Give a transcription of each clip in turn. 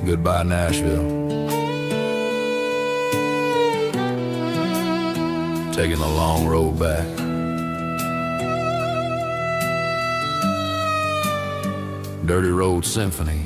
Goodbye, Nashville. Taking the long road back. Dirty Road Symphony.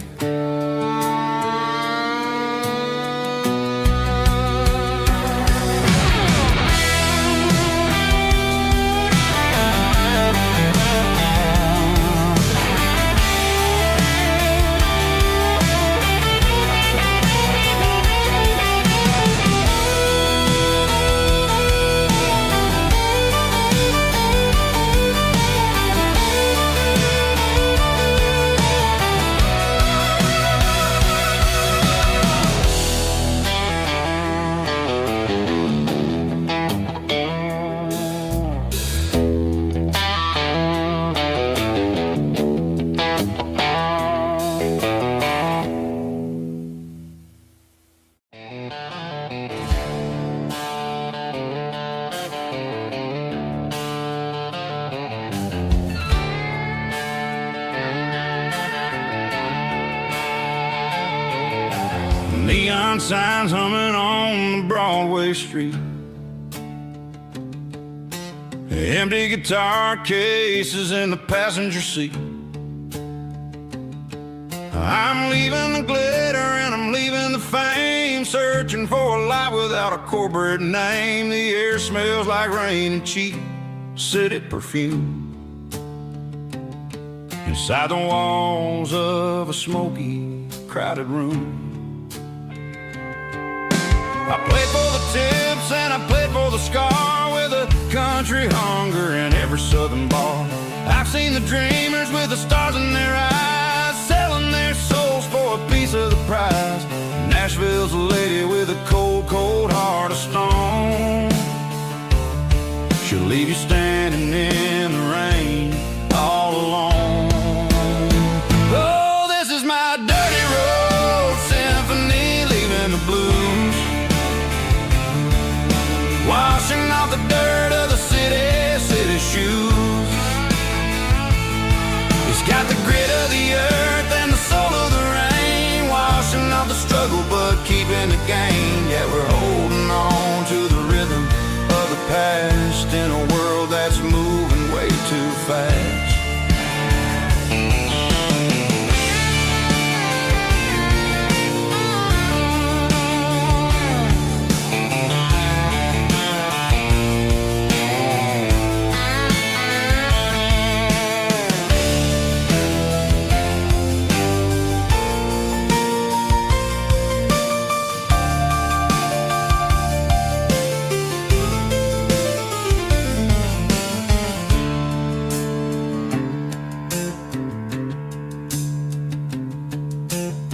Neon signs humming on Broadway Street. Empty guitar cases in the passenger seat. I'm leaving the glitter and I'm leaving the fame, searching for a life without a corporate name. The air smells like rain and cheap city perfume. Inside the walls of a smoky, crowded room. I played for the tips and I played for the scar, with a country hunger in every southern bar. I've seen the dreamers with the stars in their eyes, selling their souls for a piece of the prize. Nashville's a lady with a cold, cold heart of stone. She'll leave you standing in the rain all alone. Oh, this is my dirty road symphony, leaving the blues, washing off the dirt of the city shoes. It's got the grit of the earth and the soul of the rain, washing off the struggle but keeping the gain. Yeah, we're holding on to the rhythm of the past in a world that's moving way too fast.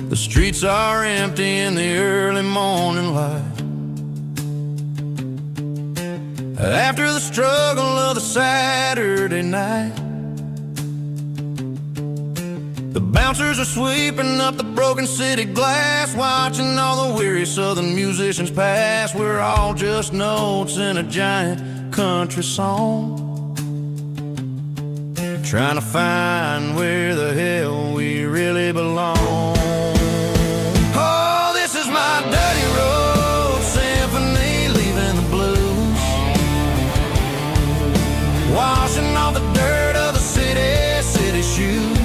The streets are empty in the early morning light, after the struggle of the Saturday night. The bouncers are sweeping up the broken city glass, watching all the weary southern musicians pass. We're all just notes in a giant country song, trying to find where the hell we really belong. My dirty road symphony, leaving the blues, washing off the dirt of the city shoes.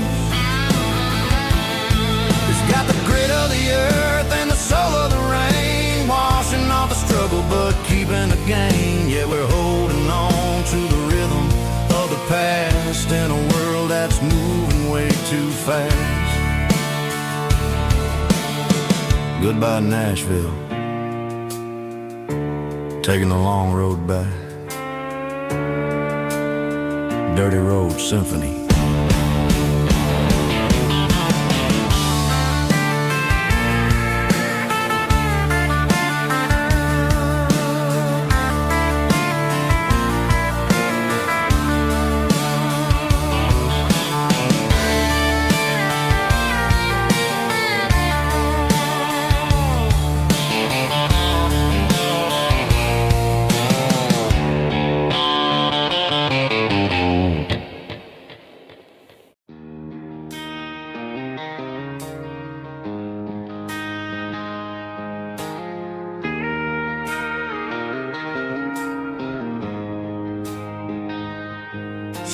It's got the grit of the earth and the soul of the rain, washing off the struggle but keeping the gain. Yeah, we're holding on to the rhythm of the past in a world that's moving way too fast. Goodbye, Nashville. Taking the long road back. Dirty Road Symphony.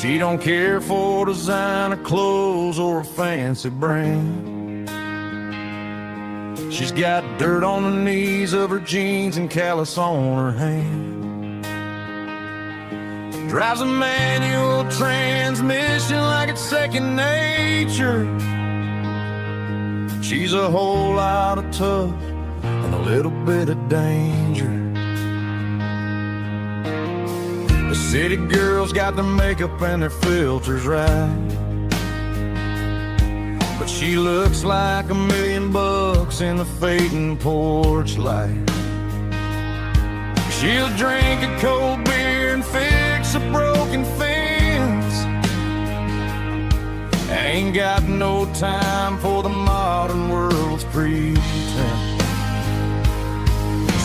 She don't care for designer clothes or a fancy brand. She's got dirt on the knees of her jeans and callus on her hand. Drives a manual transmission like it's second nature. She's a whole lot of tough and a little bit of danger. The city girls got their makeup and their filters right, but she looks like $1 million in the fading porch light. She'll drink a cold beer and fix a broken fence. Ain't got no time for the modern world's pretense.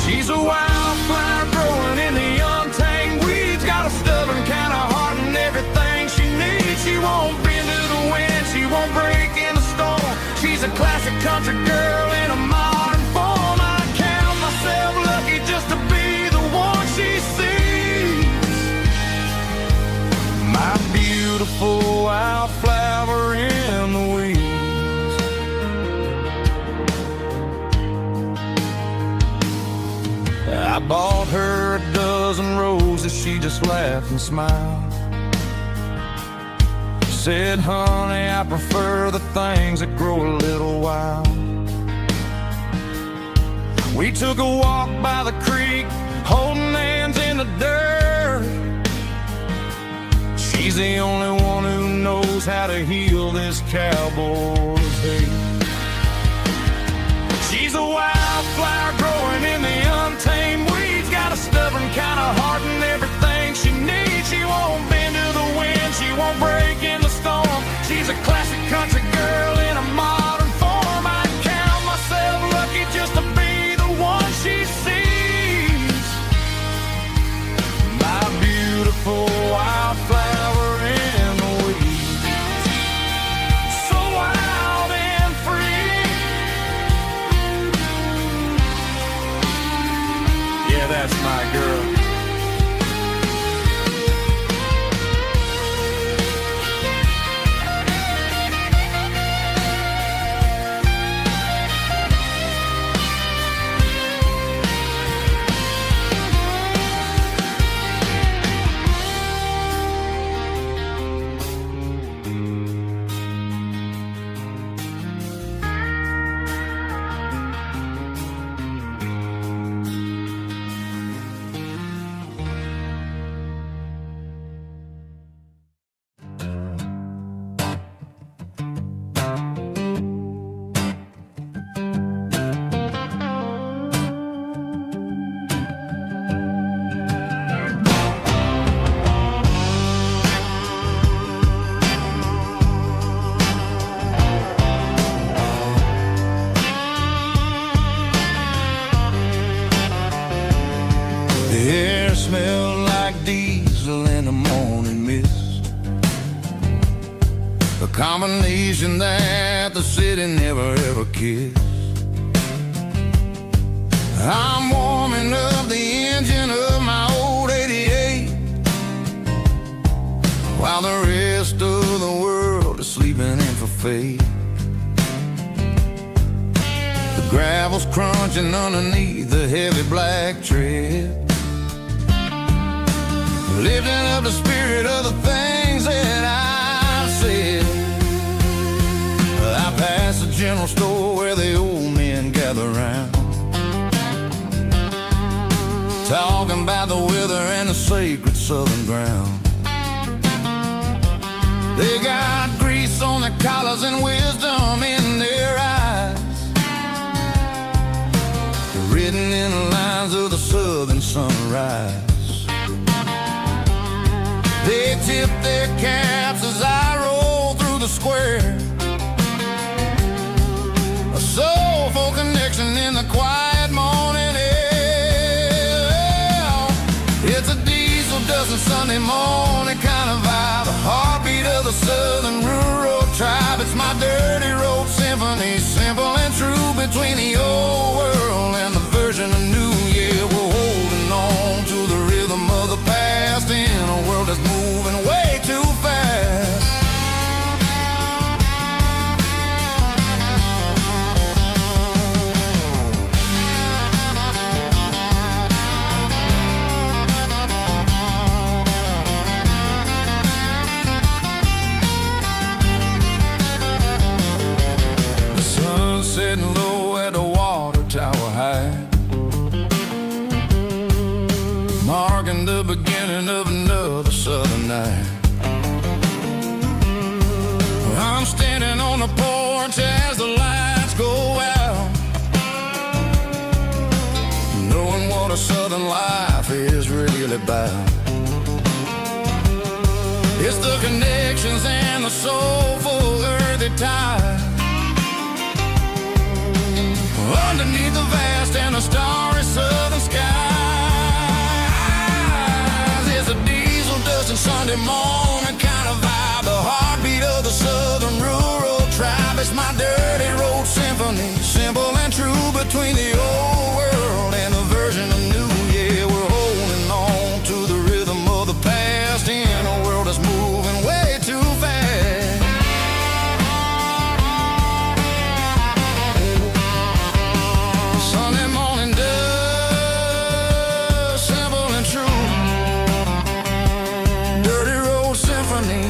She's a wildflower growing in the untamed weeds. Got a stubborn kind of heart and everything she needs. She won't bend to the wind, she won't break in the storm. She's a classic country girl in a modern form. I count myself lucky just to be the one she sees. My beautiful wildflower in the weeds. I bought her a dozen roses, she just laughed and smiled. Said, honey, I prefer the things that grow a little wild. We took a walk by the creek, holding hands in the dirt. She's the only one who knows how to heal this cowboy's hate. She's a wildflower growing in the untamed weeds. Got a stubborn kind of heart and everything she needs. She won't bend to the wind, she won't break in the storm. She's a classic country girl in a modern form. I count myself lucky just to be the one she sees. My beautiful wildflower in the weeds. So wild and free. Yeah, that's my girl. Smell like diesel in the morning mist, a combination that the city never ever kissed. I'm warming up the engine of my old 88, while the rest of the world is sleeping in for fate. The gravel's crunching underneath the heavy black tread, lifting up the spirit of the things that I said. I passed the general store where the old men gather round, talking about the weather and the sacred southern ground. They got grease on their collars and wisdom in their eyes, written in the lines of the southern sunrise. They tip their caps as I roll through the square, a soulful connection in the quiet morning air. It's a diesel dozen Sunday morning kind of vibe, the heartbeat of the southern rural tribe. It's my dirty road symphony, simple and true, between the old world and the version of new. Yeah, we're holding on to the rhythm of the past in a world that's moving way too fast. as the lights go out, knowing what a southern life is really about. It's the connections and the soulful earthy tide underneath the vast and the starry southern skies. It's a diesel dusting Sunday morning kind of vibe, the heartbeat of the southern rural tribe. It's my dirty road symphony, simple and true between the old world and the version of new. Yeah, we're holding on to the rhythm of the past in a world that's moving way too fast. Sunday morning dust, simple and true, dirty road symphony.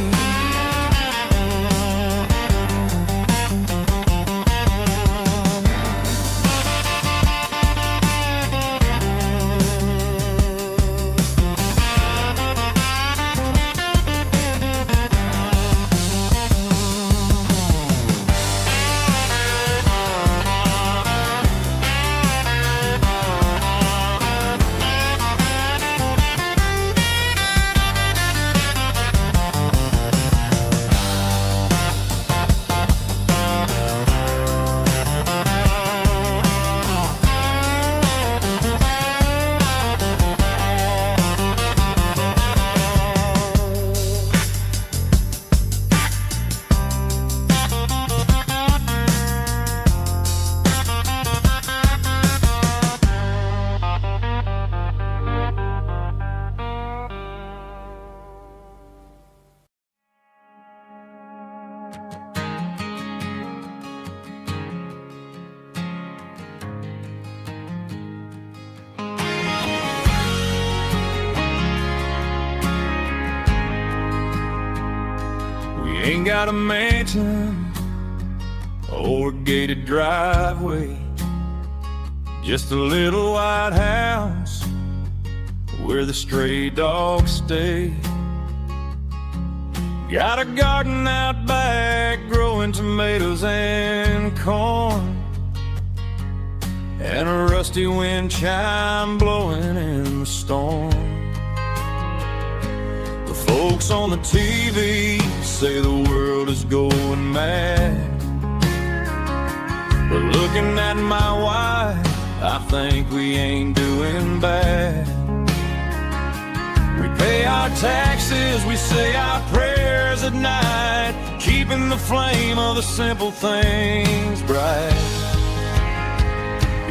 Ain't got a mansion or a gated driveway, just a little white house where the stray dogs stay. Got a garden out back growing tomatoes and corn, and a rusty wind chime blowing in the storm. Folks on the TV say the world is going mad, but looking at my wife, I think we ain't doing bad. We pay our taxes, we say our prayers at night, keeping the flame of the simple things bright.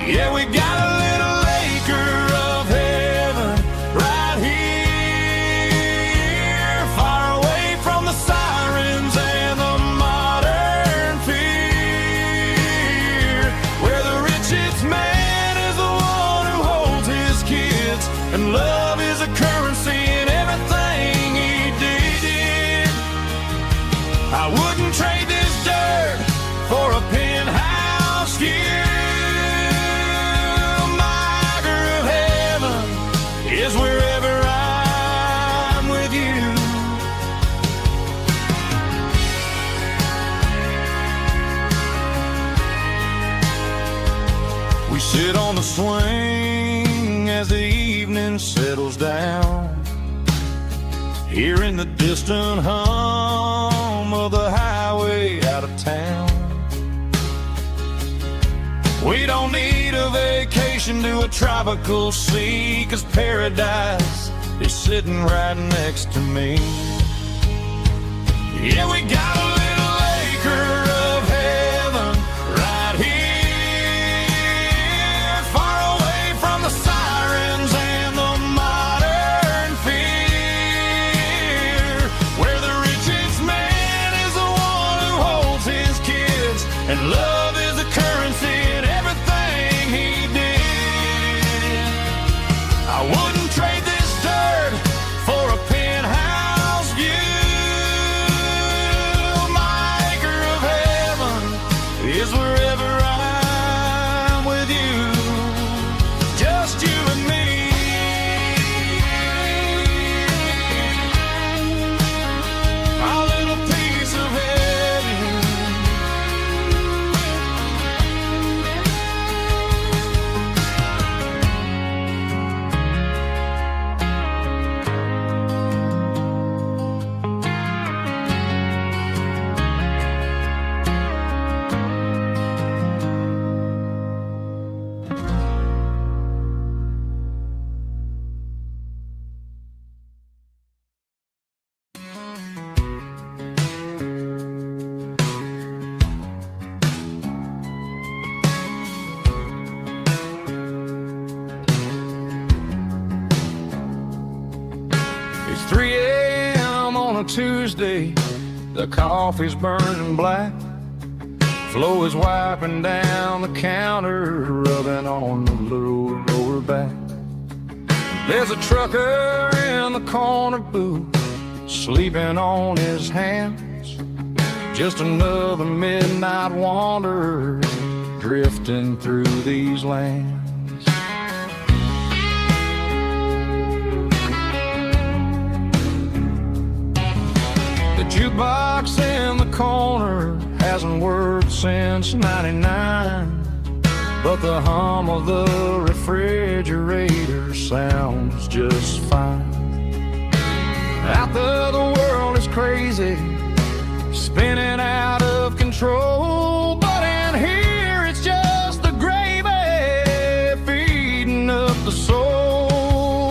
Yeah, we got a little acre of heaven right here, sirens and the modern fear, where the richest man is the one who holds his kids, and love is a currency in everything he did. I wouldn't trade this dirt for a penthouse view. My acre of heaven is wherever I'm with you. We sit on the swing as the evening settles down, hearing the distant hum of the highway out of town. We don't need a vacation to a tropical sea, 'cause paradise is sitting right next to me. Yeah, we got a little acre of heaven right here, far away from the sirens and the modern fear, where the richest man is the one who holds his kids, and love is a currency in everything he did. I wouldn't trade this dirt for a penthouse view. Tuesday, the coffee's burning black. Flo is wiping down the counter, rubbing on the little lower back. There's a trucker in the corner booth, sleeping on his hands. Just another midnight wanderer, drifting through these lands. The jukebox in the corner hasn't worked since '99, but the hum of the refrigerator sounds just fine. Out there the world is crazy, spinning out of control, but in here it's just the gravy feeding up the soul.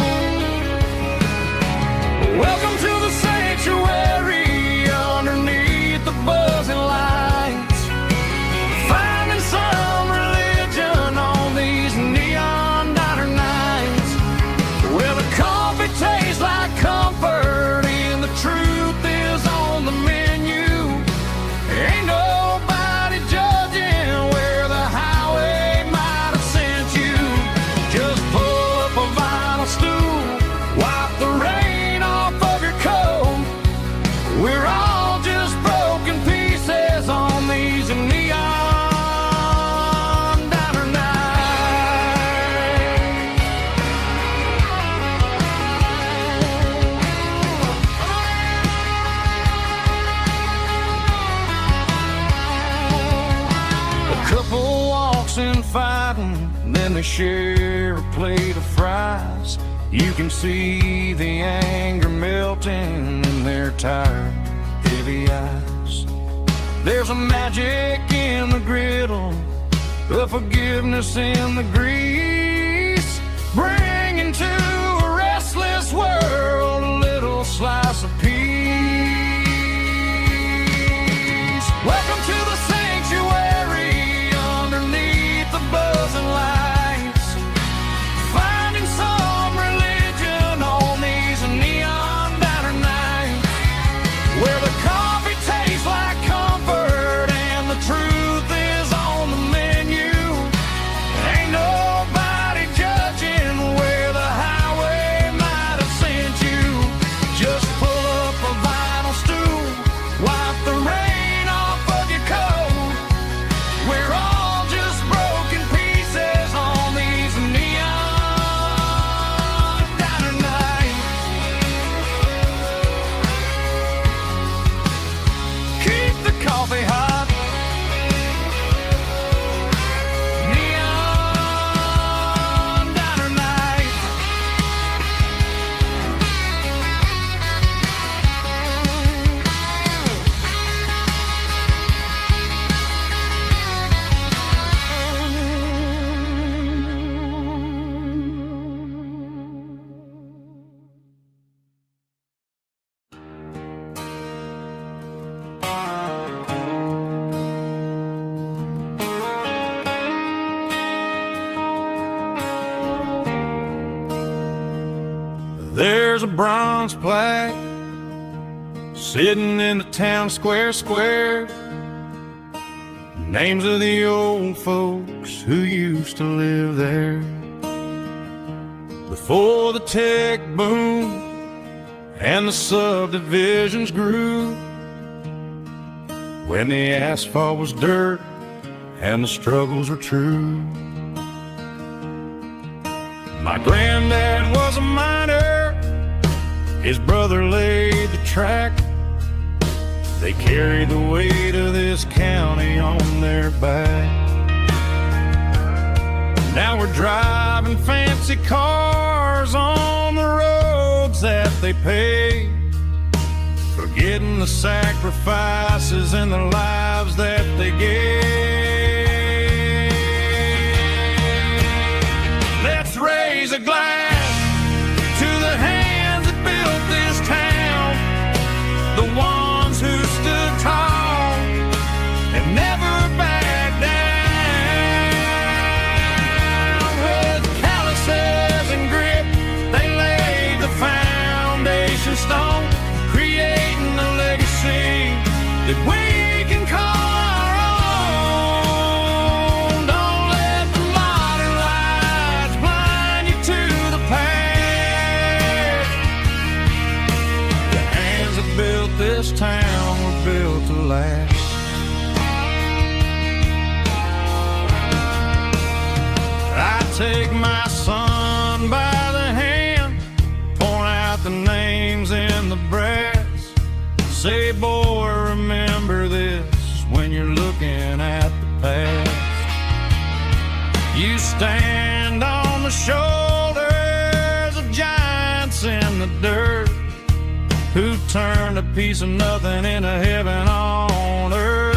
Welcome to the sanctuary underneath the buzzing lights, finding some religion on these neon diner nights, where the coffee tastes like comfort and the truth is on the menu. Ain't nobody judging where the highway might have sent you. Just pull up a vinyl stool, wipe the rain off of your coat. We're all just broken pieces on these neon diner nights. A couple walks in fighting, then they share a plate of fries. You can see the anger melting in their tired, heavy eyes. There's a magic in the griddle, a forgiveness in the grease, bringing to a restless world a little slice of peace. Welcome to the sanctuary underneath the buzzing lights, finding some religion on these neon diner nights, where the coffee tastes like comfort and the truth is on the menu. Ain't nobody judging where the highway might have sent you. Just pull up a vinyl stool, wipe the rain off of your coat. We're all just broken pieces on these neon diner nights. Keep the coffee hot. Neon diner nights. There's a bronze plaque sitting in the town square. Names of the old folks who used to live there before the tech boom and the subdivisions grew, when the asphalt was dirt and the struggles were true. My granddad was a miner, his brother laid the track. They carried the weight of this county on their back. Now we're driving fancy cars on the roads that they paved, forgetting the sacrifices and the lives that they gave. Let's raise a glass to the hands that built this town, the ones who stood tall and never backed down. With calluses and grit, they laid the foundation stone, creating take my son by the hand, point out the names in the brass, say, boy, remember this when you're looking at the past. You stand on the shoulders of giants in the dirt, who turned a piece of nothing into heaven on earth.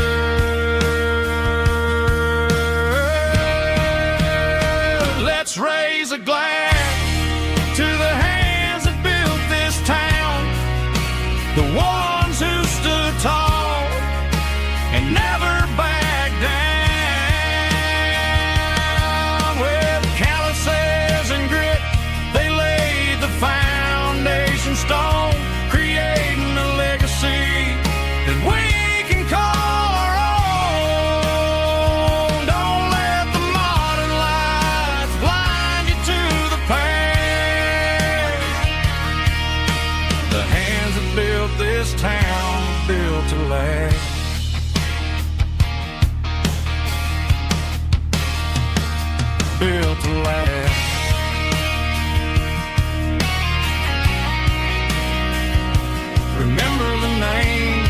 Let's raise a glass to the hands that built this town, the ones who stood tall and never backed down. With calluses and grit, they laid the foundation stone, creating a legacy that we can call our own. Don't let the modern lights blind you to the past. The hands that built this town built to last. Built to last. Remember the names.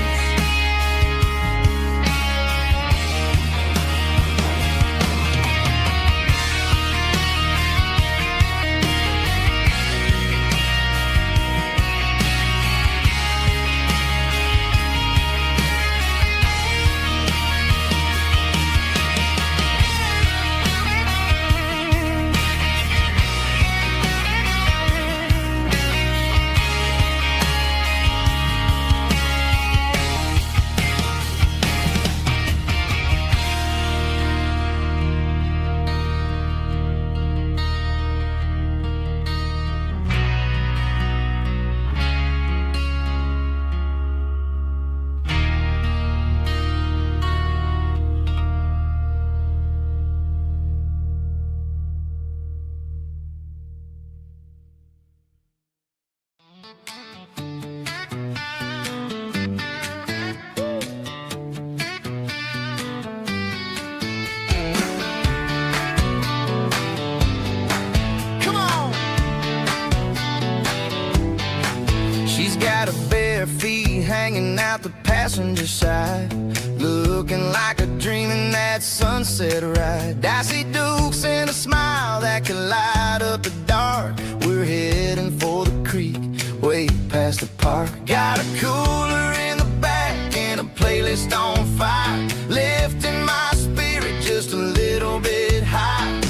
Got her bare feet hanging out the passenger side, looking like a dream in that sunset ride. Dicey dukes and a smile that can light up the dark. We're heading for the creek, way past the park. Got a cooler in the back and a playlist on fire, lifting my spirit just a little bit high.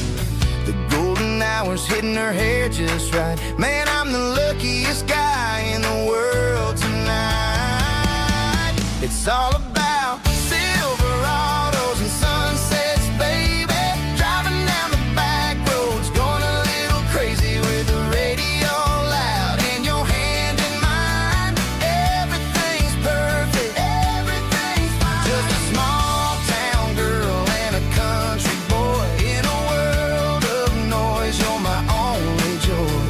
The golden hours hitting her hair just right. Man, I'm the luckiest guy in the world tonight. It's all about Silverados and sunsets, baby. Driving down the back roads, going a little crazy with the radio loud and your hand in mine. Everything's perfect, everything's fine. Just a small town girl and a country boy in a world of noise. You're my only joy.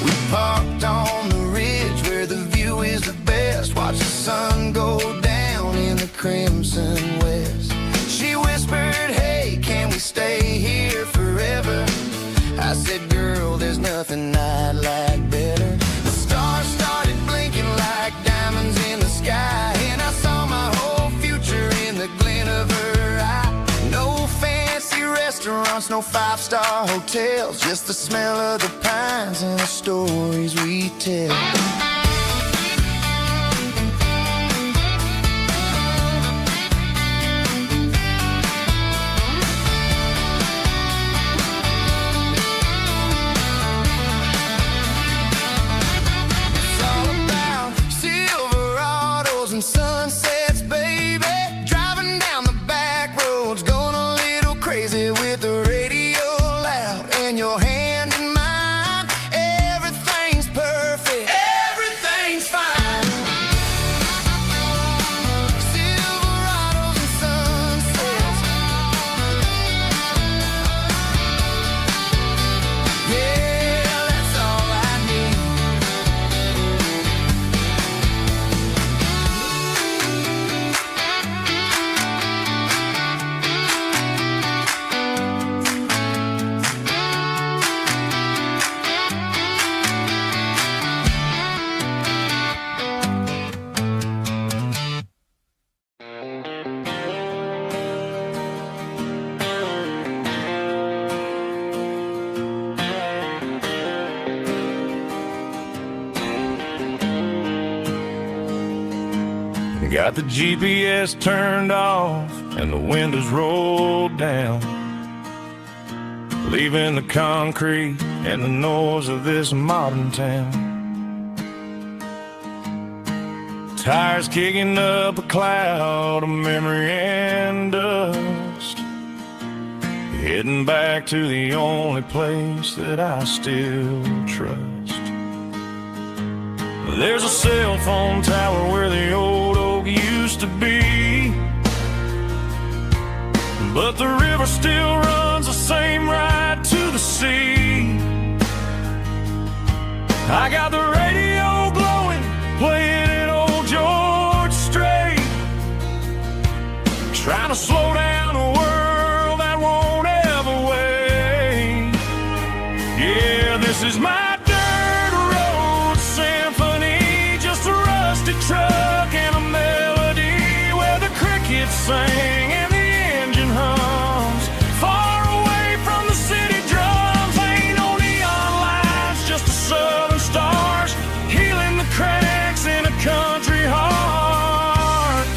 We parked on the ridge where the view is the best. Watch the sun go down in the crimson west. She whispered, hey, can we stay here forever? I said, girl, there's nothing I'd like better. The stars started blinking like diamonds in the sky, and I saw my whole future in the glint of her eye. No fancy restaurants, no five-star hotels, just the smell of the pines and the stories we tell. It's all about Silverados and sunsets, baby. Driving down the back roads, going a little crazy with the radio loud and your hand in mine. Everything's perfect. Got the GPS turned off and the windows rolled down, leaving the concrete and the noise of this modern town. Tires kicking up a cloud of memory and dust, heading back to the only place that I still trust. There's a cell phone tower where the old oak used to be, but the river still runs the same right to the sea. I got the radio glowing, playing it old George Strait, trying to slow down a world that won't ever wait. Yeah, this is my dirt road symphony, just a rusty truck and a melody where the crickets sing and the engine hums. Far away from the city drums, ain't no neon lights, just the southern stars healing the cracks in a country heart.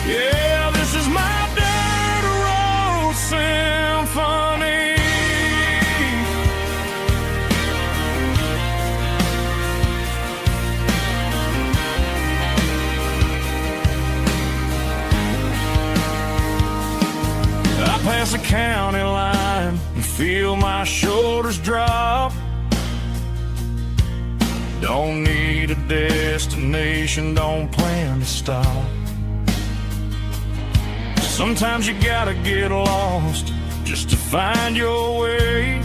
Yeah, this is my dirt road symphony. I pass the county line and feel my shoulders drop. Don't need a destination, don't plan to stop. Sometimes you gotta get lost just to find your way,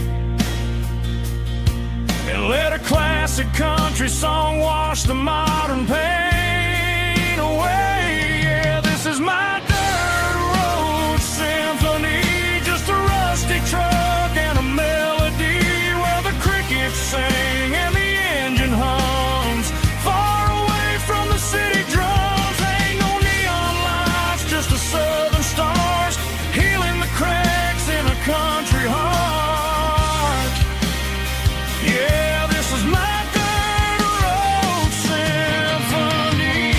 and let a classic country song wash the modern pain away. Yeah, this is my dirt road symphony, just a rusty truck and a melody where the crickets sing and the engine hums. Far away from the city drums, ain't no neon lights, just the southern stars healing the cracks in a country heart. Yeah, this is my dirt road symphony.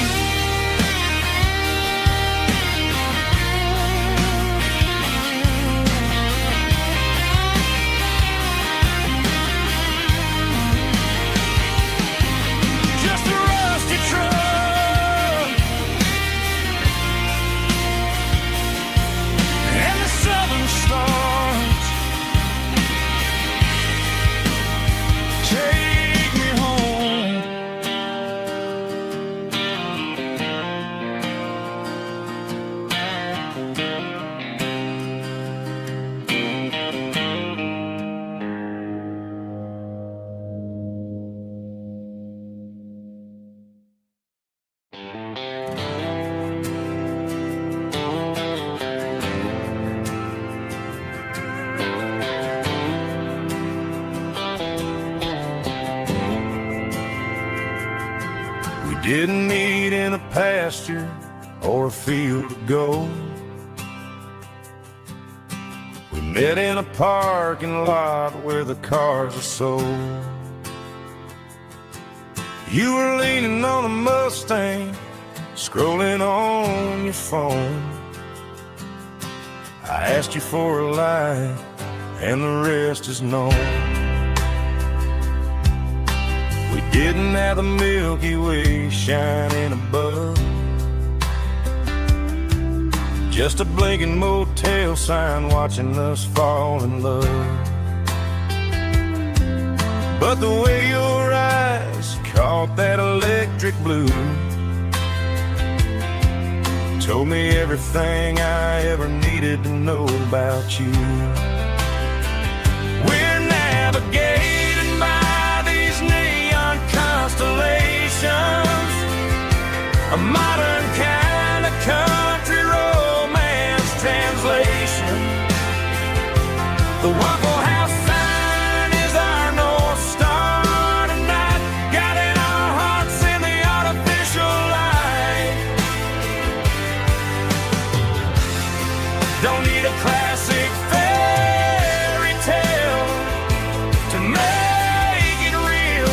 Just a rusty truck and the southern stars take me home. We didn't meet in a pasture or a field of gold. We met in a parking lot where the cars are sold. You were leaning on a Mustang, scrolling on your phone. I asked you for a light, and the rest is known. We didn't have the Milky Way shining above, just a blinking motel sign watching us fall in love. But the way your eyes caught that electric blue told me everything I ever needed to know about you. We're navigating by these neon constellations, a modern kind of country romance translation. The Waffle House sign is our North Star tonight, guiding our hearts in the artificial light. a classic fairy tale to make it real.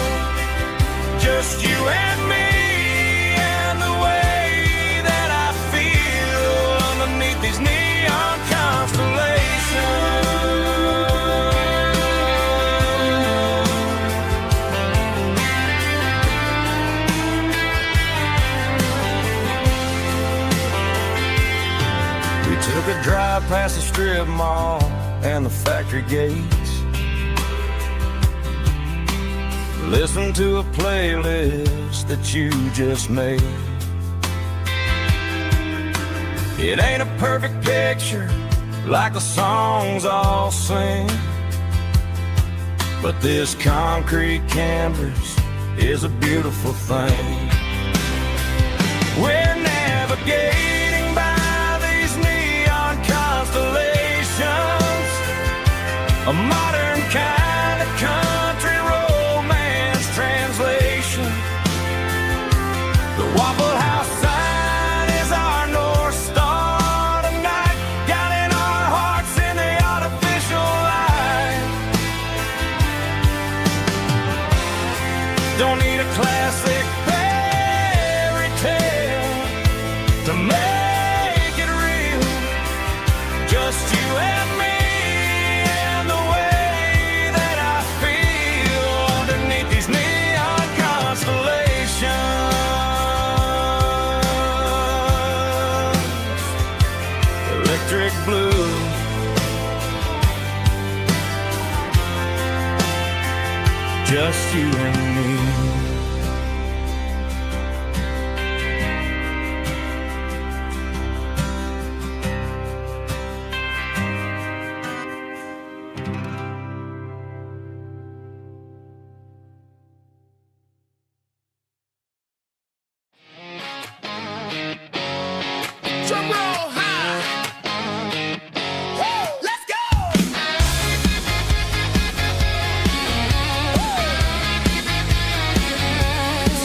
Just you and me and the way that I feel underneath these neon constellations. We took a drive past the strip mall and the factory gates. Listen to a playlist that you just made. It ain't a perfect picture like the songs all sing, but this concrete canvas is a beautiful thing. We're navigating by these neon constellations, a modern kind of country romance translation. The Waffle House sign is our North Star tonight, guiding our hearts in the artificial light. Don't need a classic fairy tale to make it real. Just you and me and the way that I feel underneath these neon constellations. Electric blue, just you and me. Drum roll high. Woo, let's go.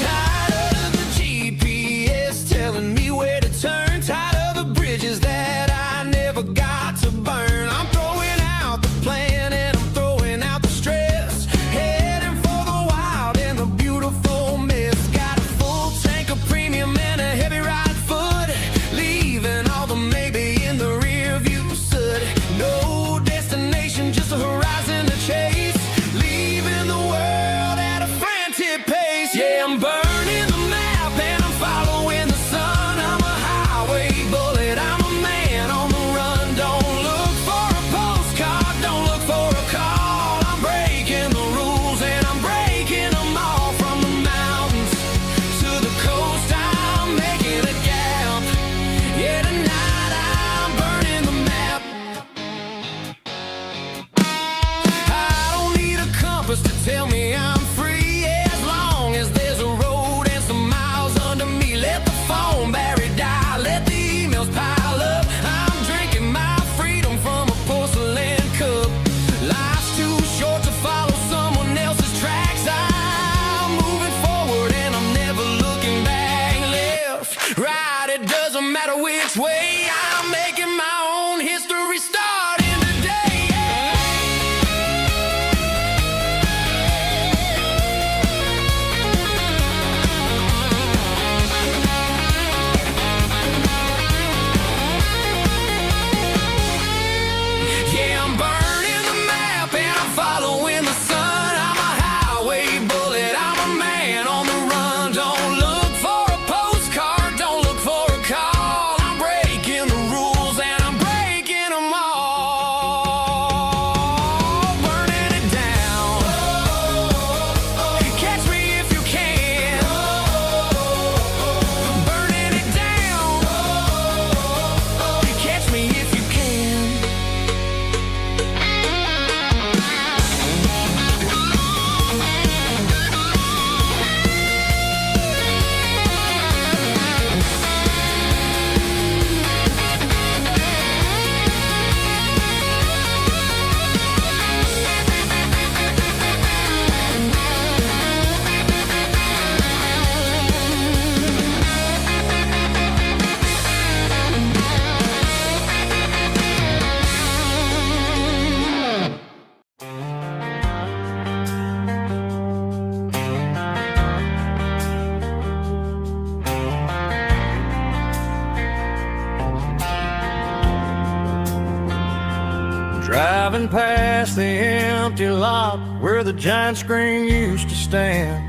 Tired of the GPS telling me where to turn. Tired of the bridges that I never got to burn. I'm throwing out the plan and I'm throwing out the stress. Heading for the wild and the beautiful mist. Got a full tank of premium and a heavy right foot. Leaving all the maybe in the rear view soot. No destination, just a horizon to chase. Leaving the world at a frantic pace. Yeah, I'm burning the map and I'm following the sun. I'm a highway bullet, I'm a man on the run. Don't look for a postcard, don't look for a call. I'm breaking the rules and I'm breaking them all. From the mountains to the coast, I'm making a gap. Yeah, tonight I'm burning the map. I don't need a compass to tell me I'm free. As long as there's a road and some miles under me. Let the phone battery die, let the emails pile up. I'm drinking my freedom from a porcelain cup. Life's too short to follow someone else's tracks. I'm moving forward and I'm never looking back. Left, right, it doesn't matter which way. I'm making my own history starting today. Yeah, I'm burning the map and I'm following the sun. I'm a highway bullet, I'm a man on the run. Don't look for a postcard, don't look for a call. I'm breaking the rules and I'm breaking them all. Driving past the empty lot where the giant screen used to stand.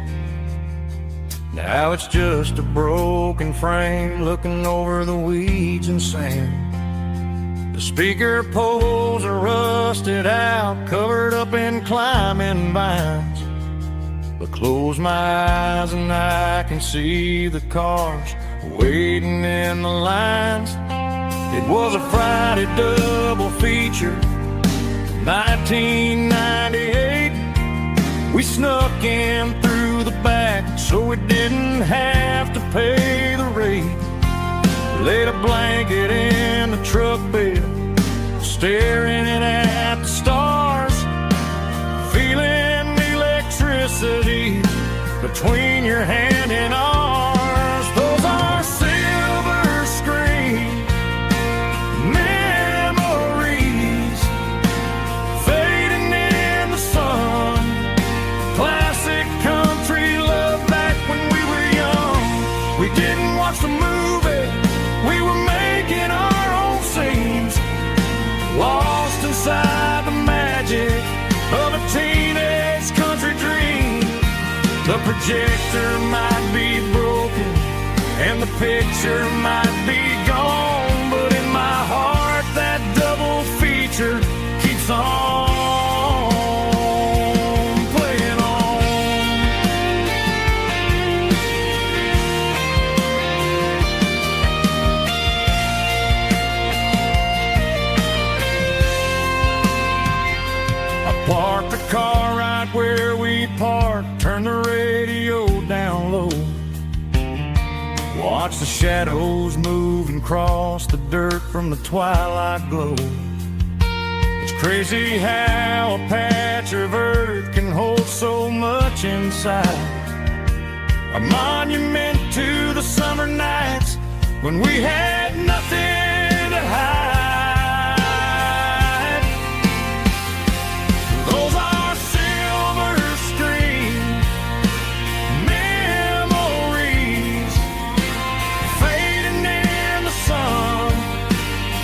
Now it's just a broken frame looking over the weeds and sand. The speaker poles are rusted out, covered up in climbing vines. But close my eyes and I can see the cars waiting in the lines. It was a Friday double feature, 1998. We snuck in through the back so we didn't have to pay the rate. Laid a blanket in the truck bed, staring at the stars, feeling the electricity between your hand and ours. Those are silver screen memories fading in the sun. Classic country love back when we were young. We didn't watch the movie, we were making our own scenes, lost inside the magic of a teenage country dream. The projector might be broken and the picture might be gone, but in my heart that double feature keeps on playing on. I parked the car right where we parked, turned the radio down low, watch the shadows move and cross the dirt from the twilight glow. It's crazy how a patch of earth can hold so much inside. A monument to the summer nights when we had nothing to hide. Those are silver screen memories fading in the sun.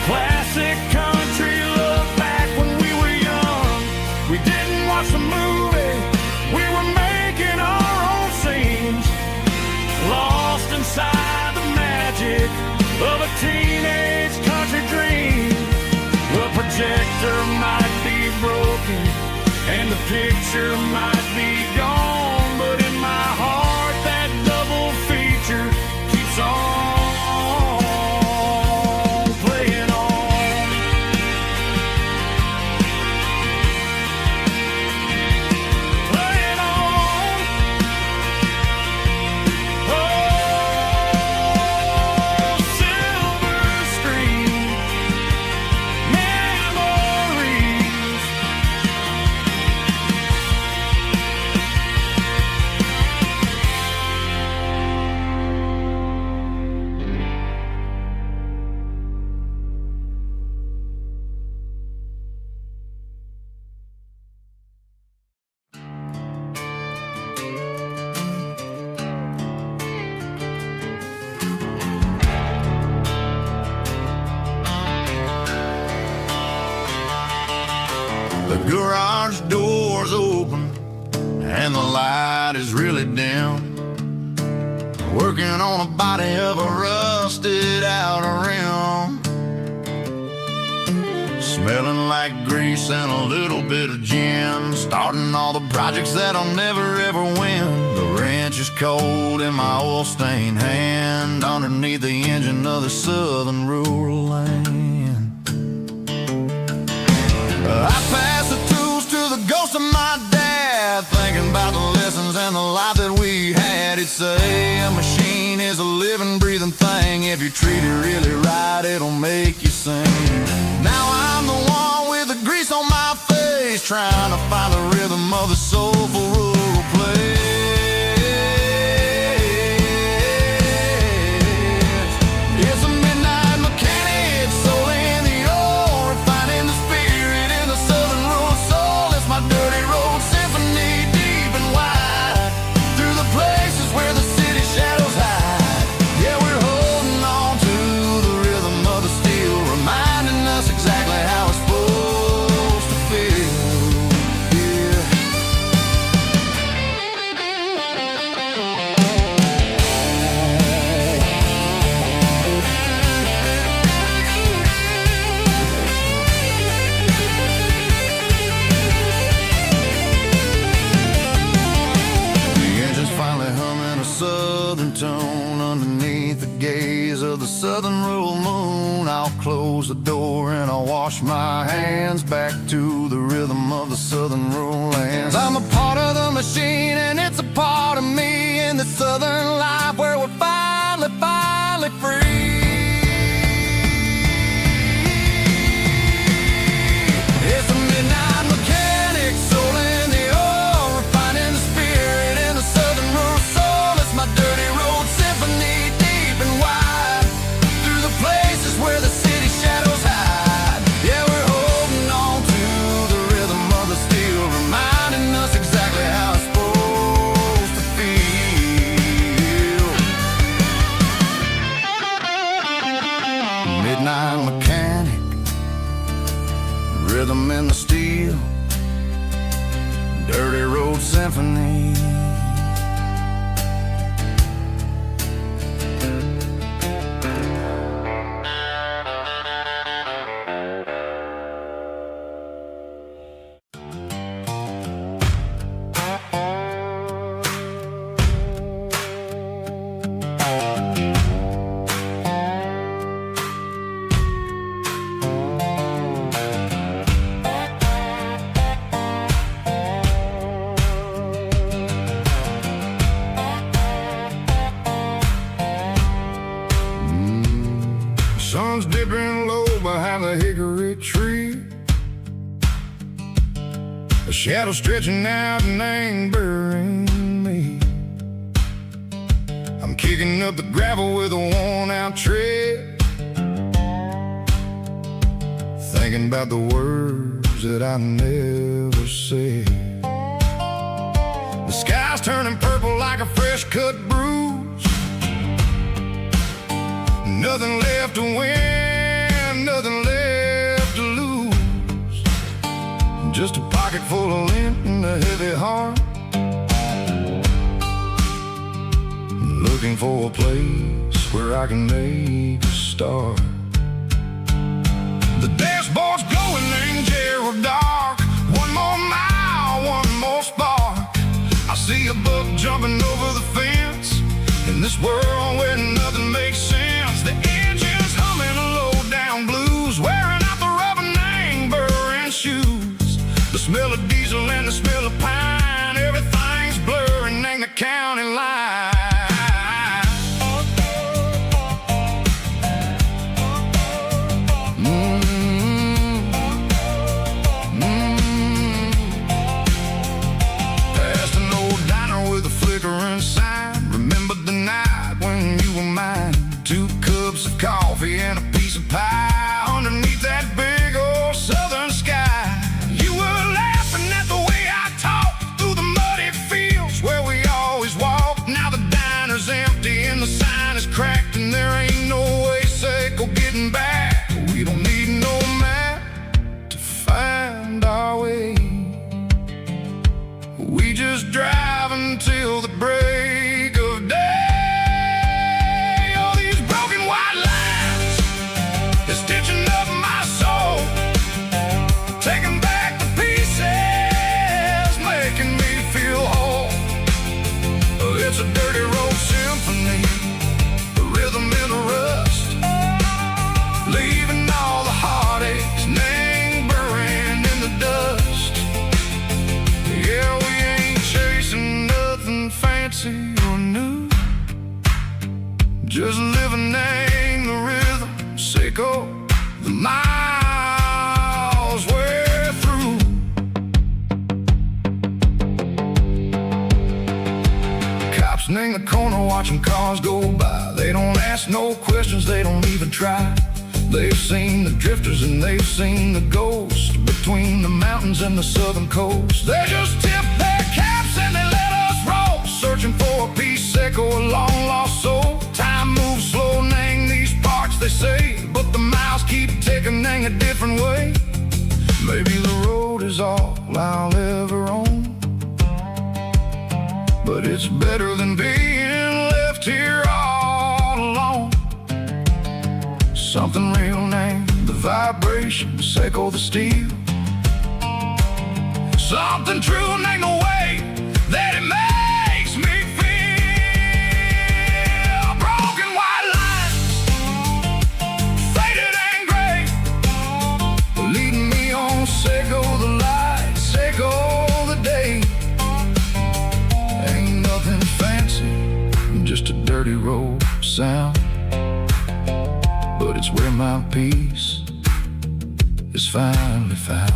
Classic country love back when we were young. We didn't watch the movie, we were making our own scenes, lost inside the magic of a teenage country dream. The projector might be broken and the picture might be gone, but in my heart that double feature keeps on playing on. Playing on. Oh, silver screen memories. The garage door's open and the light is really dim. Working on a body of a rusted out rim. Smelling like grease and a little bit of gin. Starting all the projects that I'll never ever win. The wrench is cold in my oil-stained hand, underneath the engine of the southern rural land. I pass the tools to the ghost of my dad, thinking about the lessons and the life that we had. He'd say a machine is a living, breathing thing. If you treat it really right, it'll make you sing. Now I'm the one with the grease on my face, trying to find the rhythm of the soulful rural place. It's a midnight mechanic, soul in the ore, refining the spirit in the southern rural soul. It's my dirty road symphony, deep and wide, through the places where the city shadows hide. Yeah, we're holding on to the rhythm of the steel, reminding us exactly how it's supposed to feel. moon, I'll close the door and I'll wash my hands back to the rhythm of the southern rural lands. I'm a part of the machine and it's a part of me in the southern life where we're finally free. It's a midnight mechanic, soul in the oil, refining the spirit in the southern rural soul. It's my dirty road symphony, deep and wide, through the places where the city shadows hide. Yeah, we're holding on to the rhythm of the steel, reminding us exactly how it's supposed to feel. Midnight mechanic, rhythm in the steel, dirty road symphony. Sun's dipping low behind the hickory tree, a shadow stretching out and ain't burying me. I'm kicking up the gravel with a worn-out tread, thinking about the words that I never said. The sky's turning purple like a fresh-cut bruise. Nothing left to win, nothing left to lose. Just a pocket full of lint and a heavy heart, looking for a place where I can make a start. The dashboard's glowing in Yearwood dark. One more mile, one more spark. I see a buck jumping over the fence in this world where nothing makes sense. The engine's humming a low-down blues, wearing out the rubber name, burring shoes. The smell of diesel and the smell of pine, everything's blurring, ain't the county line. Past an old diner with a flickering sign, remembered the night when you were mine. 2 cups of coffee and a piece of pie underneath that big old southern sky. You were laughing at the way I talked through the muddy fields where we always walked. Now the diner's empty and the sign is cracked, and there ain't no way safe or getting back. We don't need no map to find our way. We just drive until the break of day. It's a dirty road symphony, a rhythm in the rust, leaving all the heartaches, name burning in the dust. Yeah, we ain't chasing nothing fancy or new, just living in the rhythm, sicko, the miles we're through. In the corner watching cars go by, they don't ask no questions, they don't even try. They've seen the drifters and they've seen the ghosts between the mountains and the southern coast. They just tip their caps and they let us roll, searching for a piece echo, a long lost soul. Time moves slow, nang these parts they say, but the miles keep ticking, nang a different way. Maybe the road is all I'll ever own, but it's better than being left here all alone. Something real named the vibrations echo the steel. Something true named the way that it makes me feel. Broken white lines sound, but it's where my peace is finally found.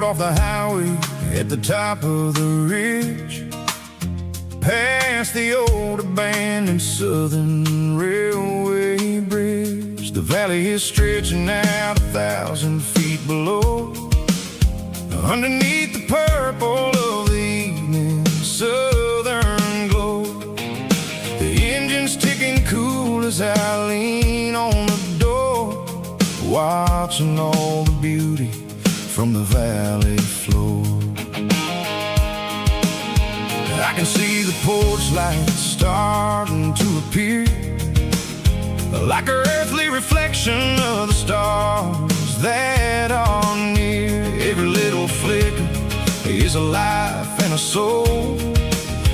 Off the highway at the top of the ridge, past the old abandoned Southern Railway bridge. The valley is stretching out 1,000 feet below, underneath the purple of the evening southern glow. The engine's ticking cool as I lean on the door, watching all the beauty from the valley floor. I can see the porch lights starting to appear, like an earthly reflection of the stars that are near. Every little flicker is a life and a soul,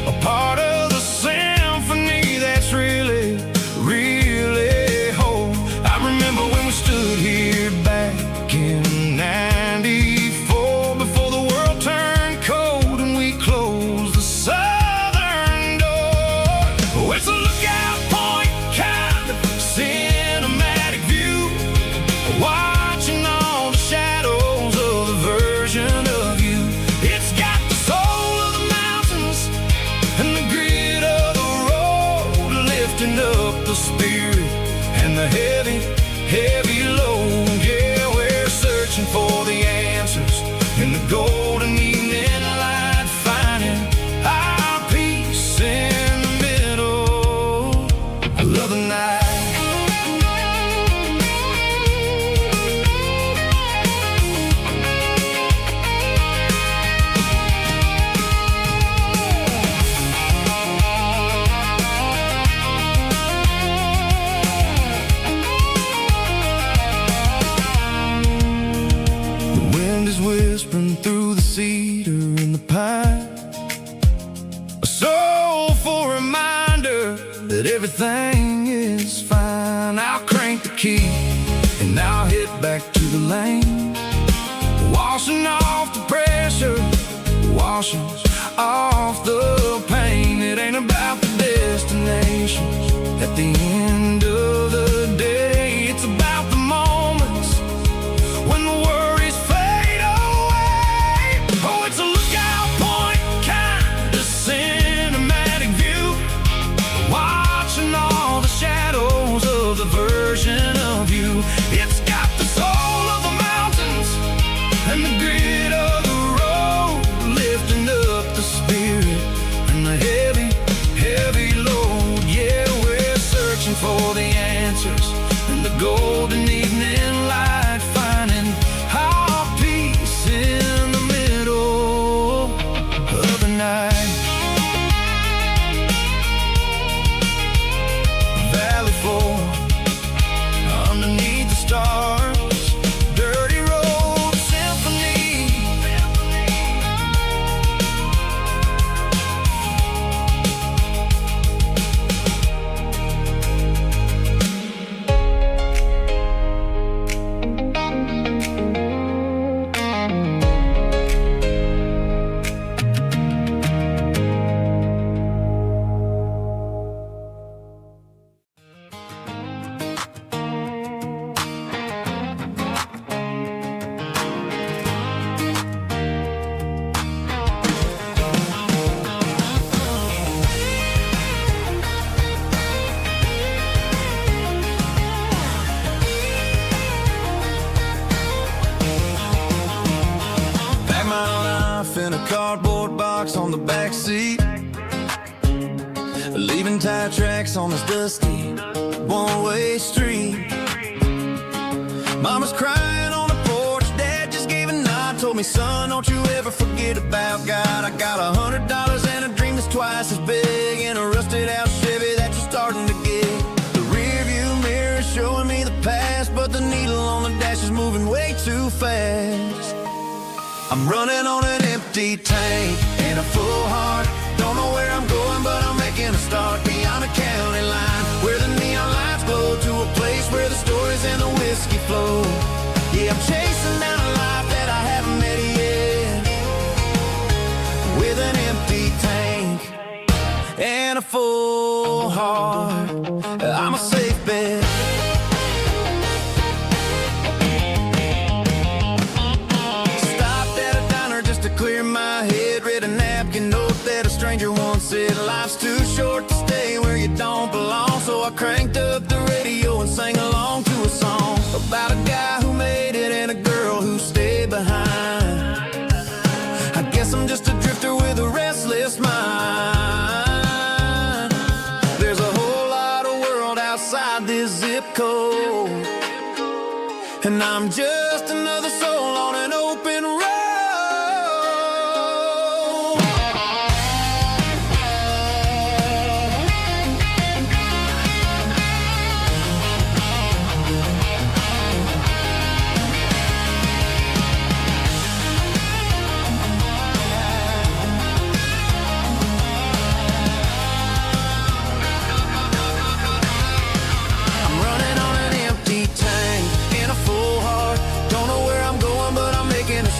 a part of the symphony that's really, really whole. I remember when we stood here back in '94, before the world turned cold and we closed the southern door. Oh, it's a lookout point, kind of cinematic view, watching all the shadows of the version of you. It's got the soul of the mountains and the grit of the road, lifting up the spirit and the heavy, heavy load. Yeah, we're searching for the answers in the golden evening light, finding our peace in the middle of the night. Whispering through the cedar and the pine, a soulful reminder that everything is fine. I'll crank the key and I'll hit back to the lane, washing off the pressure, washing off the pain. It ain't about the destinations at the end of the day, it's about the moments when the worries fade away. Oh, it's a lookout point, kind of cinematic view, watching all the shadows of the version of you. It's got the soul of the mountains and the grit of the road, lifting up the spirit and the heavy, heavy load. Yeah, we're searching for the seat, leaving tire tracks on this dusty one-way street. Mama's crying on the porch, Dad just gave a nod, told me, son, don't you ever forget about God. I got $100 and a dream that's twice as big, and a rusted out Chevy that you're starting to get. The rear view mirror is showing me the past, but the needle on the dash is moving way too fast. I'm running on an empty tank and a full heart. Don't know where I'm going, but I'm making a start beyond the county line, where the neon lights glow, to a place where the stories and the whiskey flow. Yeah, I'm chasing down a life that I haven't met yet, with an empty tank and a full heart. I'm a safe bet. Clear my head, read a napkin note that a stranger once said, life's too short to stay where you don't belong. So I cranked up the radio and sang along to a song about a guy who made it and a girl who stayed behind. I guess I'm just a drifter with a restless mind. There's a whole lot of world outside this zip code, and I'm just another soul on an open road.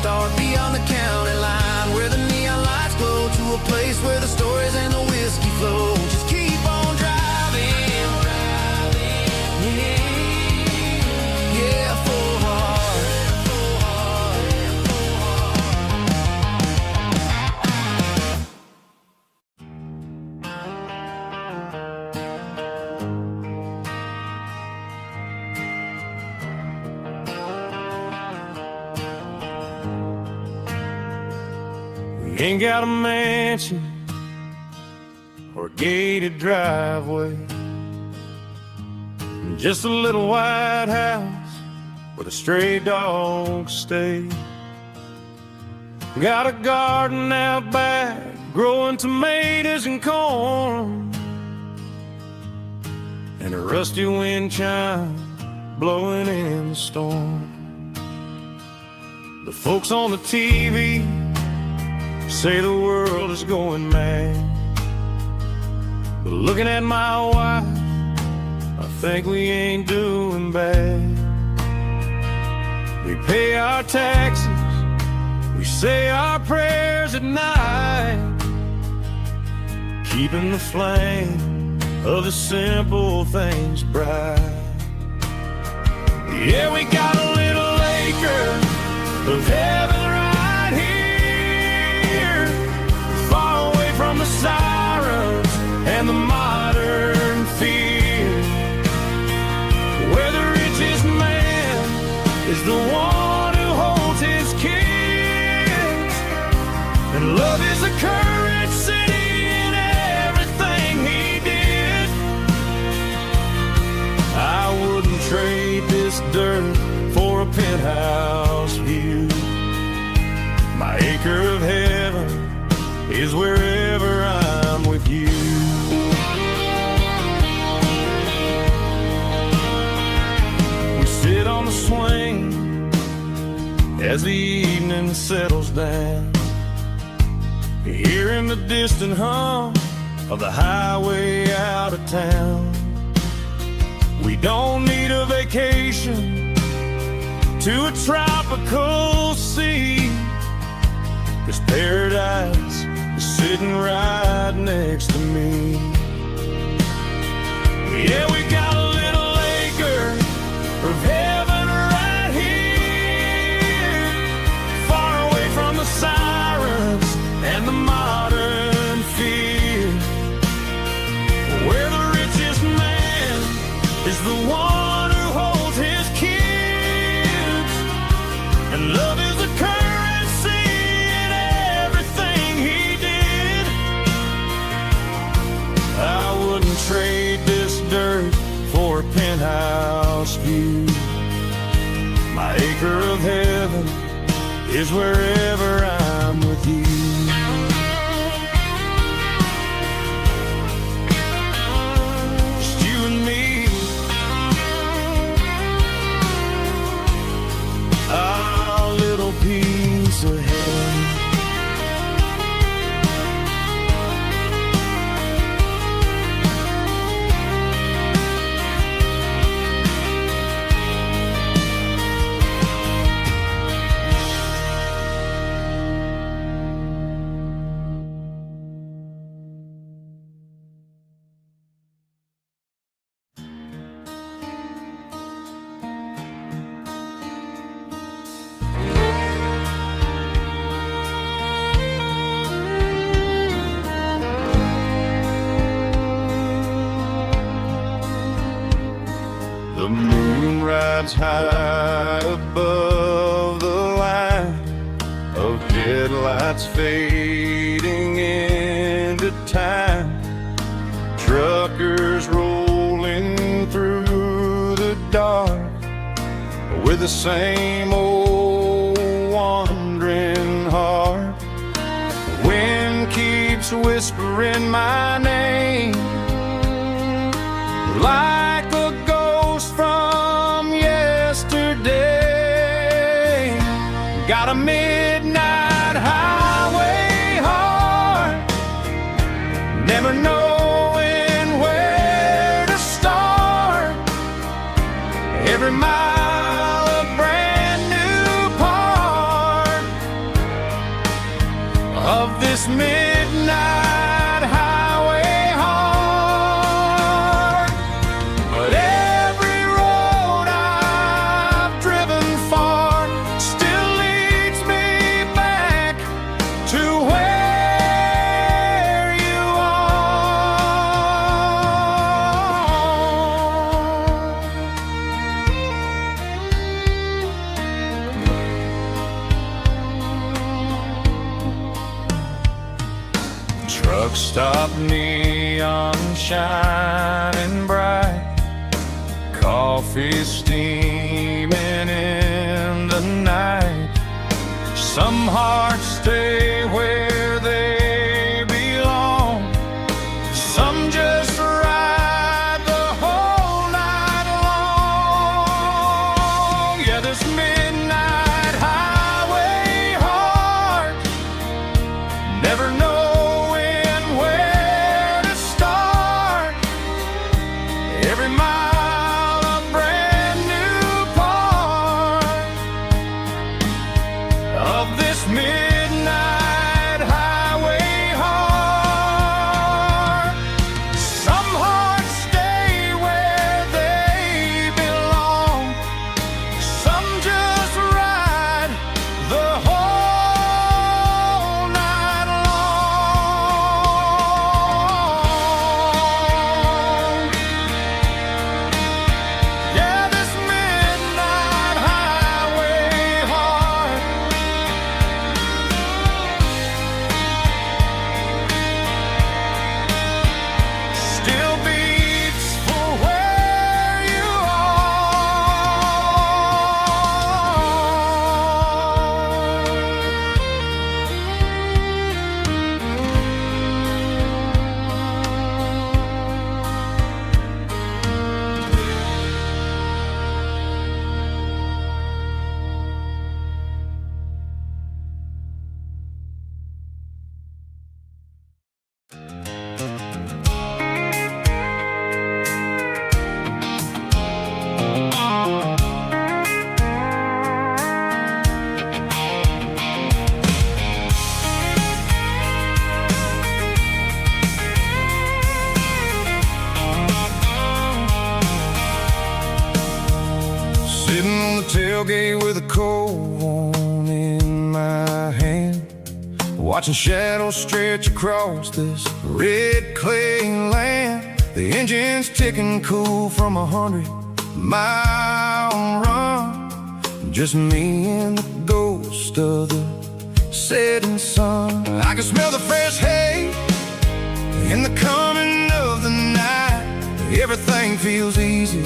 Start beyond the county line, where the neon lights glow, to a place where the stories and the whiskey flow. Just keep on driving, yeah, full heart, full heart, full Ain't got a mansion or a gated driveway, just a little white house where the stray dogs stay. Got a garden out back, growing tomatoes and corn, and a rusty wind chime blowing in the storm. The folks on the TV say the world is going mad, but looking at my wife, I think we ain't doing bad. We pay our taxes, we say our prayers at night, keeping the flame of the simple things bright. Yeah, we got a little acre of heaven right here, far away from the sirens and the modern fear, where the richest man is the one who holds his kids, and love is the currency in everything he did. I wouldn't trade this dirt for a penthouse view. My acre of heaven is wherever I'm with you. We sit on the swing as the evening settles down, hearing the distant hum of the highway out of town. We don't need a vacation to a tropical sea, 'cause paradise is sitting right next to me. Yeah, we got a little acre of heaven right here, far away from the sirens and the modern fear, where the richest man is the one who holds his kids, and love is the currency in everything he did. trade this dirt for a penthouse view. My acre of heaven is wherever I'm with you. Just you and me, our little piece of heaven. The moon rides high above the line of headlights fading into time. Truckers rolling through the dark with the same old wandering heart. The wind keeps whispering my name like a ghost from yesterday. Got a midnight highway heart, never knowing where to start. Every mile a brand new part of this midnight highway heart. But every road I've driven far still leads me back to where you are. Truck stop, neon shining bright, coffee steaming in the night. Some hearts stay where they belong, some just ride the whole night long. Yeah, this midnight highway heart, never knowing where to start. Every mile a brand new part of this midnight highway heart. Some hearts stay where they belong, some just ride the whole night long. Yeah, this midnight highway heart still beats for where you sitting on the tailgate with a cold one in my hand, watching shadows stretch across this red clay land. The engine's ticking cool from 100-mile run. Just me and the ghost of the setting sun. I can smell the fresh hay in the coming of the night. Everything feels easy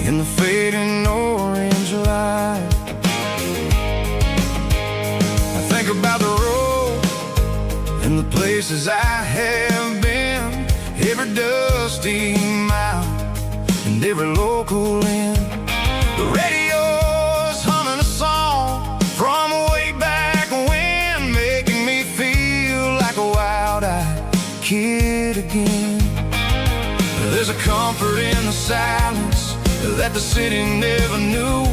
in the fading orange light. I think about the road and the places I have been, every dusty mile and every local inn. The radio's humming a song from way back when, making me feel like a wild-eyed kid again. There's a comfort in the silence that the city never knew,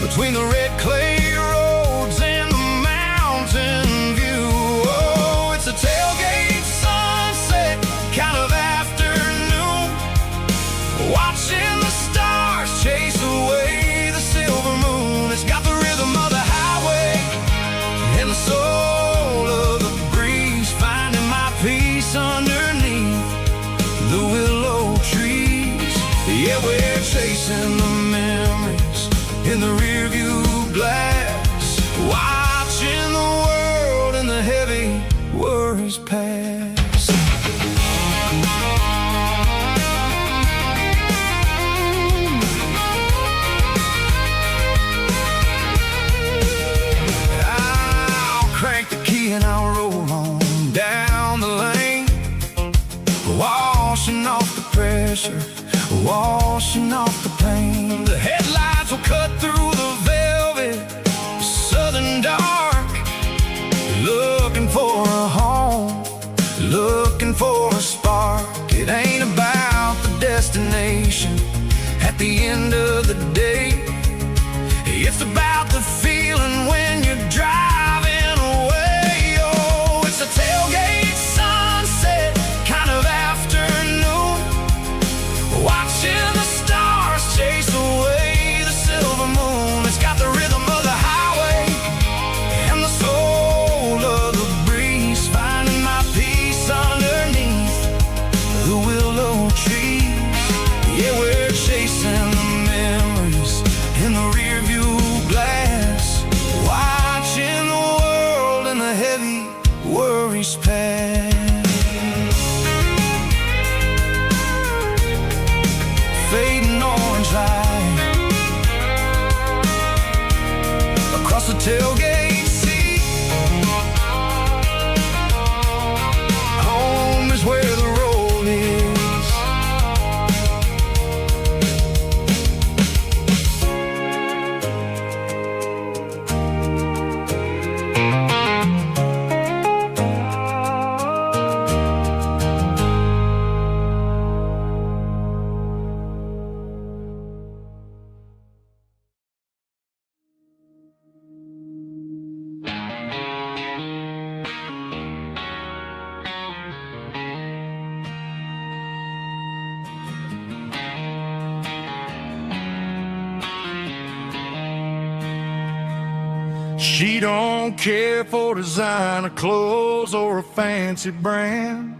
between the red clay roads and the mountain view. Oh, it's a tailgate sunset kind of afternoon, watching the stars chase away the silver moon. It's got the rhythm of the highway and the soul of the breeze, finding my peace underneath the willow trees. Yeah, we're chasing the memories in the rearview glass, watching the world and the heavy worries pass. I'll crank the key and I'll roll on down the lane, washing off the pressure, washing off the pain. The headlights will cut through the velvet southern dark, looking for a home, looking for a spark. It ain't about the destination at the end of the day, it's about the feeling when you're driving away. Oh, it's a tailgate sunset kind of afternoon, watching the stars chase away the silver moon. It's got the rhythm of the highway and the soul of the breeze, finding my peace underneath the willow trees. Yeah, we're chasing the memories in the rearview glass, watching the world and the heavy worries pass. Fading orange light across the tailgate seat. Home is where the road is. She don't care for designer clothes or a fancy brand.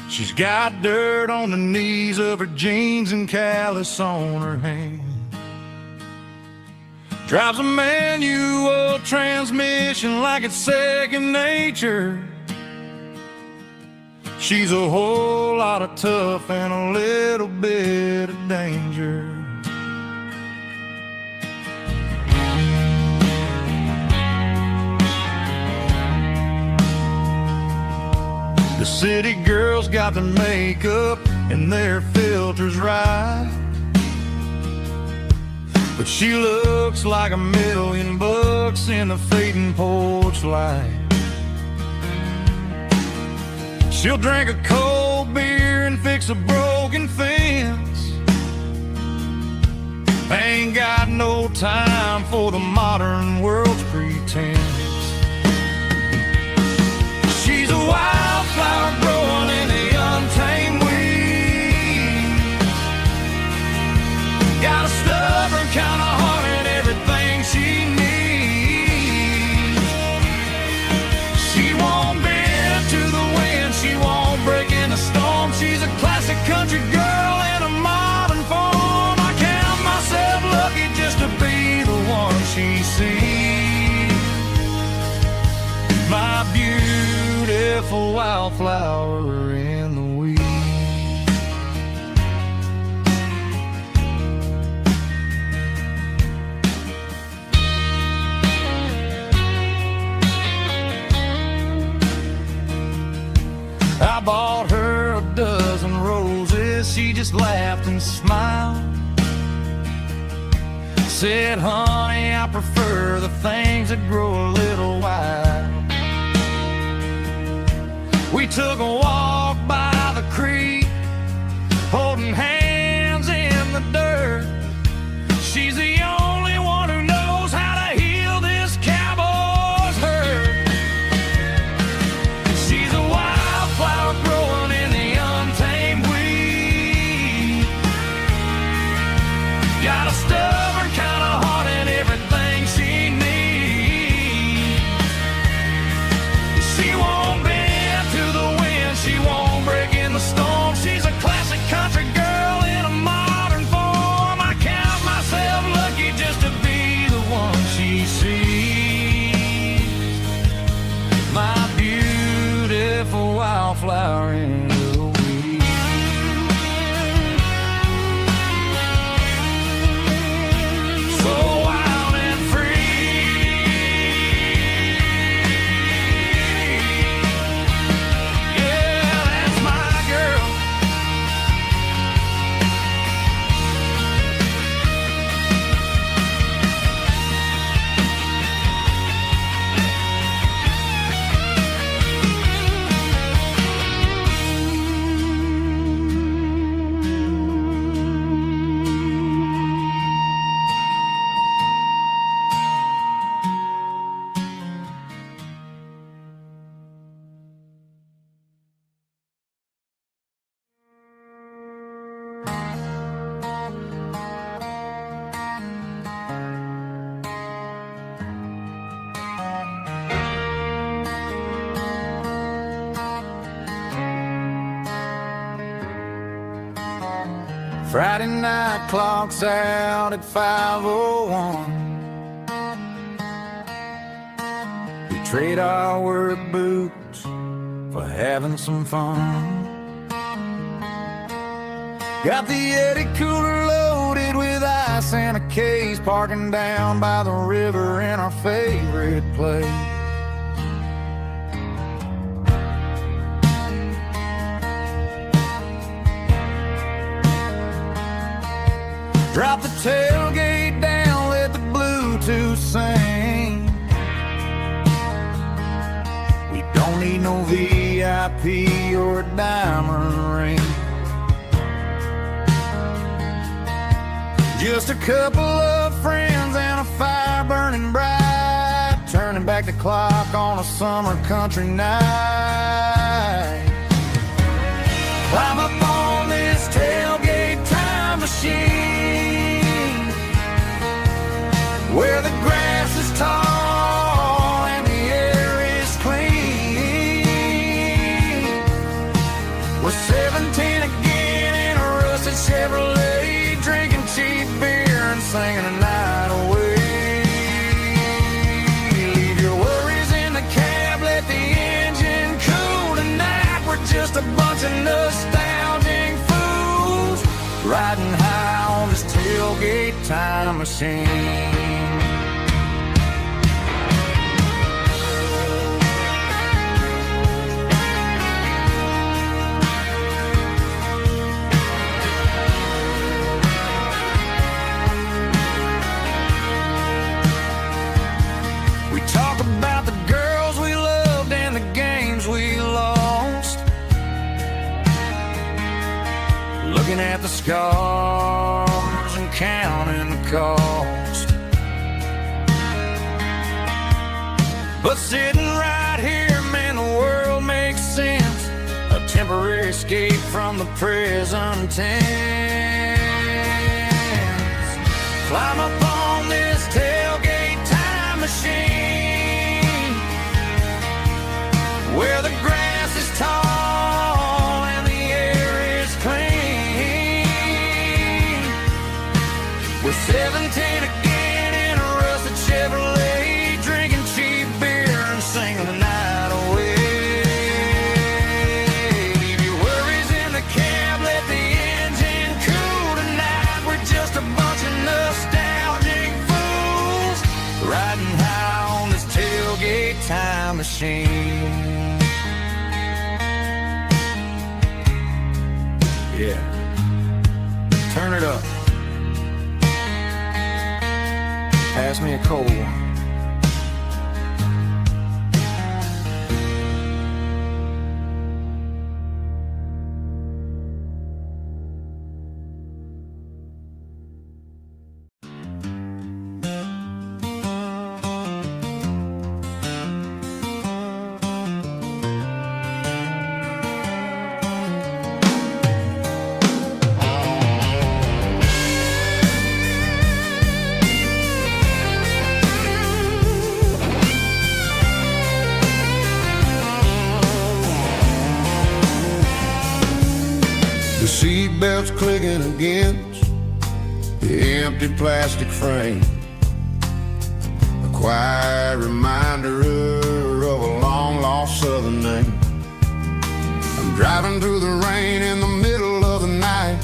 She's got dirt on the knees of her jeans and callus on her hand. Drives a manual transmission like it's second nature. She's a whole lot of tough and a little bit of danger. The city girls got their makeup and their filters right, but she looks like $1,000,000 in the fading porch light. She'll drink a cold beer and fix a broken fence. Ain't got no time for the modern world's pretense. She's a wildflower growing in the untamed weeds. Got a stubborn kind of heart and everything she needs. She won't bend to the wind, she won't break in a storm. She's a classic country girl in a modern form. I count myself lucky just to be the one she sees. My beautiful wildflower in the weeds. just laughed and smiled. Said, honey, I prefer the things that grow a little wild. We took a walk by the creek, holding hands in the dirt. She's the only one who knows how to heal this cowboy's hurt. She's a wildflower growing in the untamed weed. Got a stubborn kind of heart and everything she needs. She won't bend to the wind, she won't break in the storm. She's a classic country girl in a modern form. I count myself lucky just to be the one she sees. My beautiful wildflower in the weed. So wild and free. Yeah, that's my girl. Friday night clock's out at 5:01. We trade our work boots for having some fun. Got the Yeti cooler loaded with ice and a case, parking down by the river in our favorite place. Drop the tailgate down, let the Bluetooth sing. We don't need no VIP or a diamond ring. Just a couple of friends and a fire burning bright, turning back the clock on a summer country night. Climb up on this tailgate time machine, where the grass is tall and the air is clean. We're 17 again in a rusted Chevrolet, drinking cheap beer and singing the night away. Leave your worries in the cab, let the engine cool tonight. We're just a bunch of nostalgic fools, riding high on this tailgate time machine. We talk about the girls we loved and the games we lost, looking at the scars and counting the cost. But sitting right here, man, the world makes sense. A temporary escape from the present tense. Climb up on this tailgate time machine, where the grass is tall and the air is clean. We're 17 again in a rusted Chevrolet, drinking cheap beer and singing the night away. Leave your worries in the cab, let the engine cool tonight. We're just a bunch of nostalgic fools, riding high on this tailgate time machine. Yeah. Turn it up. Pass me a cold one. The seatbelt's clicking against the empty plastic frame, a quiet reminder of a long-lost southern name. I'm driving through the rain in the middle of the night,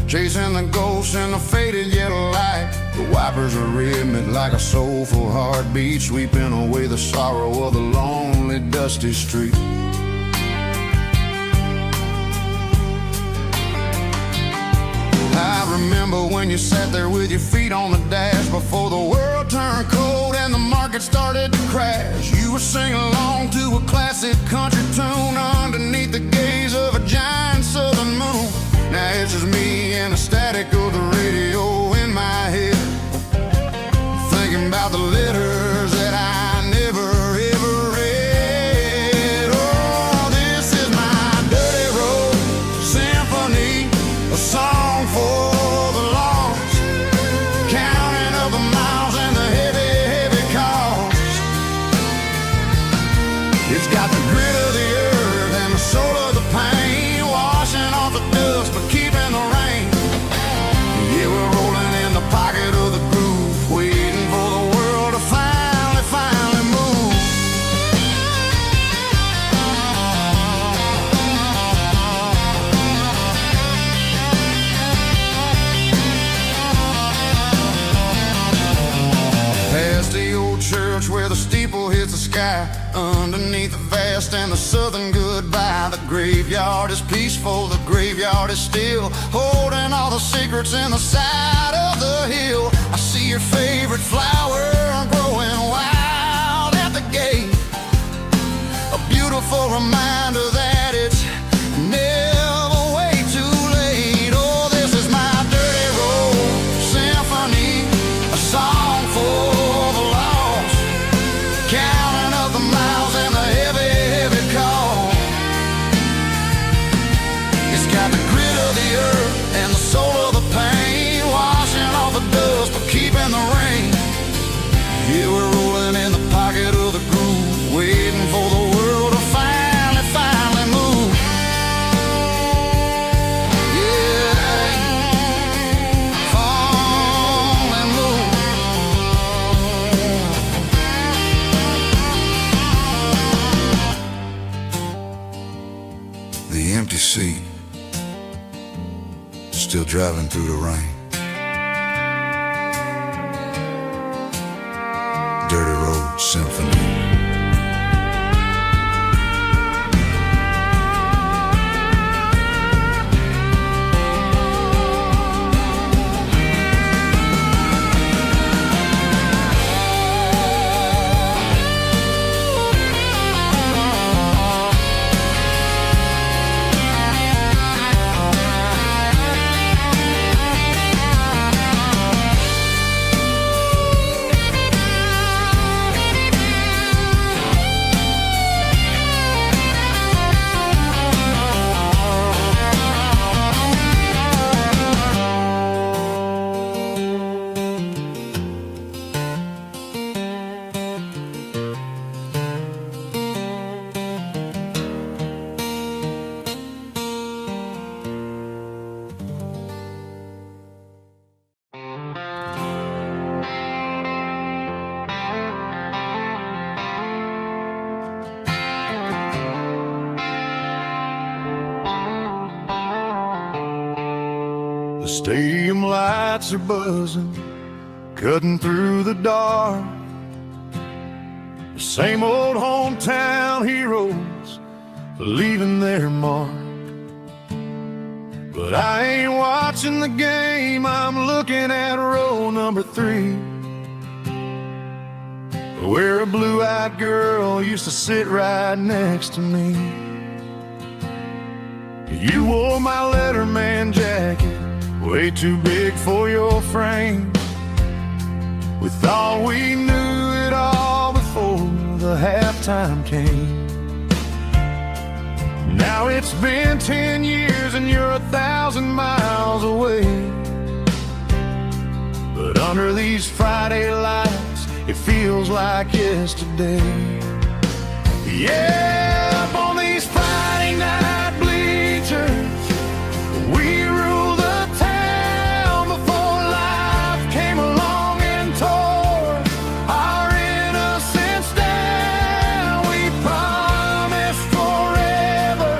chasing the ghosts in the faded yellow light. The wipers are rhythmic like a soulful heartbeat, sweeping away the sorrow of the lonely, dusty street. I remember when you sat there with your feet on the dash before the world turned cold and the market started to crash. You were singing along to a classic country tune underneath the gaze of a giant southern moon. Now it's just me and the static of the radio in my head, thinking about the letters that I never ever read. Oh, this is my dirty road symphony, a song for the lost, counting up the miles and the heavy, heavy cost. It's got the grit of the earth and the soul of the pain, washing off the dust but keeping the rain. Yeah, we're rolling in the pocket of the groove, waiting for the world to finally move. Past the old church where the steeple hits the sky, underneath the vast and the southern goodbye. The graveyard is peaceful, the graveyard is still, holding all the secrets in the side of the hill. I see your favorite flower growing wild at the gate, a beautiful reminder that it's never way too late. Oh, this is my dirty road symphony, a song for the lost, counting up the miles and the heavy, heavy call. It's got the grit of the earth and the soul of the pain, washing off the dust but keeping the rain. Yeah, we're rolling in the pocket of the groove, waiting for the world to finally move. Yeah, finally move. The empty seat, still driving through the rain. Dirty road symphony. The stadium lights are buzzing, cutting through the dark. The same old hometown heroes leaving their mark. But I ain't watching watching the game, I'm looking at row number 3, where a blue-eyed girl used to sit right next to me. You wore my Letterman jacket, way too big for your frame. We thought we knew it all before the halftime came. Now it's been 10 years and you're 1,000 miles away. But under these Friday lights, it feels like yesterday. Yeah, up on these Friday night bleachers, we rule the town before life came along and tore our innocence down. We promised forever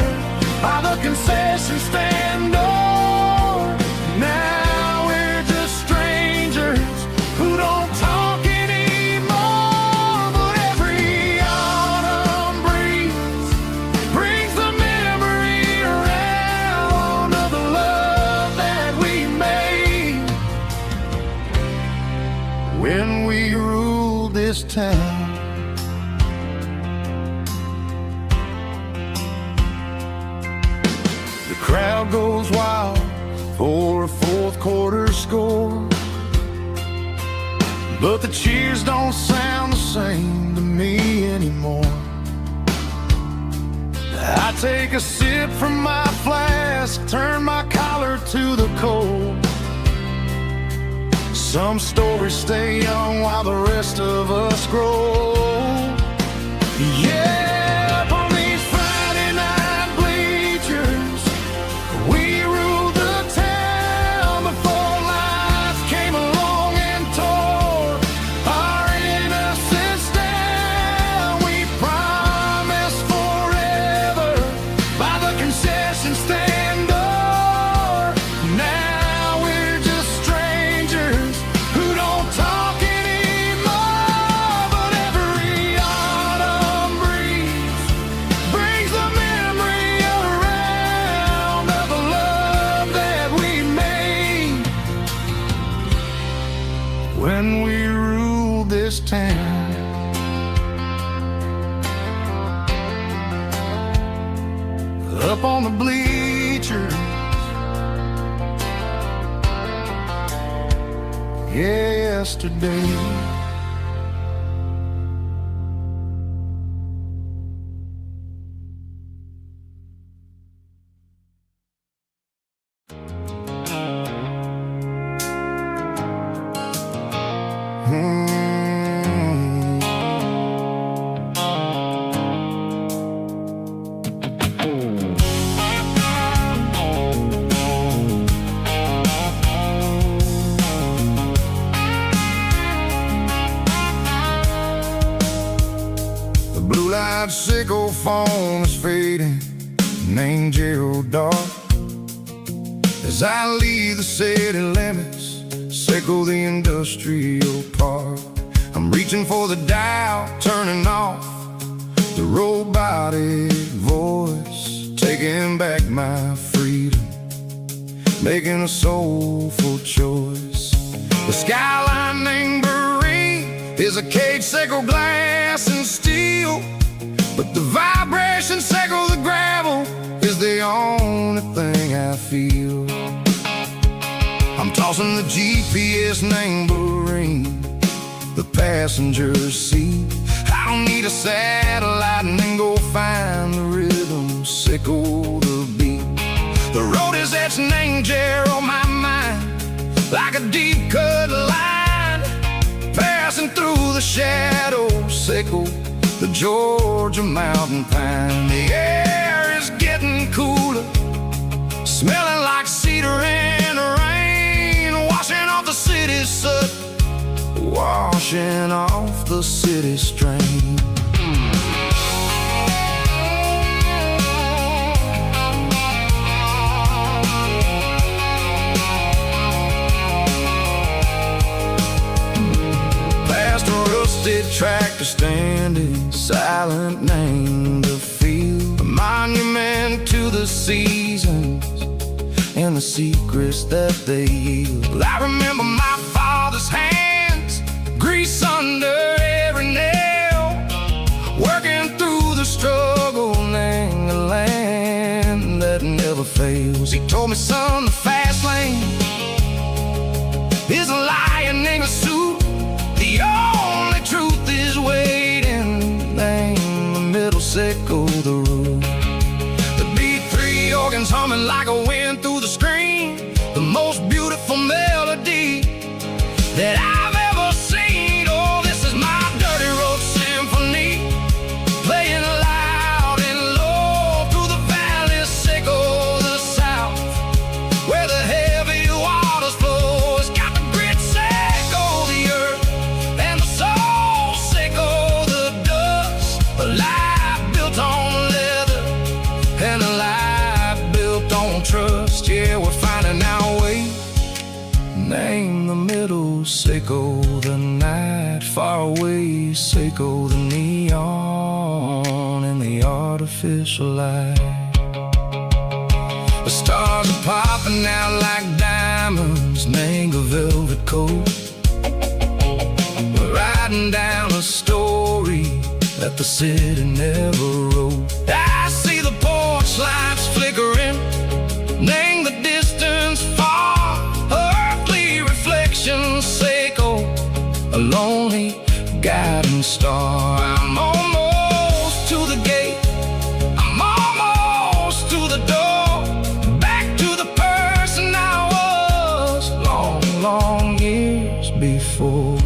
by the concession stand door. Now we're just strangers who don't talk anymore. But every autumn breeze brings the memory around of the love that we made when we ruled this town. The crowd goes wild for a fourth quarter score, but the cheers don't sound the same to me anymore. I take a sip from my flask, turn my collar to the cold. Some stories stay young while the rest of us grow. Yeah, up on these Friday night bleachers, we ruled the town before life came along and tore our innocence down. We promised forever by the concession stand door. Now we're just strangers who don't talk anymore. But every autumn breeze brings the memory around of the love that we made when we ruled this town. Up on the bleachers, yesterday. The blue-light sickle phone is fading, named Gerald dark. As I leave the city limits, sickle the industrial park. I'm reaching for the dial, turning off the robotic voice, taking back my freedom, making a soulful choice. The skyline named Marine is a cage, sickle glass and steel, but the vibration sickle the gravel is the only thing I feel. I'm tossing the GPS named Marine, the passenger seat. I don't need a satellite and then go find the rhythm, sickle the beat. The road is etched named Jer on my mind, like a deep cut line, passing through the shadows, sickle the Georgia mountain pine. The air is getting cooler, smelling like cedar in the rain, washing off the city's soot, washing off the city strain. Past a rusted tractor standing silent, named the field, a monument to the seasons and the secrets that they yield. Well, I remember my father's hands, grease under every nail, working through the struggle in the land that never fails. He told me, son, the fast lane is a lion in a suit. The only truth is waiting. Name the middle, sickle the root. The B3 organs humming like a wind through the screen. The most beautiful melody that I've ever seen. Oh, this is my dirty road symphony, playing loud and low through the valleys, sickle the south, where the heavy waters flow. It's got the grit, sickle the earth, and the soul, sickle the dust. A life built on leather and a life built on trust. Yeah, we're finding our way. Name the middle, sickle the night, far away, sickle the neon in the artificial light. The stars are popping out like diamonds, mango velvet coat. We're riding down a story that the city never wrote. I see the porch lights flickering, name the distance far, earthly reflections, sickle a lonely guiding star. I'm almost to the gate, I'm almost to the door, back to the person I was long, long years before.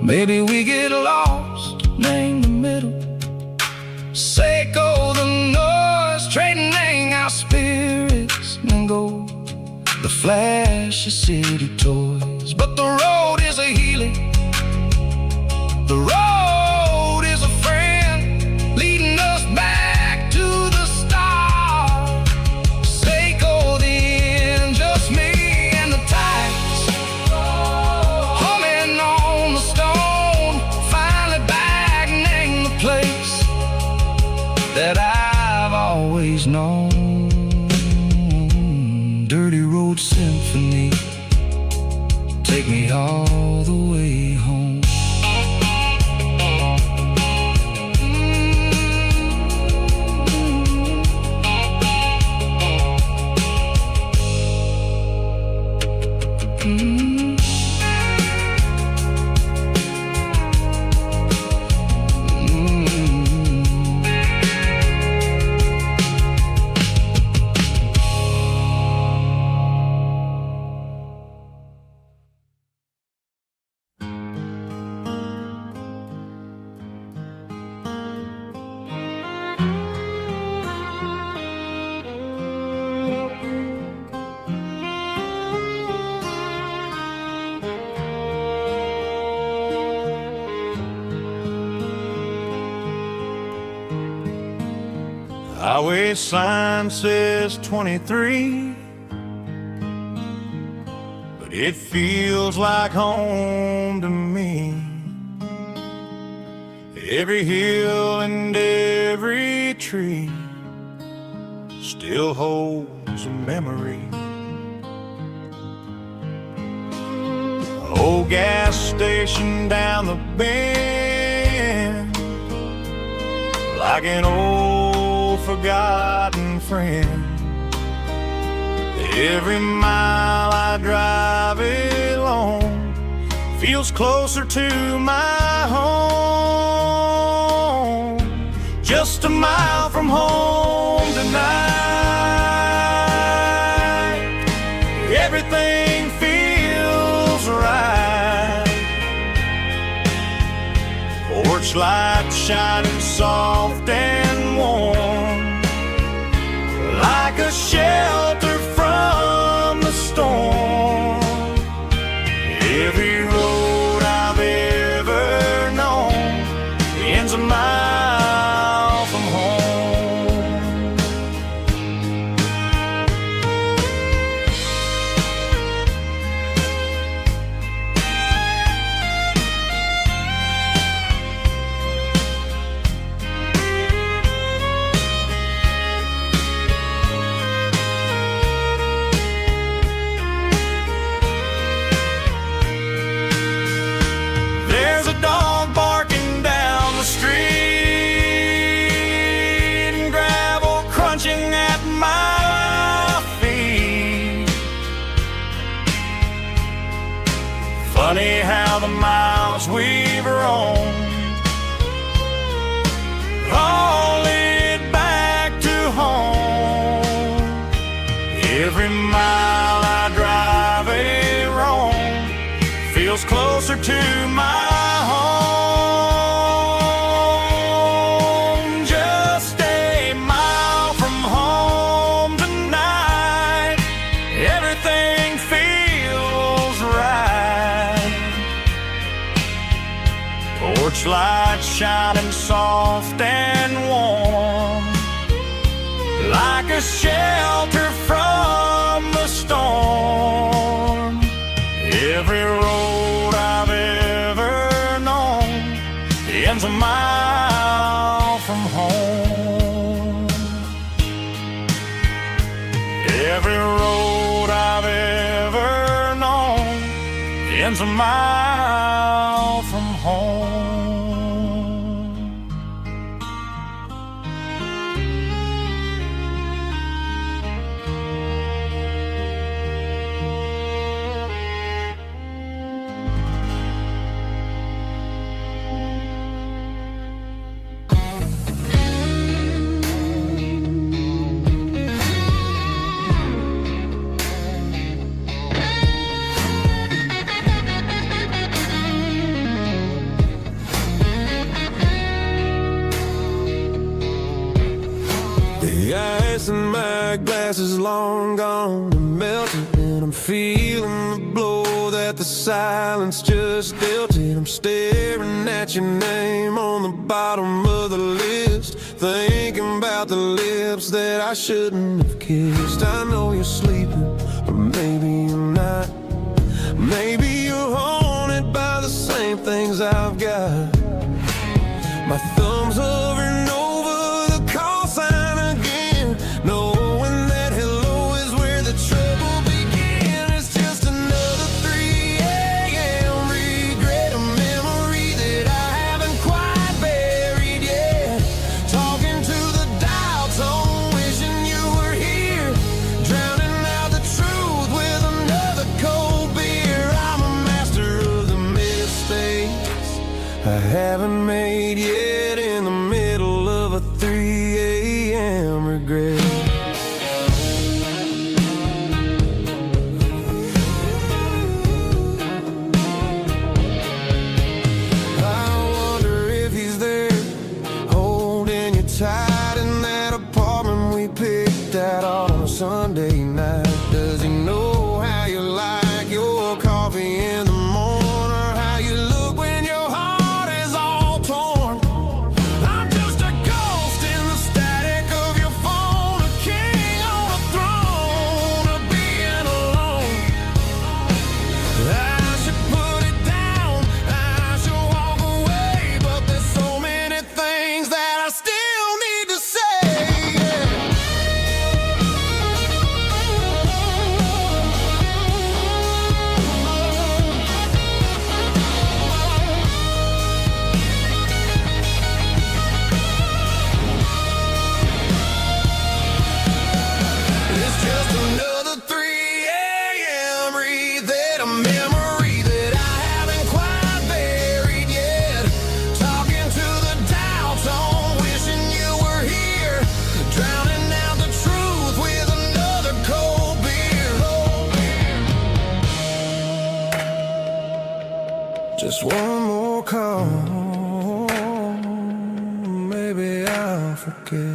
Maybe we get lost, name the middle, sickle the noise, trading our spirits and go the flash of city toys. But the road is a healing, the road is a friend, leading us back to the start. Sickle the end, just me and the tides, humming on the stone, finally back, name the place that I've always known. Dirty road symphony, take me all the way home. Highway sign says 23, but it feels like home to me. Every hill and every tree still holds a memory. Old gas station down the bend, like an old forgotten friend. Every mile I drive it along feels closer to my home. Just a mile from home tonight, everything feels right. Porch light shining soft and warm, like a shelter from the storm. Every road I've ever known ends a mile from home. Every mile I drive a roam feels closer to my home. Just a mile from home tonight, everything feels right. Porch light shining soft and warm, like a shelter from the storm. Every road I've ever known ends a mile from home. Every road I've ever known ends a mile from home. The ice in my glass is long gone and melted, and I'm feeling the blow that the silence just dealt it. I'm staring at your name on the bottom of the list, thinking about the lips that I shouldn't have kissed. I know you're sleeping, but maybe you're not. Maybe you're haunted by the same things I've got. My thumb's hovering over the call sign again, knowing that hello is where the trouble began. It's just another 3 a.m. regret, a memory that I haven't quite buried yet. Talking to the dial tone, wishing you were here, drowning out the truth with another cold beer. I'm a master of the mistakes I haven't made yet, in the middle of a 3 a.m. regret. I wonder if he's there, holding you tight in that apartment we picked out on a Sunday night. Does he know how you like your coffee in the morning, or how you look when your heart is all torn? I'm just a ghost in the static of your phone, a king on a throne of being alone. I should put it down, I should walk away, but there's so many things that I still need to say. It's just another 3 a.m. reset, a memory that I haven't quite buried yet. Talking to the dial tone, wishing you were here, drowning out the truth with another cold beer. Just one more call, maybe I'll forget.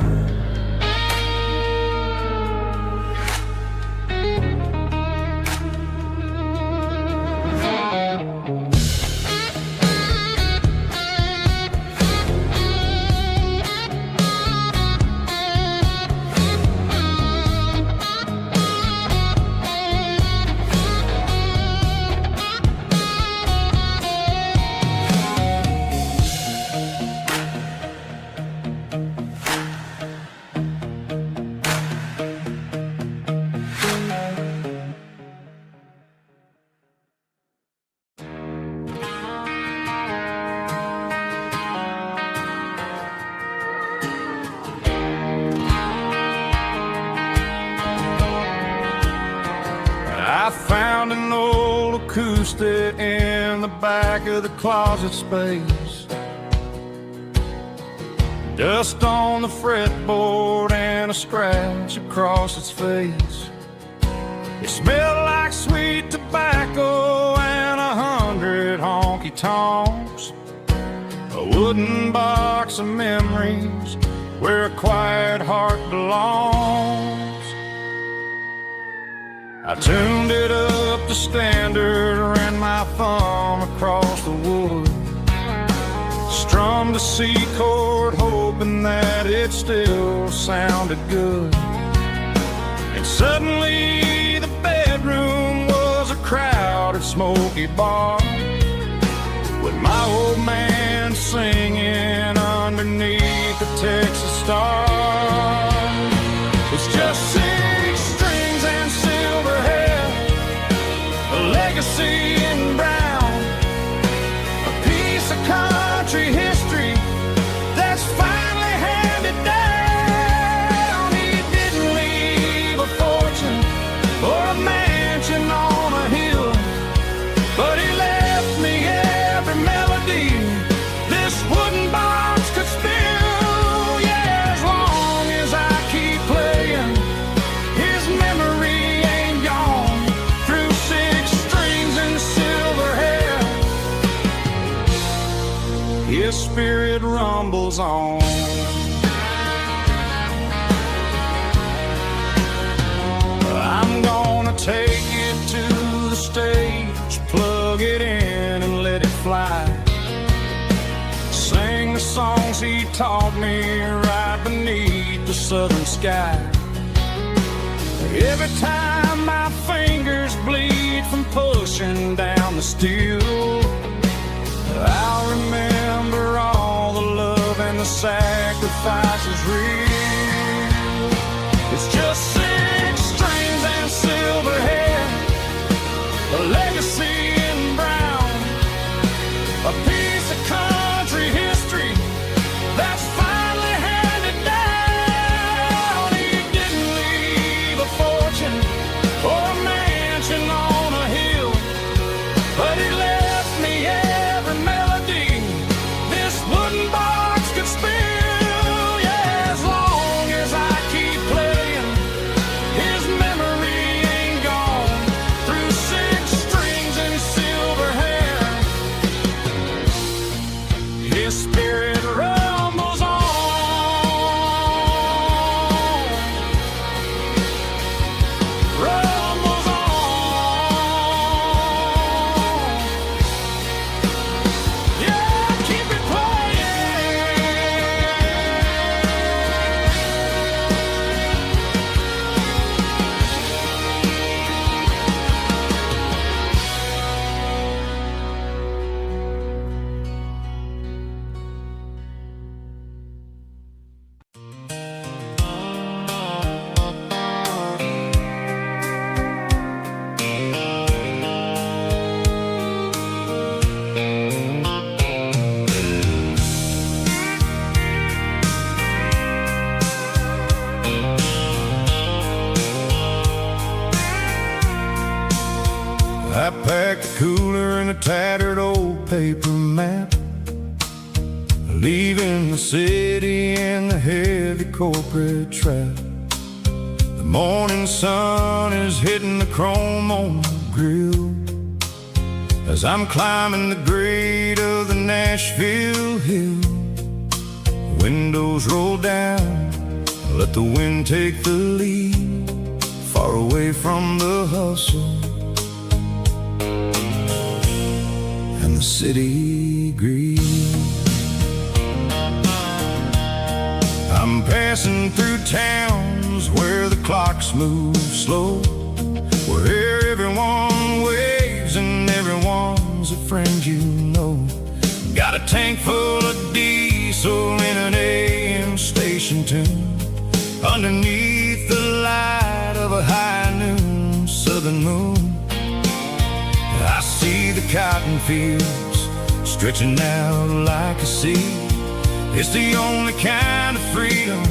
I found an old acoustic in the back of the closet space. Dust on the fretboard and a scratch across its face. It smelled like sweet tobacco and 100 honky-tonks, a wooden box of memories where a quiet heart belongs. I tuned it up to standard, ran my thumb across the wood, strummed a C chord hoping that it still sounded good. And suddenly the bedroom was a crowded smoky bar, with my old man singing underneath the Texas star. It's just 6 strings and silver hair, a legacy in brown, a piece of country history that's finally handed down. He didn't leave a fortune or a mansion on a hill, but he left me every melody this wooden box could spill. Yeah, as long as I keep playing, his memory ain't gone. Through 6 strings and silver hair, his spirit rumbles on. I'm gonna take it to the stage, plug it in and let it fly, sing the songs he taught me right beneath the southern sky. Every time my fingers bleed from pushing down the steel, I'll remember all the love and the sacrifices real. It's just 6 strings and silver hair, a legacy in brown, a piece of country history that's finally handed down. He didn't leave a fortune or a mansion on a hill, but he left me every melody this wooden box could spill. Yeah, as long as I keep playing, his memory ain't gone. Through 6 strings and silver hair, his spirit rumbles on. Rumbles on. Yeah, keep it playing. I packed a cooler and a tattered old paper map, leaving the city in the heavy corporate trap. The morning sun is hitting the chrome on the grill as I'm climbing the grade of the Nashville hill. Windows roll down, let the wind take the lead, far away from the hustle and the city greed. I'm passing through towns where the clocks move slow, where everyone waves and everyone's a friend you know. Got a tank full of diesel in an AM station tune, underneath the light of a high noon southern moon. I see the cotton fields stretching out like a sea. It's the only kind of freedom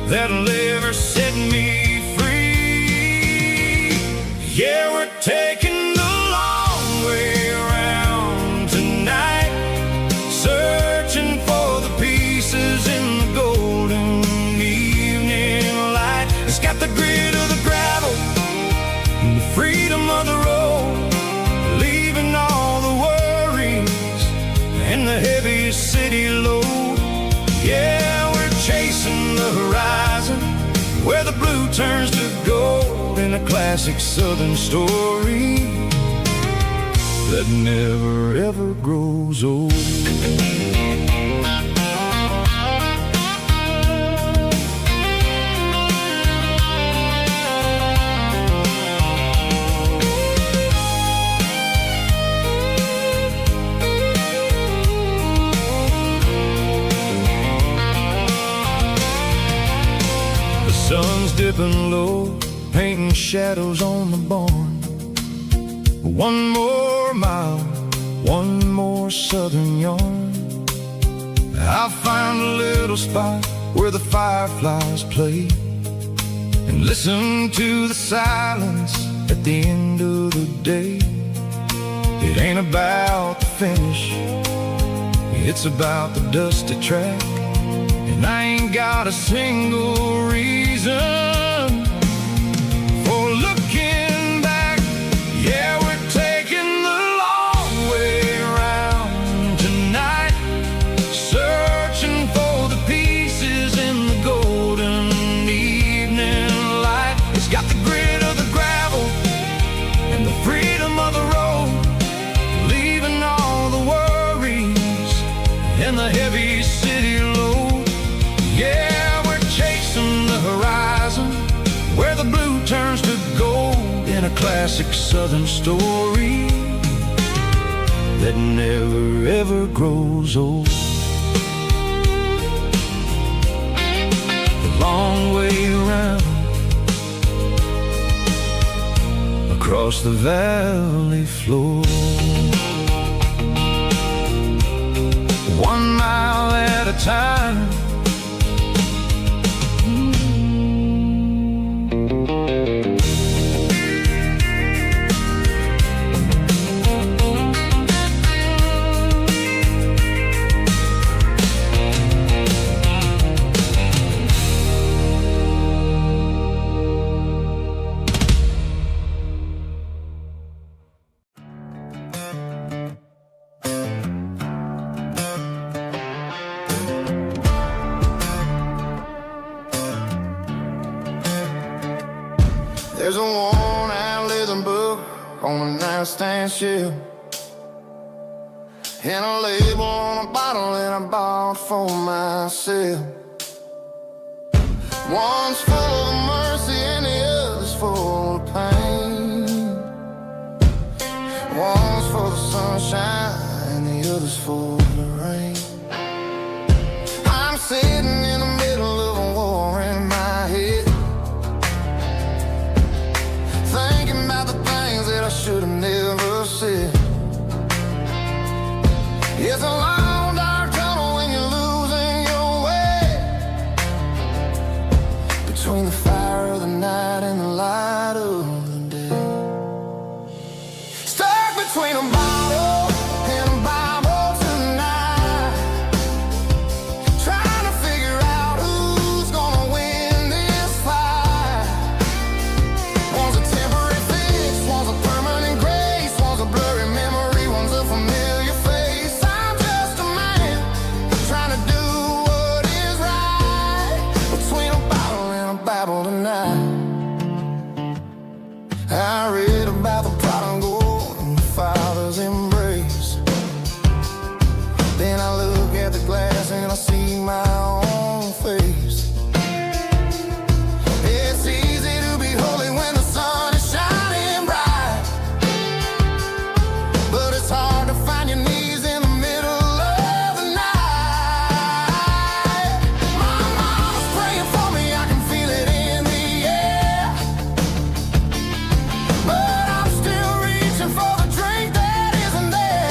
that'll ever set me free. Yeah, we're taking the long way around tonight, searching for the pieces in the golden evening light. It's got the grit of the gravel and the turns to gold in a classic southern story that never ever grows old. Sun's dipping low, painting shadows on the barn. One more mile, one more southern yarn. I'll find a little spot where the fireflies play and listen to the silence at the end of the day. It ain't about the finish, it's about the dusty track. And I ain't got a single reason for looking back. Yeah, we're taking the long way around tonight, searching for the pieces in the golden evening light. It's got the grit of the gravel and the freedom of the road, leaving all the worries and the heavy city load. Yeah, we're chasing the horizon where the blue turns to gold in a classic southern story that never ever grows old. The long way around across the valley floor, 1 mile at a time. There's a worn-out leather book on the nightstand shelf, and a label on a bottle that I bought for myself. One's full of mercy and the other's full of pain. One's full of sunshine and the other's full of rain. I'm sitting in the middle of a war in my head, thinking about the things that I should have never said. It's a long dark tunnel when you're losing your way, between the fire of the night and the light of the day. Stuck between a bottle and a Bible tonight, trying to figure out who's gonna win this fight. One's a temporary fix, one's a permanent grace, one's a blurry memory, one's a familiar face. I'm just a man trying to do what is right, between a bottle and a Bible tonight. I read about the prodigal and the father's embrace. Then I look at the glass and I see my own face. It's easy to be holy when the sun is shining bright, but it's hard to find your knees in the middle of the night. My mama's praying for me, I can feel it in the air, but I'm still reaching for the drink that isn't there.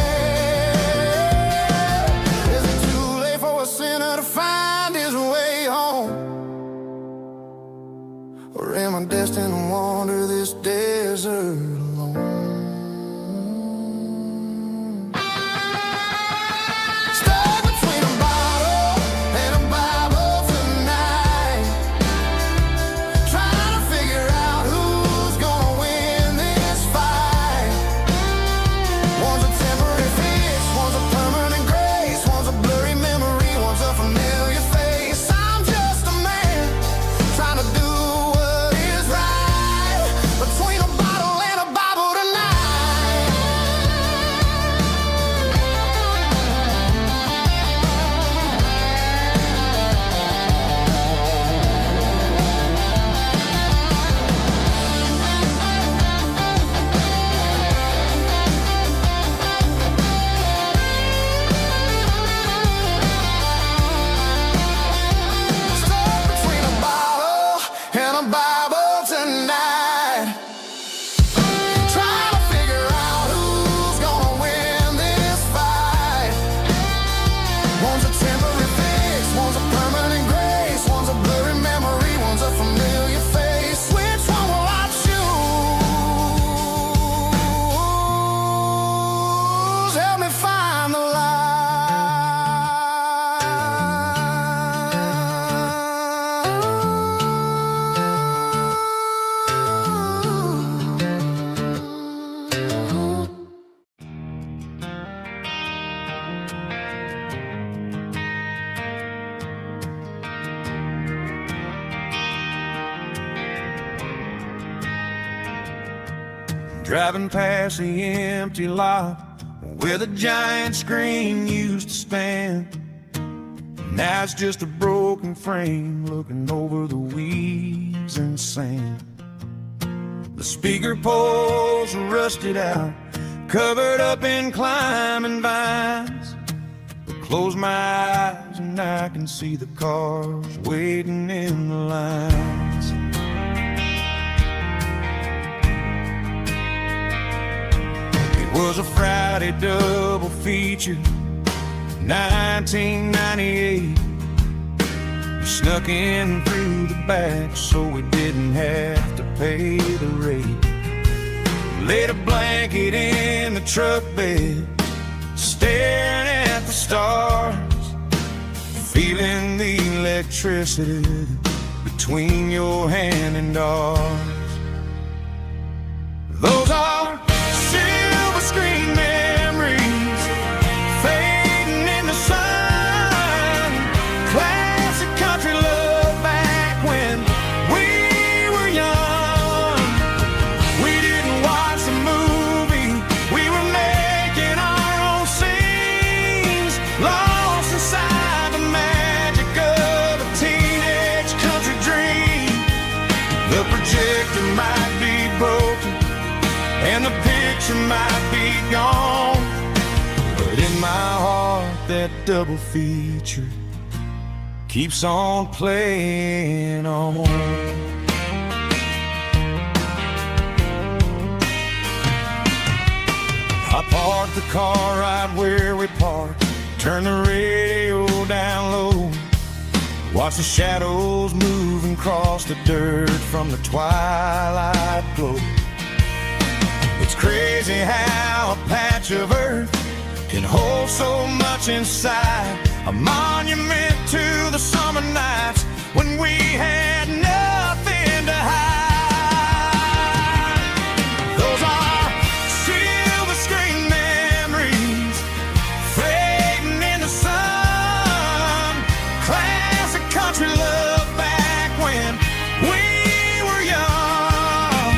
Is it too late for a sinner to find his way home? Or am I destined to wander this desert alone? Stuck between a bottle and a Bible tonight, trying to figure out who's gonna win this fight. One's a temporary fix, one's a permanent grace, one's a blurry memory, one's a familiar face. I'm just a man trying to do what driving past the empty lot where the giant screen used to stand. Now it's just a broken frame looking over the weeds and sand. The speaker poles are rusted out, covered up in climbing vines. I close my eyes and I can see the cars waiting in the lines. It was a Friday double feature, 1998. We snuck in through the back so we didn't have to pay the rate. Laid a blanket in the truck bed, staring at the stars, feeling the electricity between your hand and ours. Those are silver screen memories fading in the sun. Classic country love back when we were young. We didn't watch the movie, we were making our own scenes, lost inside the magic of a teenage country dream. The projector might be broken and the picture might be gone, but in my heart that double feature keeps on playing on. I parked the car right where we parked, turned the radio down low, watch the shadows moving across the dirt from the twilight glow. It's crazy how a patch of earth can hold so much inside, a monument to the summer nights when we had nothing to hide. Those are silver screen memories fading in the sun. Classic country love back when we were young.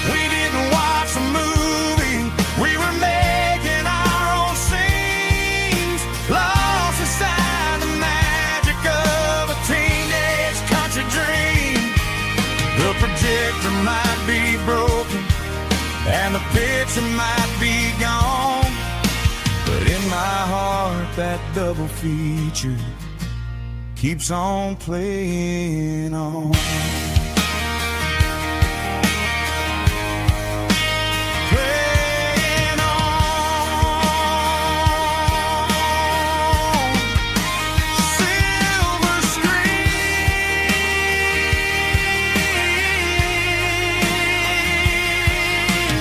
We didn't watch the movie, we were making our own scenes, lost inside the magic of a teenage country dream. The projector might be broken and the picture might be gone, but in my heart that double feature keeps on playing on. Playing on. Silver screen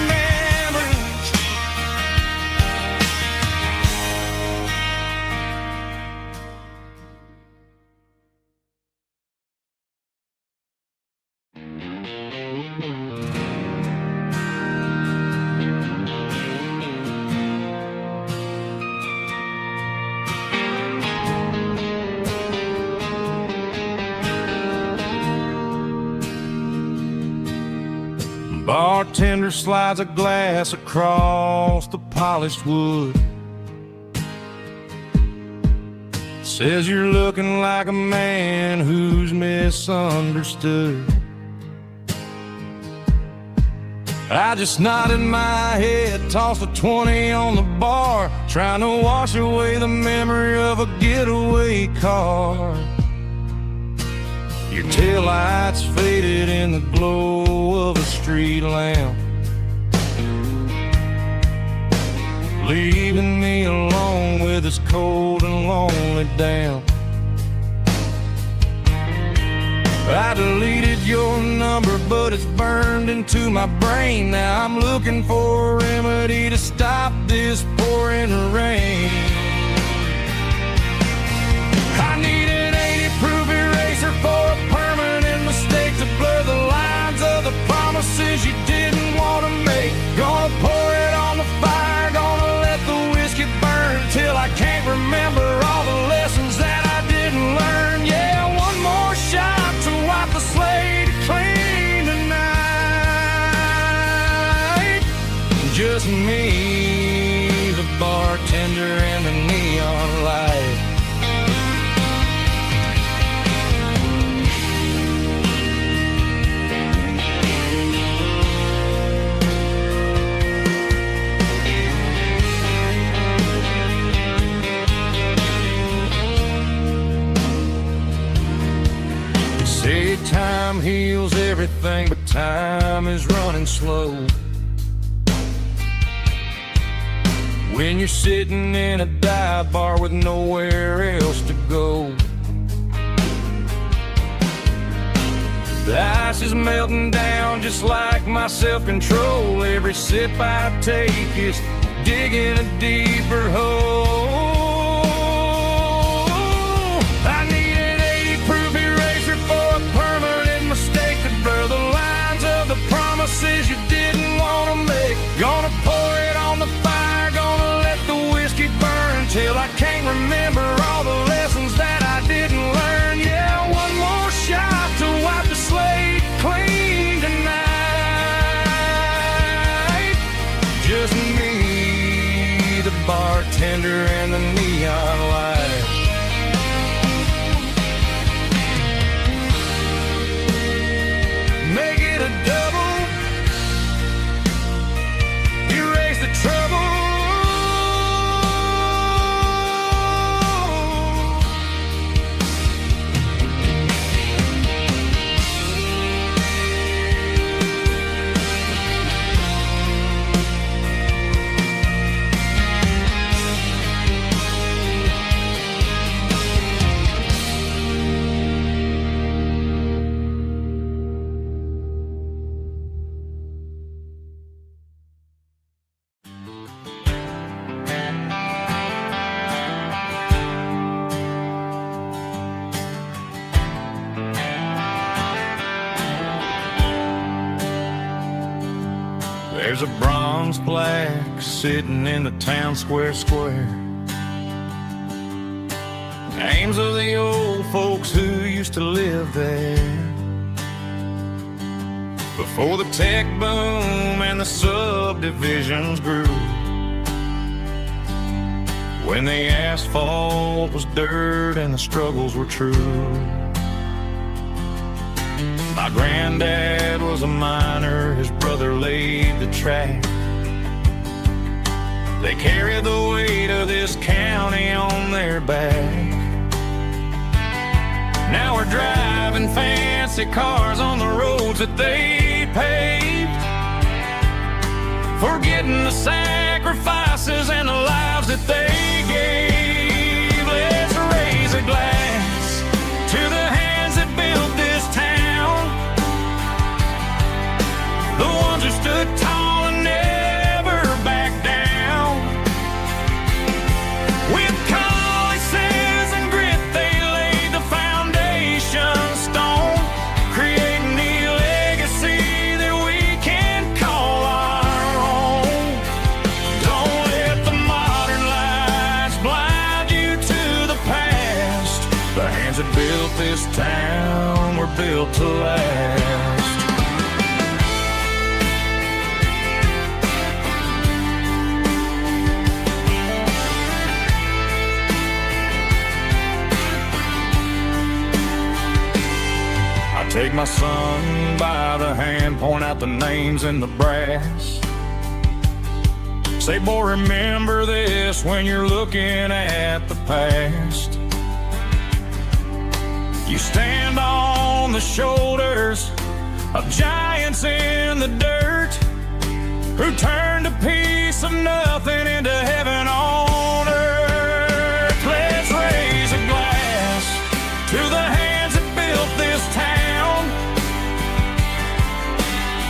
memories. Bartender slides a glass across the polished wood, says you're looking like a man who's misunderstood. I just nodded my head, tossed a 20 on the bar, trying to wash away the memory of a getaway car. Your taillights faded in the glow of a street lamp, leaving me alone with this cold and lonely damp. I deleted your number, but it's burned into my brain. Now I'm looking for a remedy to stop this pouring rain. I need an 80-proof eraser for a permanent mistake to blur the lines of the promises you didn't want to make. Gonna pour it on the fire, gonna let the whiskey burn till I can't remember all the lessons that I didn't learn. Yeah, one more shot to wipe the slate clean tonight. just me, the bartender and the neon light. Say time heals everything, but time is running slow. When you're sitting in a dive bar with nowhere else to go, the ice is melting down just like my self-control. Every sip I take is digging a deeper hole. I need an 80-proof eraser for a permanent mistake to blur the lines of the promises you didn't want to make. Gonna pour it on the fire, gonna let the whiskey burn till I can't remember all the lessons that I didn't learn. Yeah, one more shot to wipe the slate clean tonight. Just me, the bartender and the neon light. Make it a double, erase the trouble. There's a bronze plaque sitting in the town square. Names of the old folks who used to live there before the tech boom and the subdivisions grew. When the asphalt was dirt and the struggles were true. My granddad was a miner, his brother laid the track. They carried the weight of this county on their back. Now we're driving fancy cars on the roads that they paved, forgetting the sacrifices and the lives that they gave. Let's raise a glass to the hands that built this town, the ones who stood tall and never backed down. With calluses and grit they laid the foundation stone, creating the legacy that we can call our own. Don't let the modern lights blind you to the past. The hands that built this town were built to last. Take my son by the hand, point out the names in the brass. Say, boy, remember this when you're looking at the past. You stand on the shoulders of giants in the dirt who turned a piece of nothing into heaven on earth. Let's raise a glass to the hands that built this town,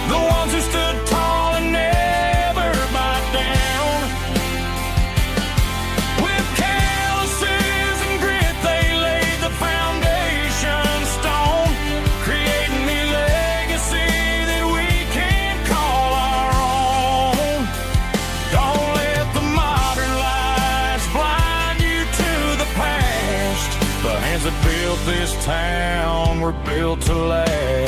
the ones who stood tall and never backed down. With calluses and grit they laid the foundation stone, creating the legacy that we can call our own. Don't let the modern lights blind you to the past. The hands that built this town were built to last.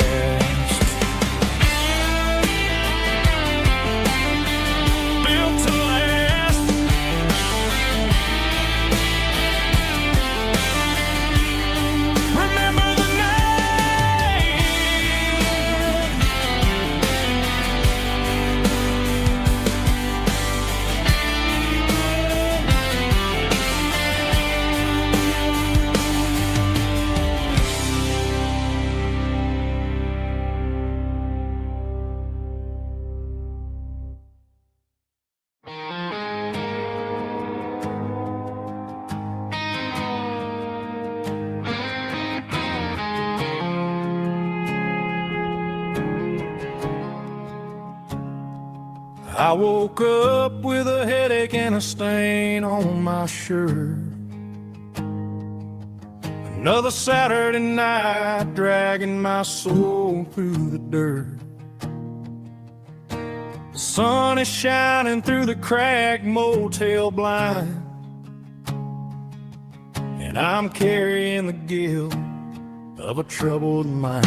I woke up with a headache and a stain on my shirt. Another Saturday night dragging my soul through the dirt. The sun is shining through the cracked motel blind, and I'm carrying the guilt of a troubled mind.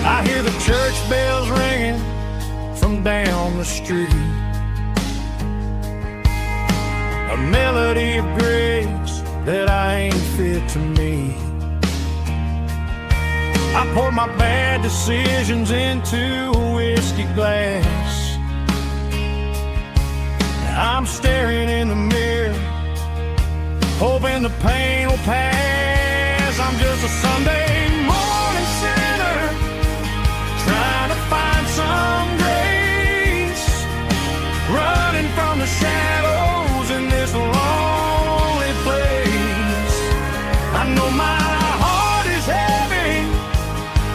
I hear the church bells ringing from down the street, a melody of grace that I ain't fit to meet. I poured my bad decisions into a whiskey glass. I'm staring in the mirror, hoping the pain will pass. I'm just a Sunday morning sinner, trying to find some grace, running from the shadows in this lonely place. I know my heart is heavy,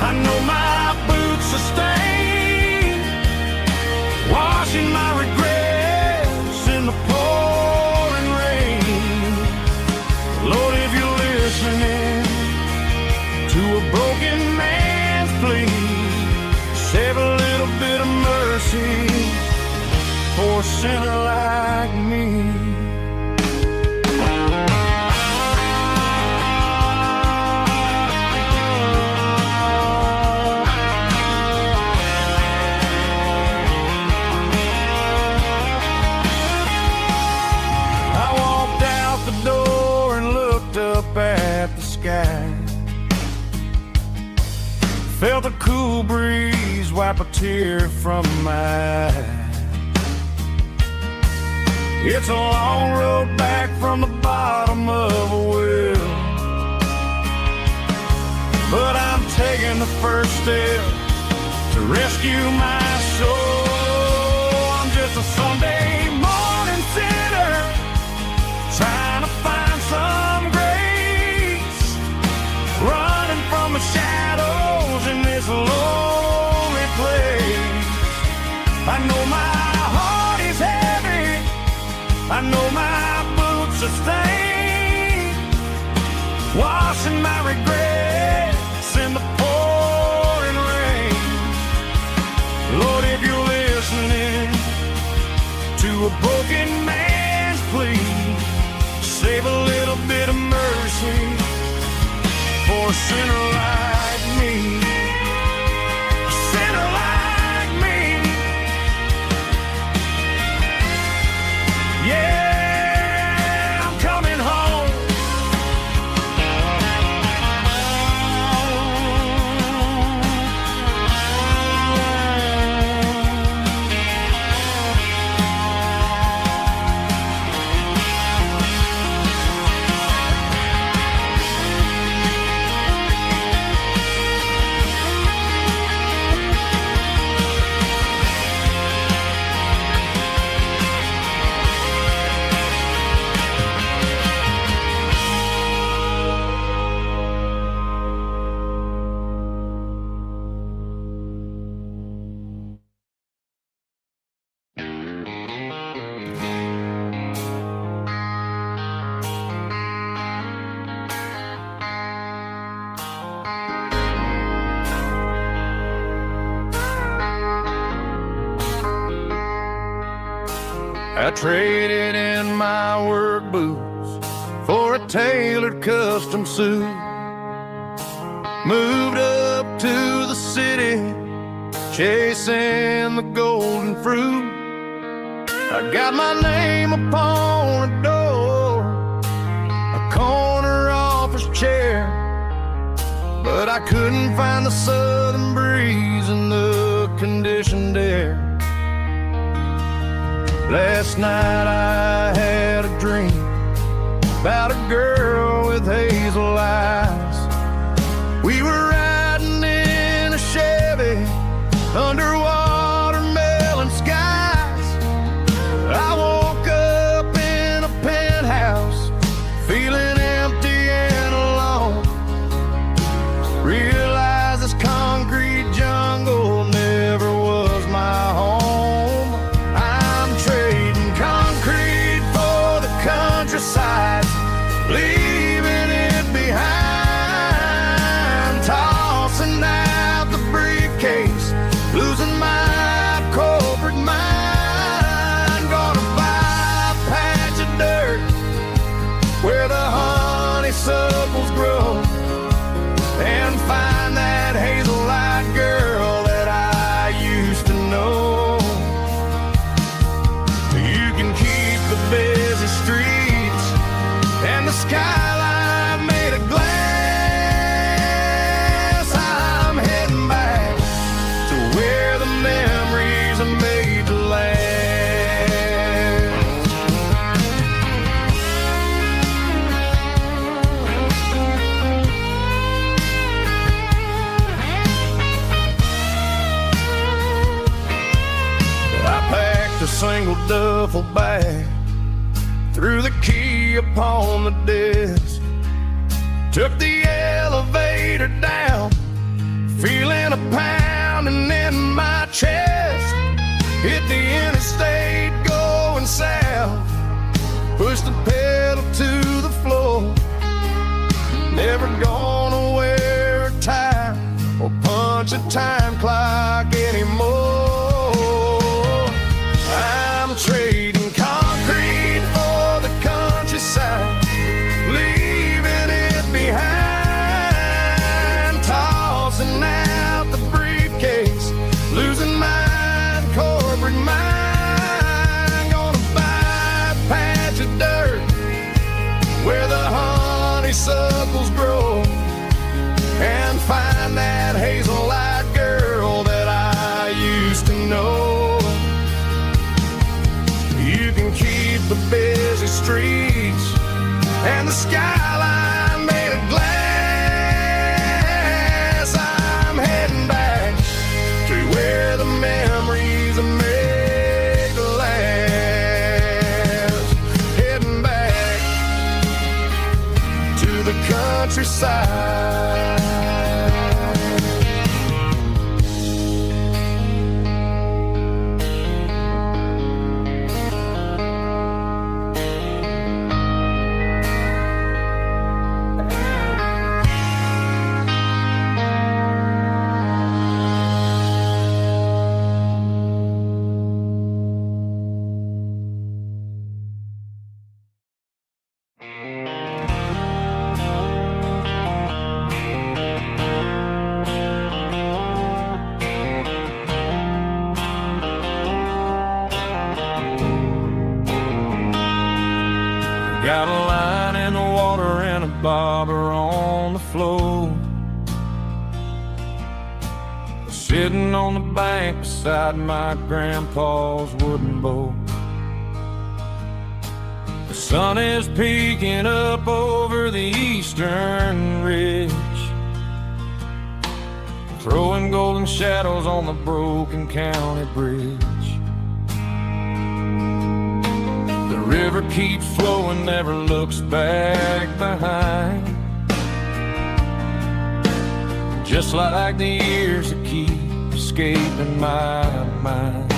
I know my boots are stained, washing my regrets in the pouring rain. Lord, if you're listening to a broken man's plea, save a little bit of mercy for a sinner like me. I walked out the door and looked up at the sky, felt a cool breeze wipe a tear from my eye. It's a long road back from the bottom of a well, but I'm taking the first step to rescue my soul. I'm just a Sunday morning sinner, trying to find some grace, running from the shadows in this lonely place. I know my heart is heavy, I know my boots are stained, washing my regrets in the pouring rain. Lord, if you're listening to a broken man's plea, save a little bit of mercy for a sinner like me. A sinner like me. Yeah, I'm coming home. I traded in my work boots for a tailored custom suit, moved up to the city, chasing the golden fruit. I got my name upon a door, a corner office chair, but I couldn't find the southern breeze in the conditioned air. Last night I had a dream about a girl with hazel eyes. We were riding in a Chevy under watermelon skies. I woke up in a penthouse feeling empty and alone. Realized this concrete jungle never was my single duffel bag, threw the key upon the desk, took the elevator down, feeling a pounding in my chest. Hit the interstate going south, pushed the pedal to the floor. Never gonna wear a tie or punch a time clock anymore. I'm trading concrete for the countryside, leaving it behind, tossing out the briefcase, losing my corporate mind. Gonna buy a patch of dirt where the honeysuckles grow, and find that hazel-eyed girl that I used to know. You can keep the busy streets and the skyline made of glass. I'm heading back to where the memories are made to last. Heading back to the countryside. Got a line in the water and a bobber on the floor, sitting on the bank beside my grandpa's wooden boat. The sun is peeking up over the eastern ridge, throwing golden shadows on the broken county bridge. The river keeps flowing, never looks back behind, just like the years that keep escaping my mind.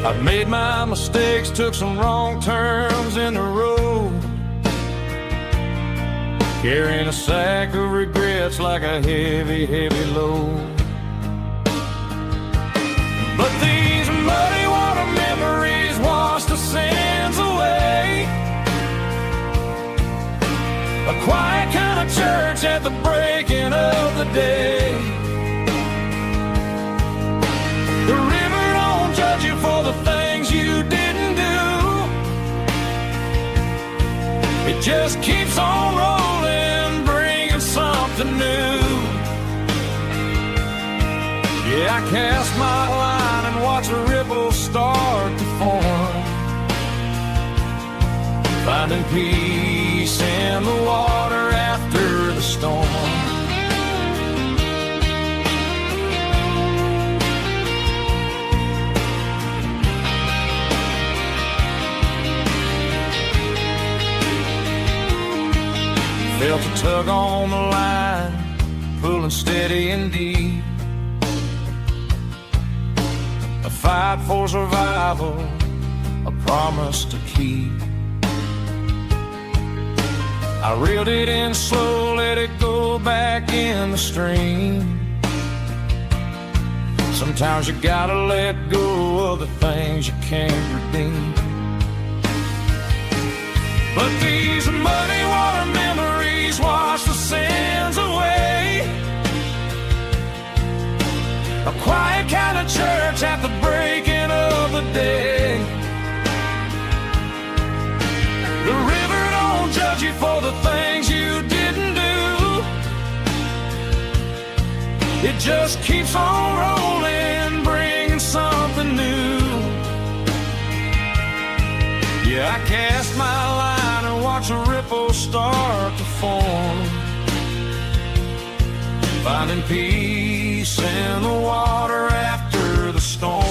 I've made my mistakes, took some wrong turns in the road, carrying a sack of regrets like a heavy, heavy load. But these muddy water memories wash the sins away. A quiet kind of church at the breaking of the day. The river don't judge you for the things you didn't do. It just keeps on rolling, bringing something new. Yeah, I cast my line and watch a ripple start to form, finding peace in the water after the storm. Felt a tug on the line, pulling steady and deep. A fight for survival, a promise to keep. I reeled it in slow, let it go back in the stream. Sometimes you gotta let go of the things you can't redeem. But these muddy water memories wash the sins away. A quiet kind of church at the breaking of the day. The river don't judge you for the things you didn't do. It just keeps on rolling, bringing something new. Yeah, I cast my line and watch a ripple start to form, finding peace in the water after the storm.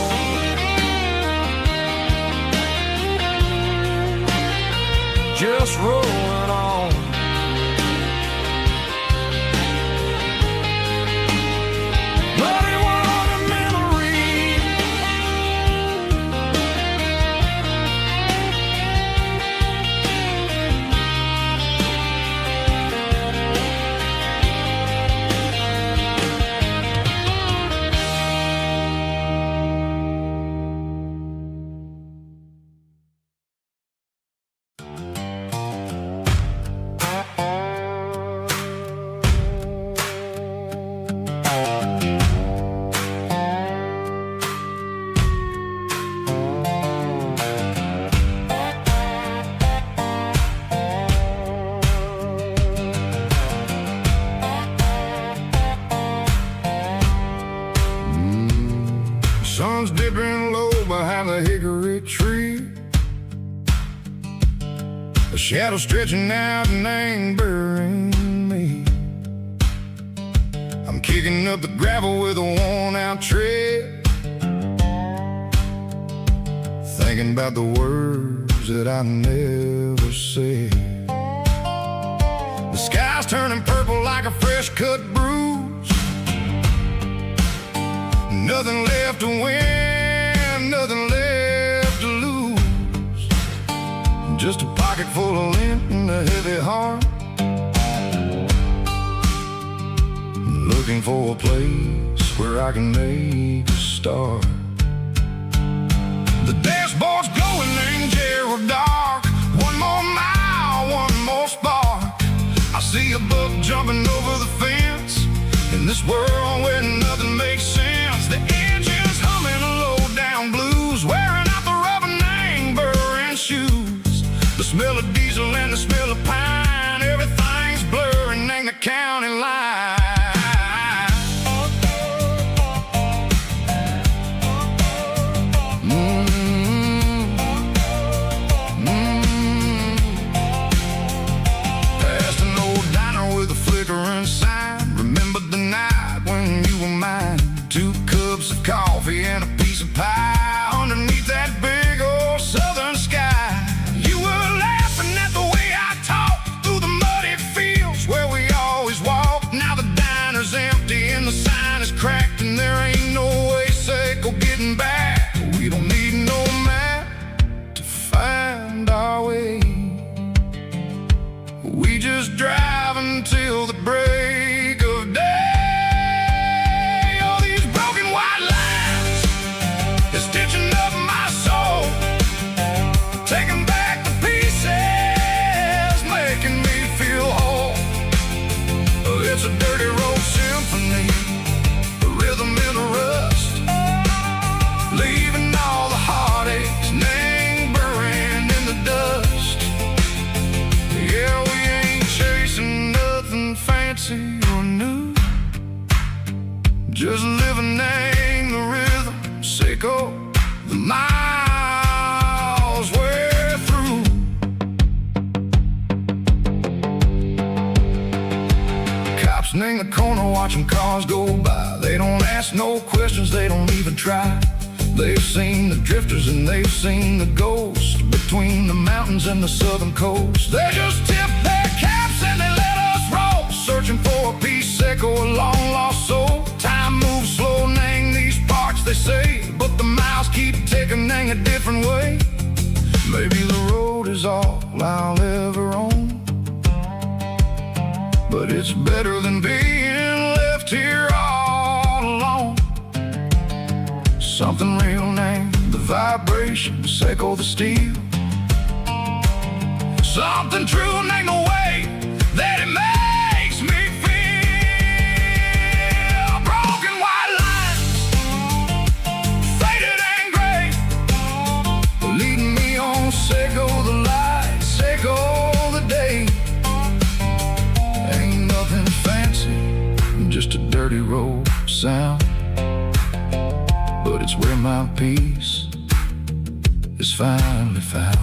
Sun's dipping low behind the hickory tree. A shadow stretching out and angering me. I'm kicking up the gravel with a worn-out tread, thinking about the words that I never said. The sky's turning purple like a fresh-cut bruise. Nothing left to win, nothing left to lose. Just a pocket full of lint and a heavy heart, looking for a place where I can make a start. The dashboard's glowing in Yearwood dark. One more mile, one more spark. I see a buck jumping over the fence in this world where nothing makes sense. The engine's humming a low-down blues, wearing out the rubber-name burring shoes. The smell of diesel and the smell of pine, everything's blurring in the county line. Past an old diner with a flickering sign. Remember the night when you were mine. 2 cups of coffee and a piece of pie underneath that big old southern sky. You were laughing at the way I talked through the muddy fields where we always walked. Now the diner's empty and the sign is cracked, and there ain't no way safe or getting back. We don't need no map to find our way. We just drive until the break of day. All these broken white lines is stitching up my soul, taking back the pieces, making me feel whole. It's a dirty road symphony, a rhythm in a rust, leaving all the heartaches, name buried in the dust. Yeah, we ain't chasing nothing fancy or new, just living in the rhythm, sicko, the miles we're through. Cops in the corner watching cars go by. They don't ask no questions, they don't even try. They've seen the drifters and they've seen the ghosts between the mountains and the southern coast. They just tip their caps and they let us roll, searching for a piece seco, a long lost soul. Time moves slow in these parts, they say, but the miles keep ticking in a different way. Maybe the road is all I'll ever own, but it's better than being left here all alone. Something real named the vibration, seco the steel. Something true named the way that it makes me feel. Broken white lines, faded and gray, leading me on, seco the light, seco the day. Ain't nothing fancy, just a dirty road sound, but it's where my peace is finally found.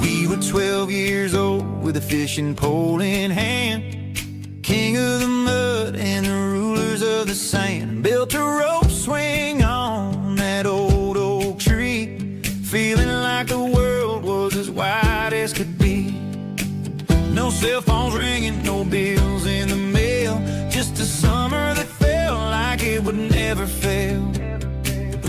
We were 12 years old with a fishing pole in hand, king of the mud and the rulers of the sand. Built a rope swing on that old oak tree, feeling like the world was as wide as could be. No cell phones ringing, no bills in the mail, just a summer that felt like it would never fail.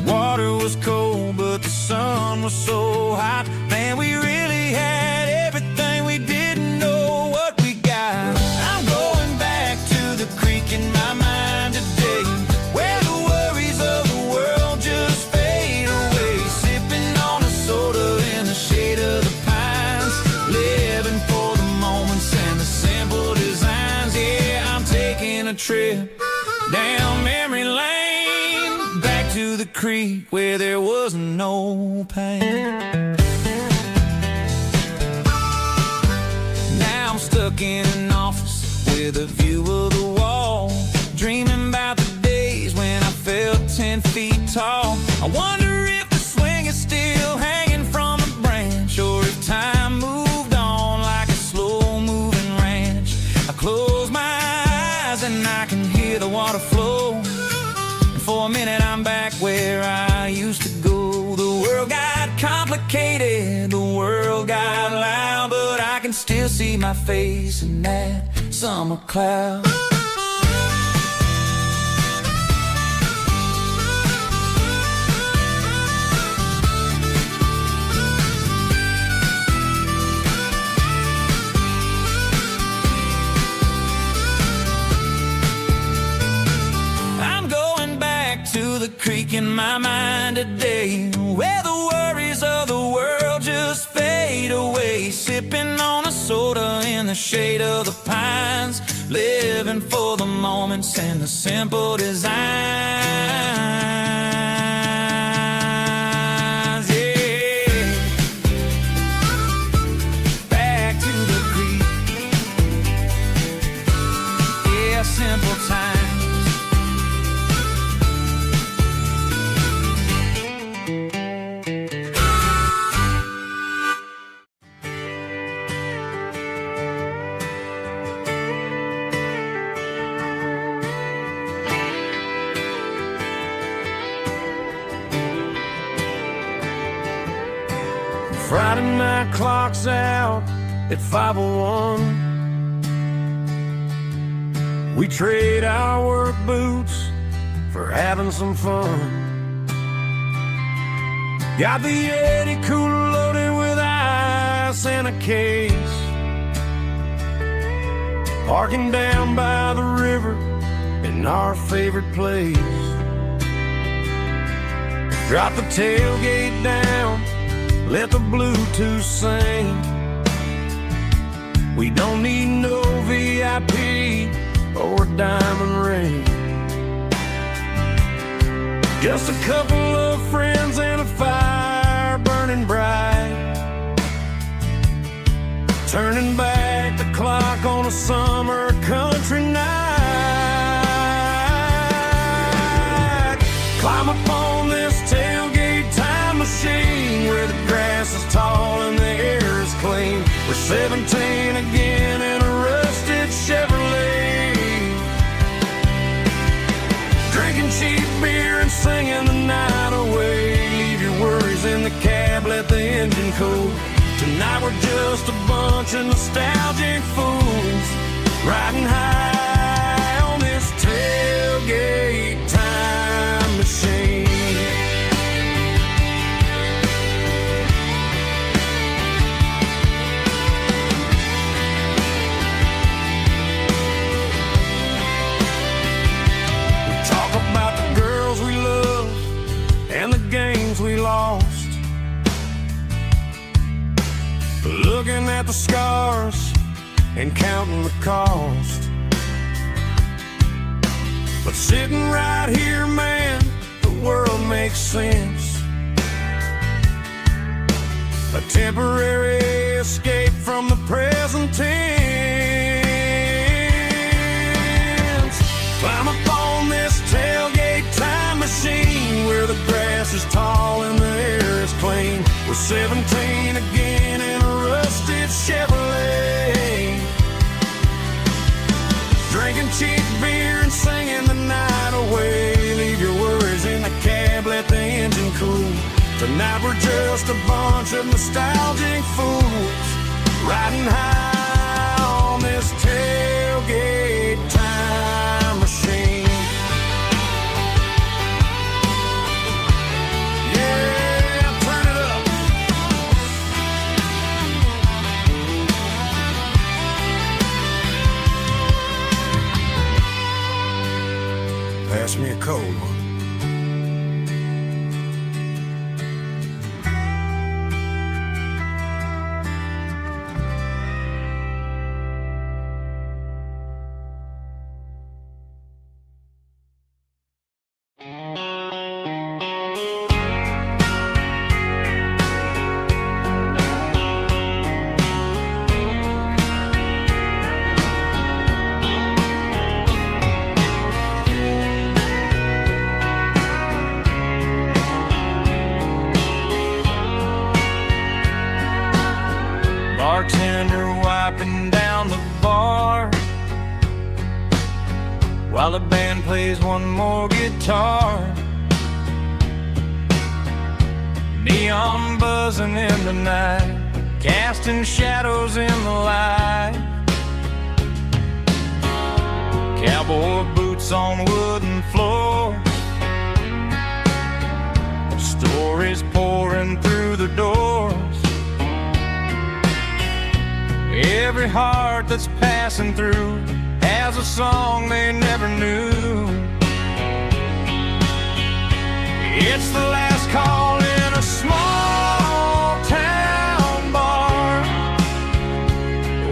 water was cold, but the sun was so hot. Man, we really had everything, we didn't know what we got. I'm going back to the creek in my mind today, where the worries of the world just fade away. Sipping on a soda in the shade of the pines, living for the moments and the simple designs. Yeah, I'm taking a trip down memory lane, back to the creek where there was no pain. Now I'm stuck in an office with a view of the wall, dreaming about the days when I felt 10 feet tall. I wonder if the swing is still hanging from a branch, or if time moved on like a slow-moving ranch. I close my eyes and I can hear the water flow, and for a minute I'm back where I used to go. The world got complicated, the world got loud, but I can still see my face in that summer cloud. The creek in my mind today, where the worries of the world just fade away. Sipping on a soda in the shade of the pines, living for the moments and the simple designs. Yeah, back to the creek. Yeah, simple times. Friday night clock's out at 5:01. We trade our work boots for having some fun. Got the Yeti cooler loaded with ice and a case, parking down by the river in our favorite place. Drop the tailgate down, let the Bluetooth sing. We don't need no VIP or a diamond ring. Just a couple of friends and a fire burning bright, turning back the clock on a summer country night. Climb up on this tailgate time machine, where the grass is tall and the air is clean. We're 17 again in a rusted Chevrolet, drinking cheap beer and singing the night away. Leave your worries in the cab, let the engine cool. Tonight we're just a bunch of nostalgic fools, riding high on this tailgate time machine. We lost, looking at the scars and counting the cost. But sitting right here, man, the world makes sense. A temporary escape from the present tense. Climb up on this tailgate time machine, where the grass is tall and the air is clean. We're 17 again in a rusted Chevrolet, drinking cheap beer and singing the night away. Leave your worries in the cab, let the engine cool. Tonight we're just a bunch of nostalgic fools, riding high on this tailgate time machine. plays one more guitar. Neon buzzing in the night, casting shadows in the light. Cowboy boots on wooden floors, stories pouring through the doors. Every heart that's passing through has a song they never knew. It's the last call in a small town bar,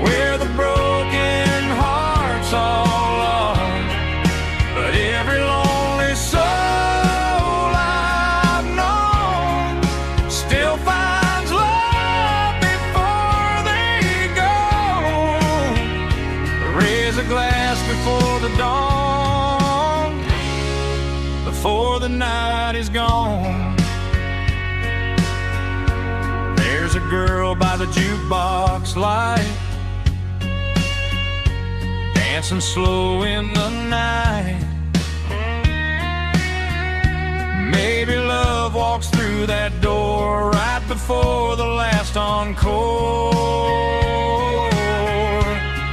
where the broken hearts all are. But every lonely soul I've known still finds love before they go. Raise a glass before the dawn, before the night is gone. There's a girl by the jukebox light, dancing slow in the night. Maybe love walks through that door right before the last encore.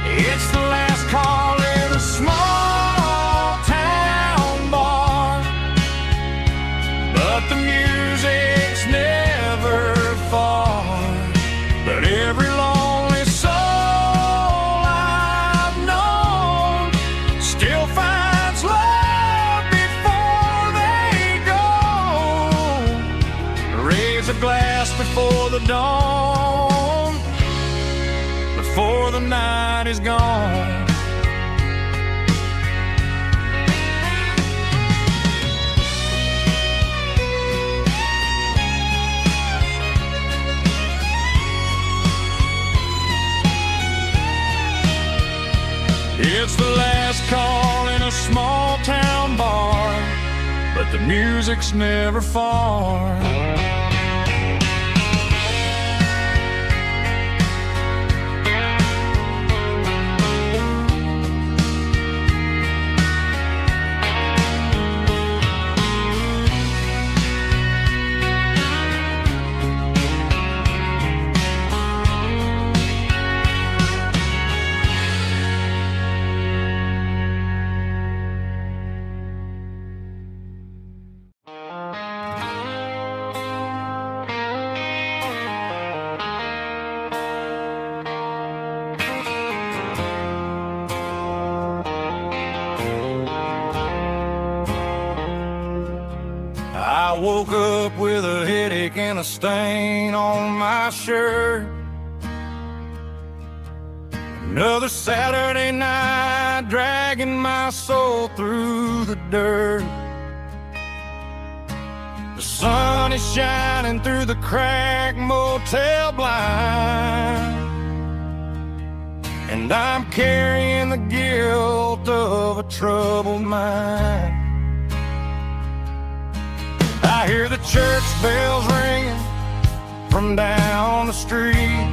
It's the last call in a small town bar, but the music's never far. But every lonely soul I've known still finds love before they go. Raise a glass before the dawn, before the night is gone. It's the last call in a small town bar, but the music's never far. I woke up with a headache and a stain on my shirt. Another Saturday night dragging my soul through the dirt. The sun is shining through the cracked motel blind, and I'm carrying the guilt of a troubled mind. I hear the church bells ringing from down the street,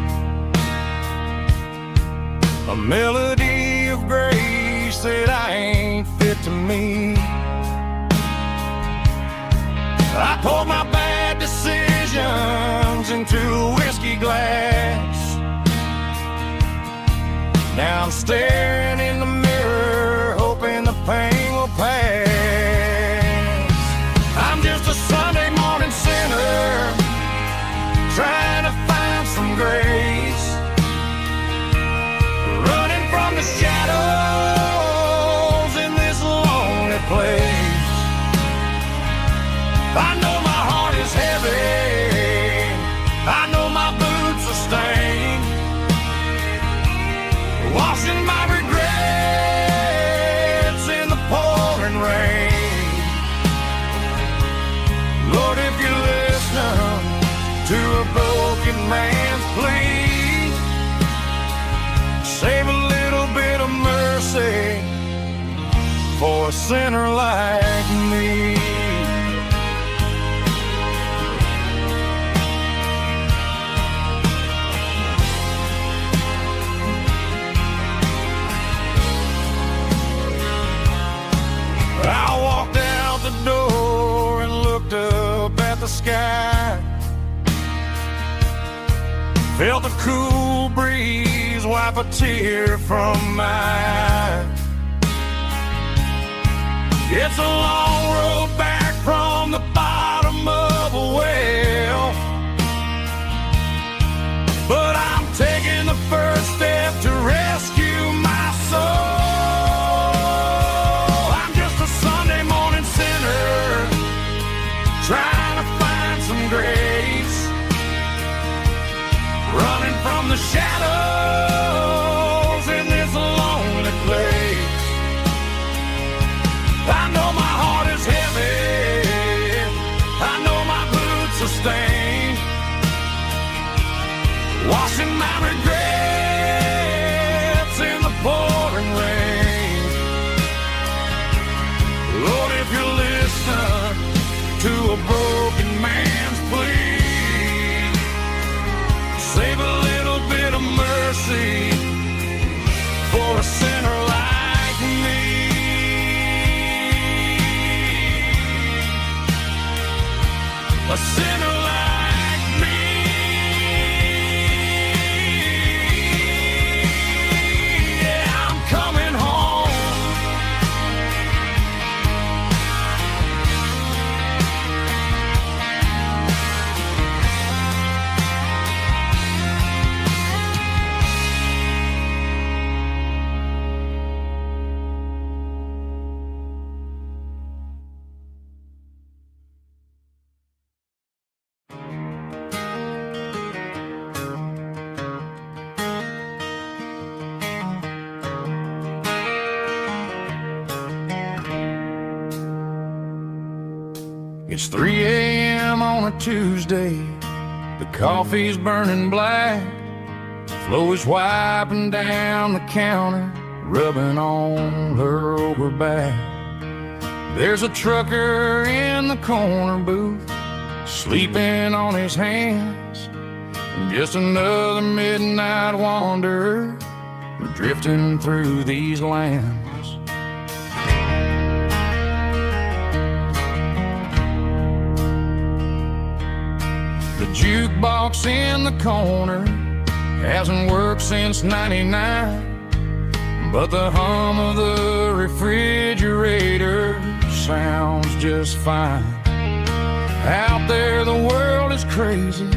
a melody of grace that I ain't fit to meet. I poured my bad decisions into a whiskey glass. Now I'm staring in the mirror, hoping the pain will pass. I'm just a Sunday morning sinner, trying to find some grace, running from the shadows in this lonely place. I know my heart is heavy, I know my boots are stained, washing my regrets in the pouring rain. Lord, if you listen to a broken man's plea, save a little bit of mercy for a sinner like me. I the sky. Felt the cool breeze wipe a tear from my eye. It's a long road back from the bottom of a well, but I'm taking the first step to rescue my soul. I'm just a Sunday morning sinner trying to find some grace, running from the shadows in this lonely place. I know my heart is heavy, I know my boots are stained, washing my regrets in the pouring rain. Lord, if you listen to a broken man's plea, save a little bit of mercy for a sinner like me. A sinner like me. Yeah, I'm coming home. It's 3 a.m. on a Tuesday. The coffee's burning black. Flo is wiping down the counter, rubbing on her over back. There's a trucker in the corner booth, sleeping on his hands. Just another midnight wanderer, drifting through these lands. The jukebox in the corner hasn't worked since '99, but the hum of the refrigerator sounds just fine. Out there the world is crazy,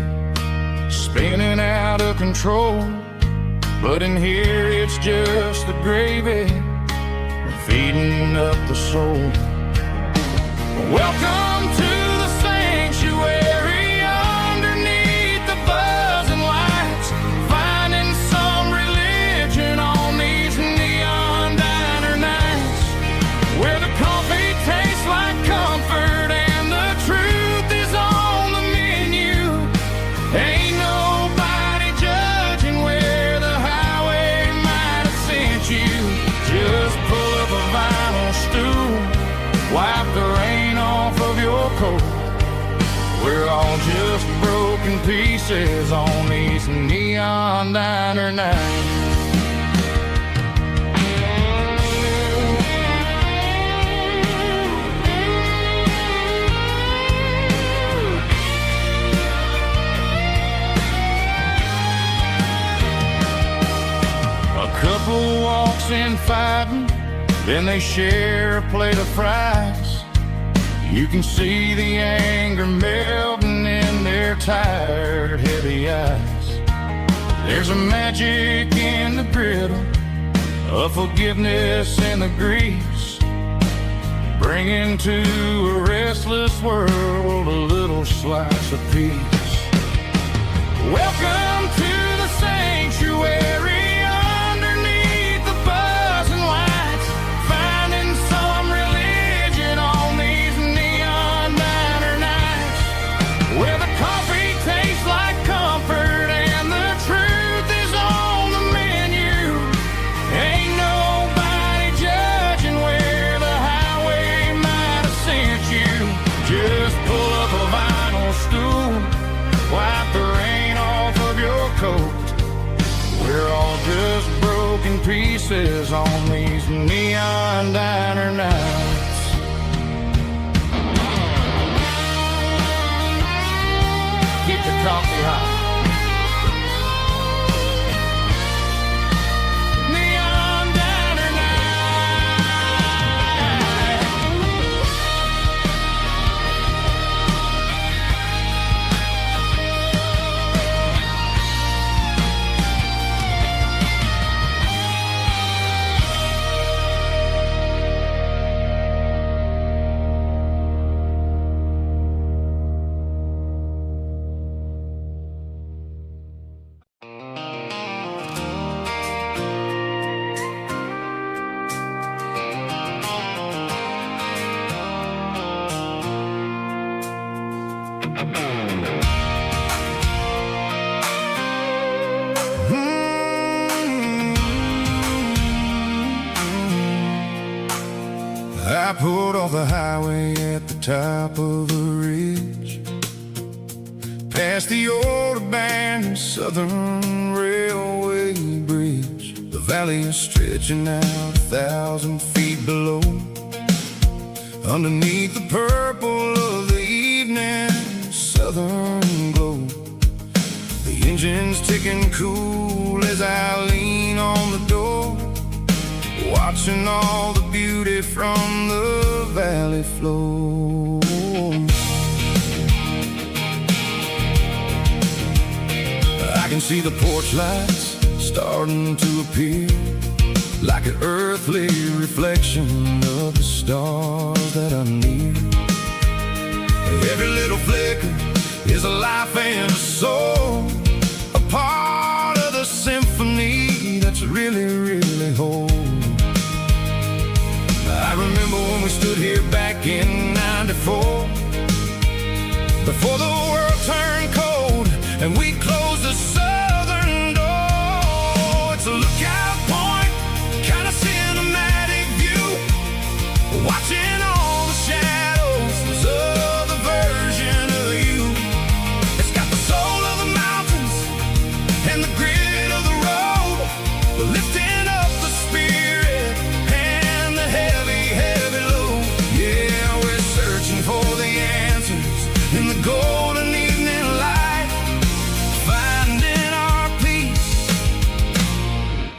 spinning out of control, but in here it's just the gravy feeding up the soul. Welcome to the sanctuary, underneath the buzzing lights, finding some religion on these neon diner nights, where the coffee tastes like comfort and the truth is on the menu. Ain't nobody judging where the highway might have sent you. Just pull up a vinyl stool, wipe the rain off of your coat. We're all just broken pieces on these neon diner nights. A couple walks in fighting, then they share a plate of fries. You can see the anger melting in their tired, heavy eyes. There's a magic in the griddle, a forgiveness in the grease, bringing to a restless world a little slice of peace. Welcome to the sanctuary, underneath the buzzing lights, finding some religion on these neon diner nights, where the coffee tastes like comfort and the truth is on the menu. Ain't nobody judging where the highway might have sent you. Just pull up a vinyl stool, wipe the rain off of your coat. We're all just broken pieces on these neon diner nights. top of a ridge, past the old abandoned Southern Railway bridge. The valley is stretching out 1,000 feet below, underneath the purple of the evening southern glow. The engine's ticking cool as I lean on the door, watching all the beauty from the valley flow. I can see the porch lights starting to appear, like an earthly reflection of the stars that are near. Every little flicker is a life and a soul, a part of the symphony that's really, really whole. I remember when we stood here back in '94, before the world turned cold and we closed the southern door. It's a lookout point, kind of cinematic view, watching all the shadows of the version of you. It's got the soul of the mountains and the grit of the road, lifting up the spirit and the heavy, heavy load. Yeah, we're searching for the answers in the golden evening light, finding our peace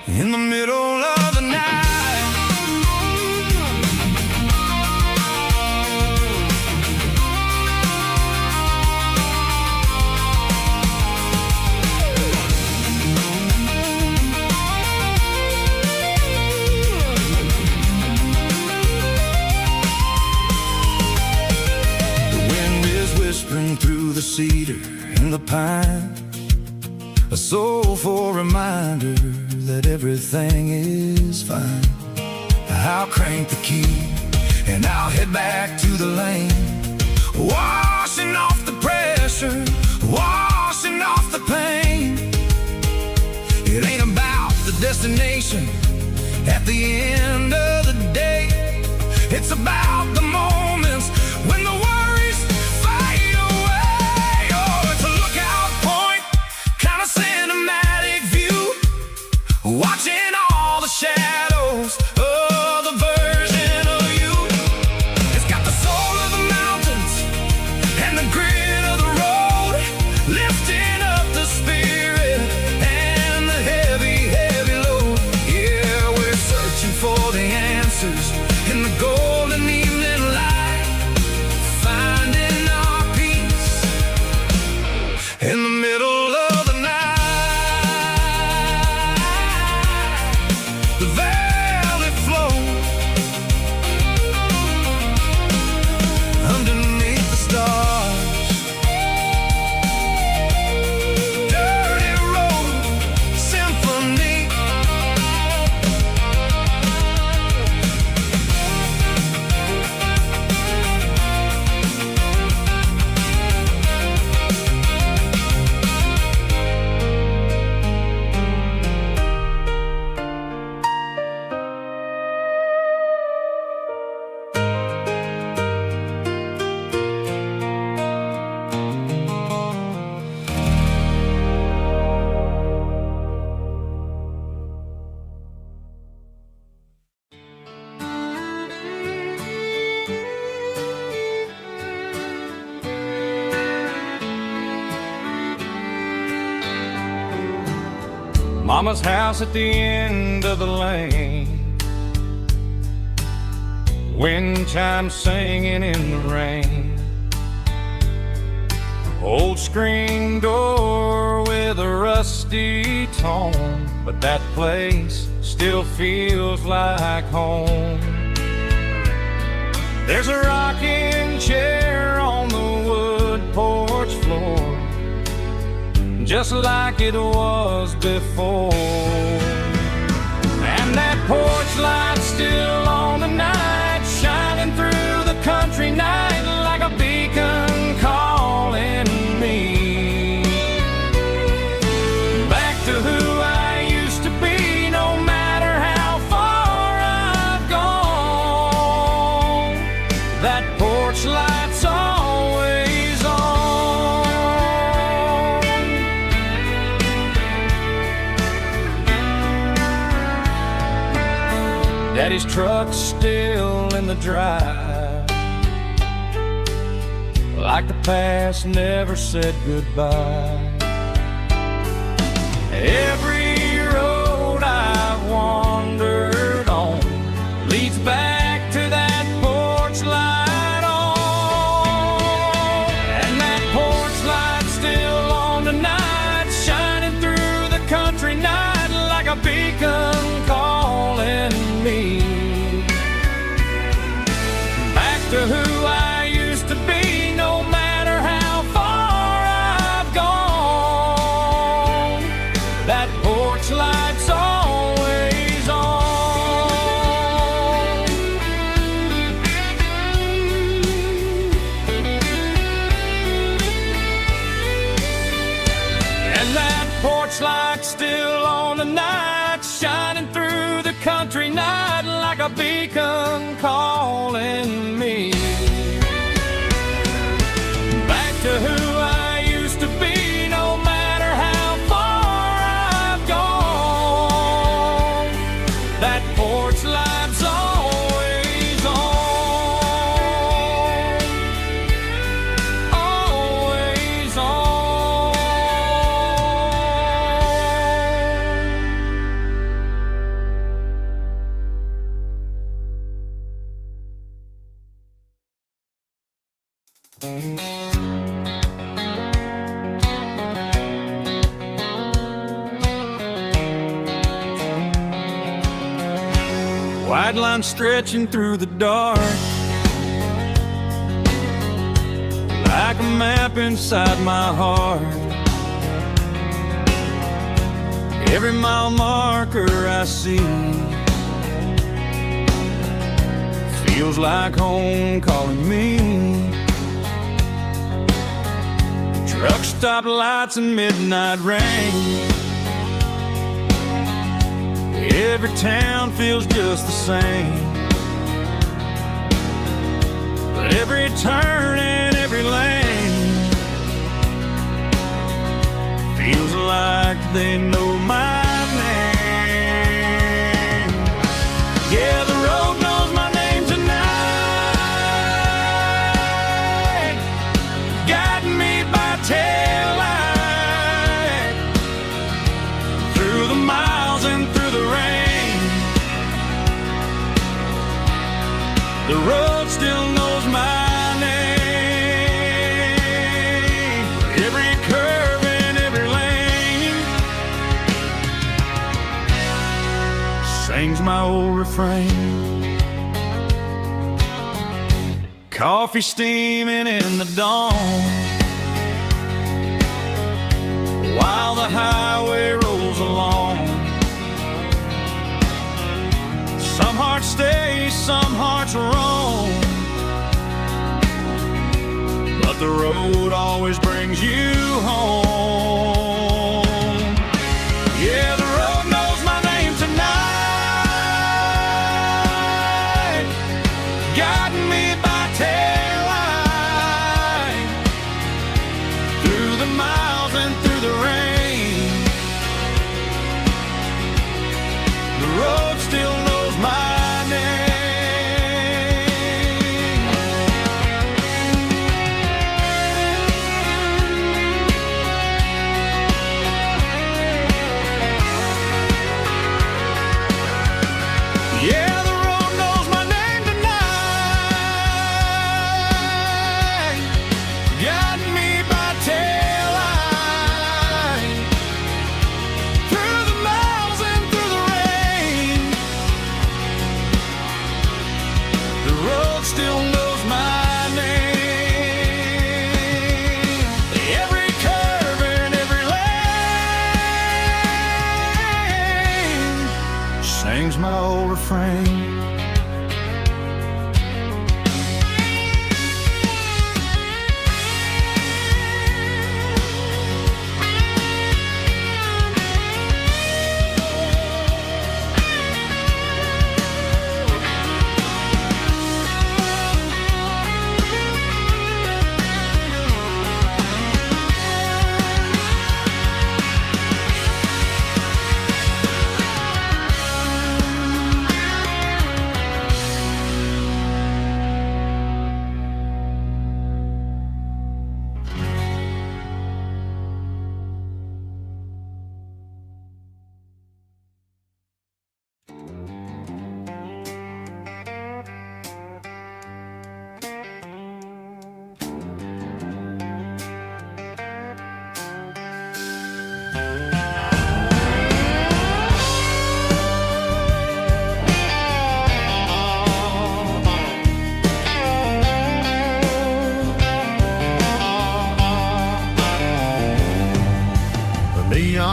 in the middle of the night. Whispering through the cedar and the pine, a soulful reminder that everything is fine. I'll crank the key and I'll head back to the lane, washing off the pressure, washing off the pain. It ain't about the destination at the end of the day, it's about the moments when the worries fade away. Oh, it's a lookout point, kind of cinematic view, watching all the shadows of the version of you. It's got the soul of the mountains and the grit of the road, lifting up the spirit and the heavy, heavy load. Yeah, we're searching for the answers in the golden evening light, finding our peace in the middle of the night. The valley flows underneath the stars. Dirty road symphony. Mama's house at the end of the lane, wind chimes singing in the rain. Old screen door with a rusty tone, but that place still feels like home. There's a rocking chair on the wood porch floor, just like it was before. And that porch light's still on tonight, shining through the country night like a beacon calling me back to who I used to be, no matter how far I've gone. That porch light Daddy's truck's still in the drive, like the past never said goodbye. Every road I've wandered on leads back to that porch light on. And that porch light's still on tonight, shining through the country night like a beacon calling me back to who I used to be, no matter how far I've gone. That porch light's always on. And that porch light's still on tonight, shining through the country night like a beacon calling me back to who I used to be, no matter how far I've gone. That porch light's always on, always on. White line stretching through the dark, like a map inside my heart. Every mile marker I see feels like home calling me. Truck stop lights and midnight rain, every town feels just the same. But every turn and every lane feels like they know my name. Yeah, the road knows my name tonight, guiding me by taillight through the miles and through the rain. The road still knows my name. Every curve and every lane sings my old refrain. Coffee steaming in the dawn, while the highway rolls along. Some hearts stay, some hearts roam, but the road always brings you home. Yeah, the road knows my name tonight, guiding me by taillight through the miles and through the rain. The road still knows my name.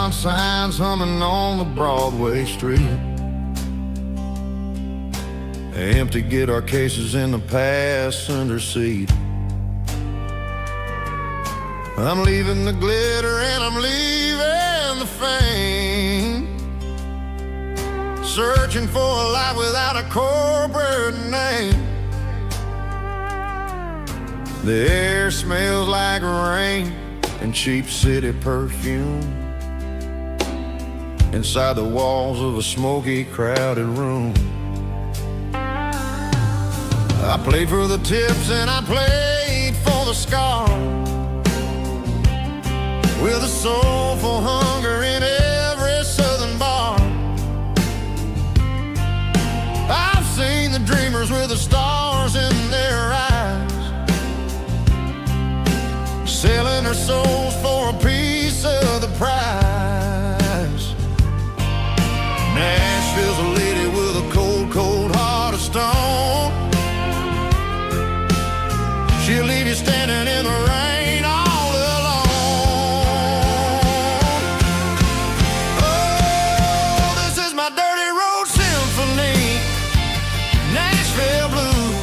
neon signs humming on the Broadway street. Empty guitar cases in the passenger seat. I'm leaving the glitter and I'm leaving the fame, searching for a life without a corporate name. The air smells like rain and cheap city perfume inside the walls of a smoky, crowded room. I played for the tips and I played for the scars, with a soulful hunger in every southern bar. I've seen the dreamers with the stars in their eyes, selling their souls for a piece of the prize. Nashville's a lady with a cold, cold heart of stone. She'll leave you standing in the rain all alone. Oh, this is my dirty road symphony, Nashville blue,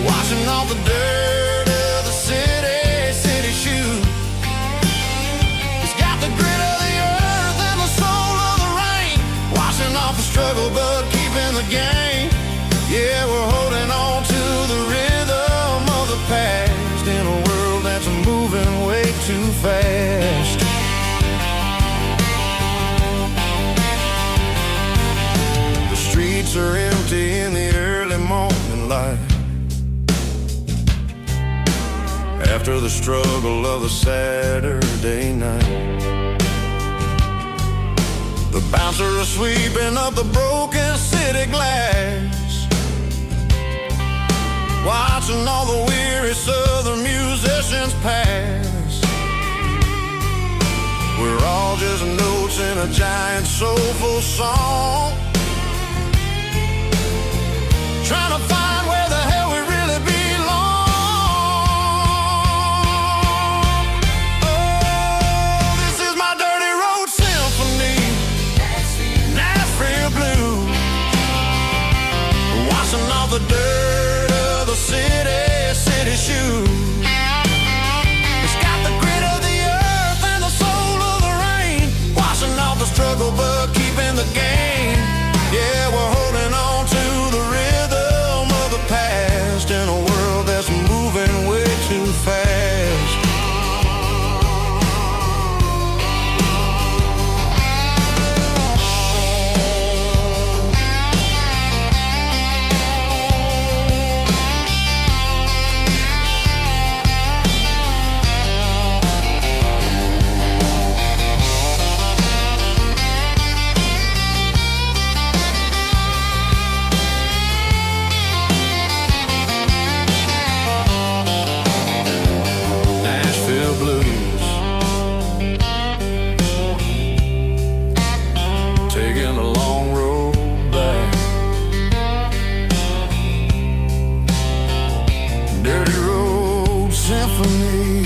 washing off the dirt of the city shoe. It's got the grit of the earth and the soul of the rain, washing off the struggle but keeping the game. Yeah, we're holding on to the rhythm of the past in a world that's moving way too fast. The streets are empty in the early morning light, after the struggle of the Saturday night. The bouncer is sweeping up the broken city glass, watching all the weary southern musicians pass. We're all just notes in a giant soulful song, trying to find where the hell we really belong. Oh, this is my dirty road symphony, Nashville blue, washing off the dirt of the city shoe. It's got the grit of the earth and the soul of the rain, washing off the struggle but keeping the game. Yeah, we're holding on to the rhythm of the past in a world that's moving way too fast. Nashville blues, taking a long road back. Dirty road symphony.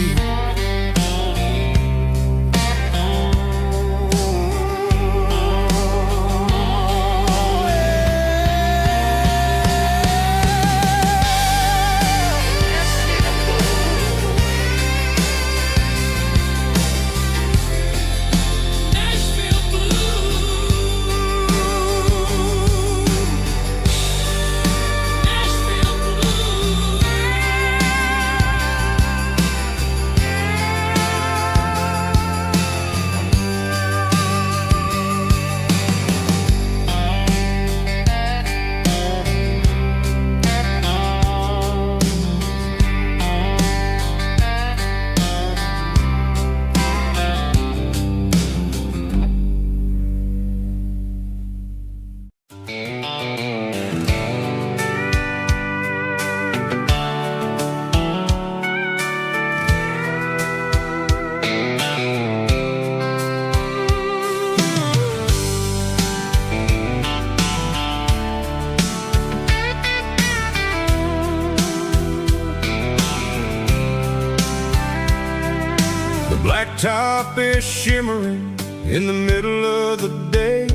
top is shimmering in the middle of the day.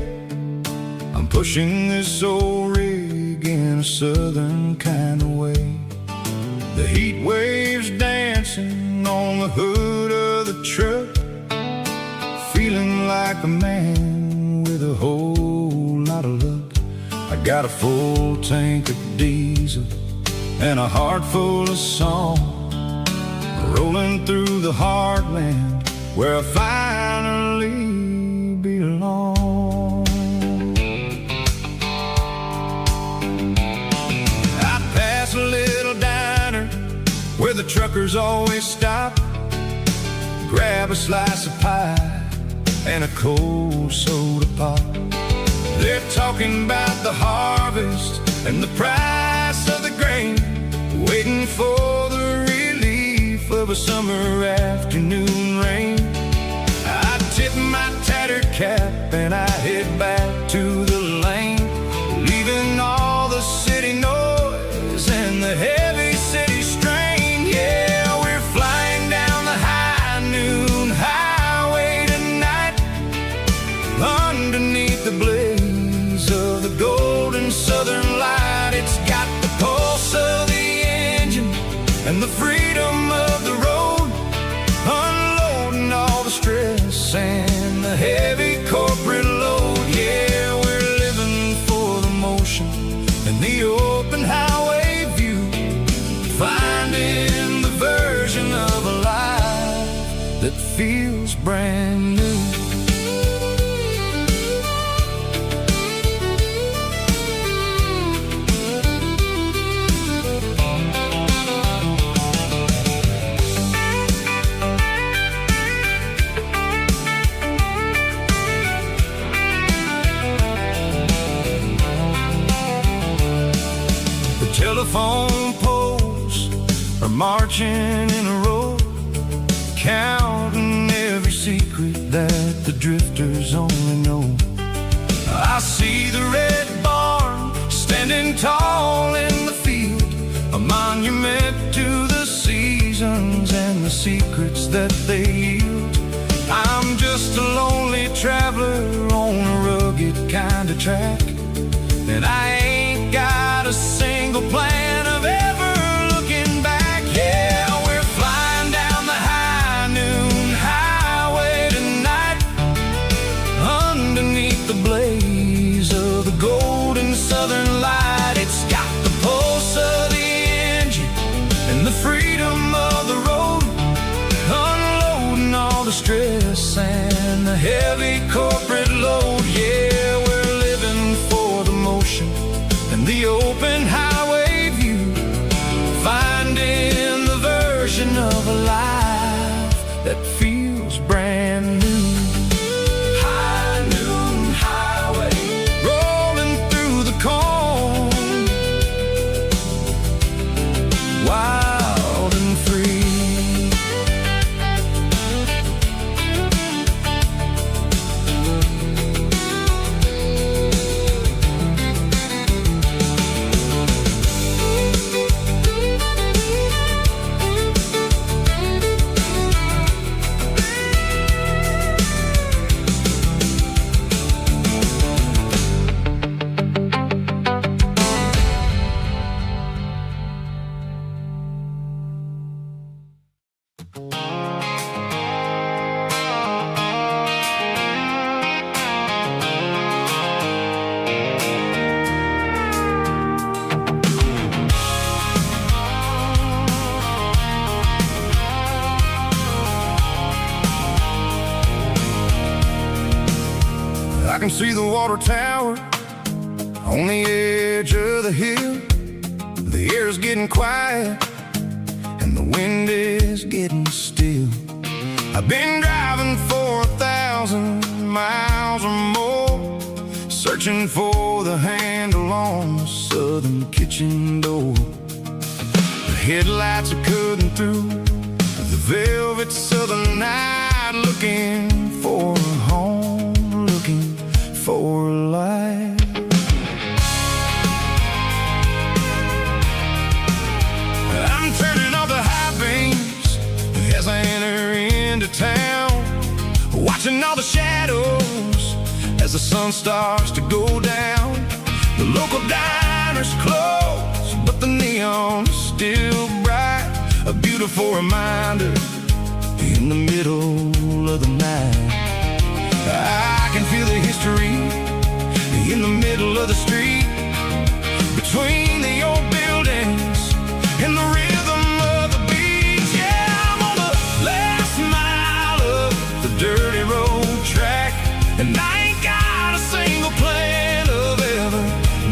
I'm pushing this old rig in a southern kind of way. The heat waves dancing on the hood of the truck, feeling like a man with a whole lot of luck. I got a full tank of diesel and a heart full of song, rolling through the heartland where I finally belong. I pass a little diner where the truckers always stop, grab a slice of pie and a cold soda pop. They're talking about the harvest and the price of the grain, waiting for the relief of a summer afternoon rain. I tip my tattered cap and I head back to the lane, leaving all the city noise and the heavy city strain. Yeah, we're flying down the high noon highway tonight, underneath the blaze of the golden southern light. It's got the pulse of the engine and the freedom of the road, unloading all the stress and the heavy corporate load. Yeah, we're living for the motion and the open highway view, finding the version of a life that feels brand new. Telephone poles are marching in a row, counting every secret that the drifters only know. I see the red barn standing tall in the field, a monument to the seasons and the secrets that they yield. I'm just a lonely traveler on a rugged kind of track, and I ain't got a single plan of ever looking back. Yeah, we're flying down the high noon highway tonight, underneath the blaze of the golden southern light. It's got the pulse of the engine and the freedom of the road, unloading all the stress and the heavy corporate load. Yeah, we're living for the motion and the open highway view, finding the version of a life that feels brand new. High noon highway, rolling through the corn, wild and free. I can see the water tower on the edge of the hill. The air's getting quiet and the wind is getting still. I've been driving for 1,000 miles or more, searching for the handle on the southern kitchen door. The headlights are cutting through the velvet southern night, looking for a home, looking for life. I'm turning off the high beams as I enter into town. watching all the shadows as the sun starts to go down. The local diners close, but the neon's still bright. A beautiful reminder in the middle of the night. I can feel the history in the middle of the street, between the old buildings and the rhythm of the beats. Yeah, I'm on the last mile of the dirty road track, and I ain't got a single plan of ever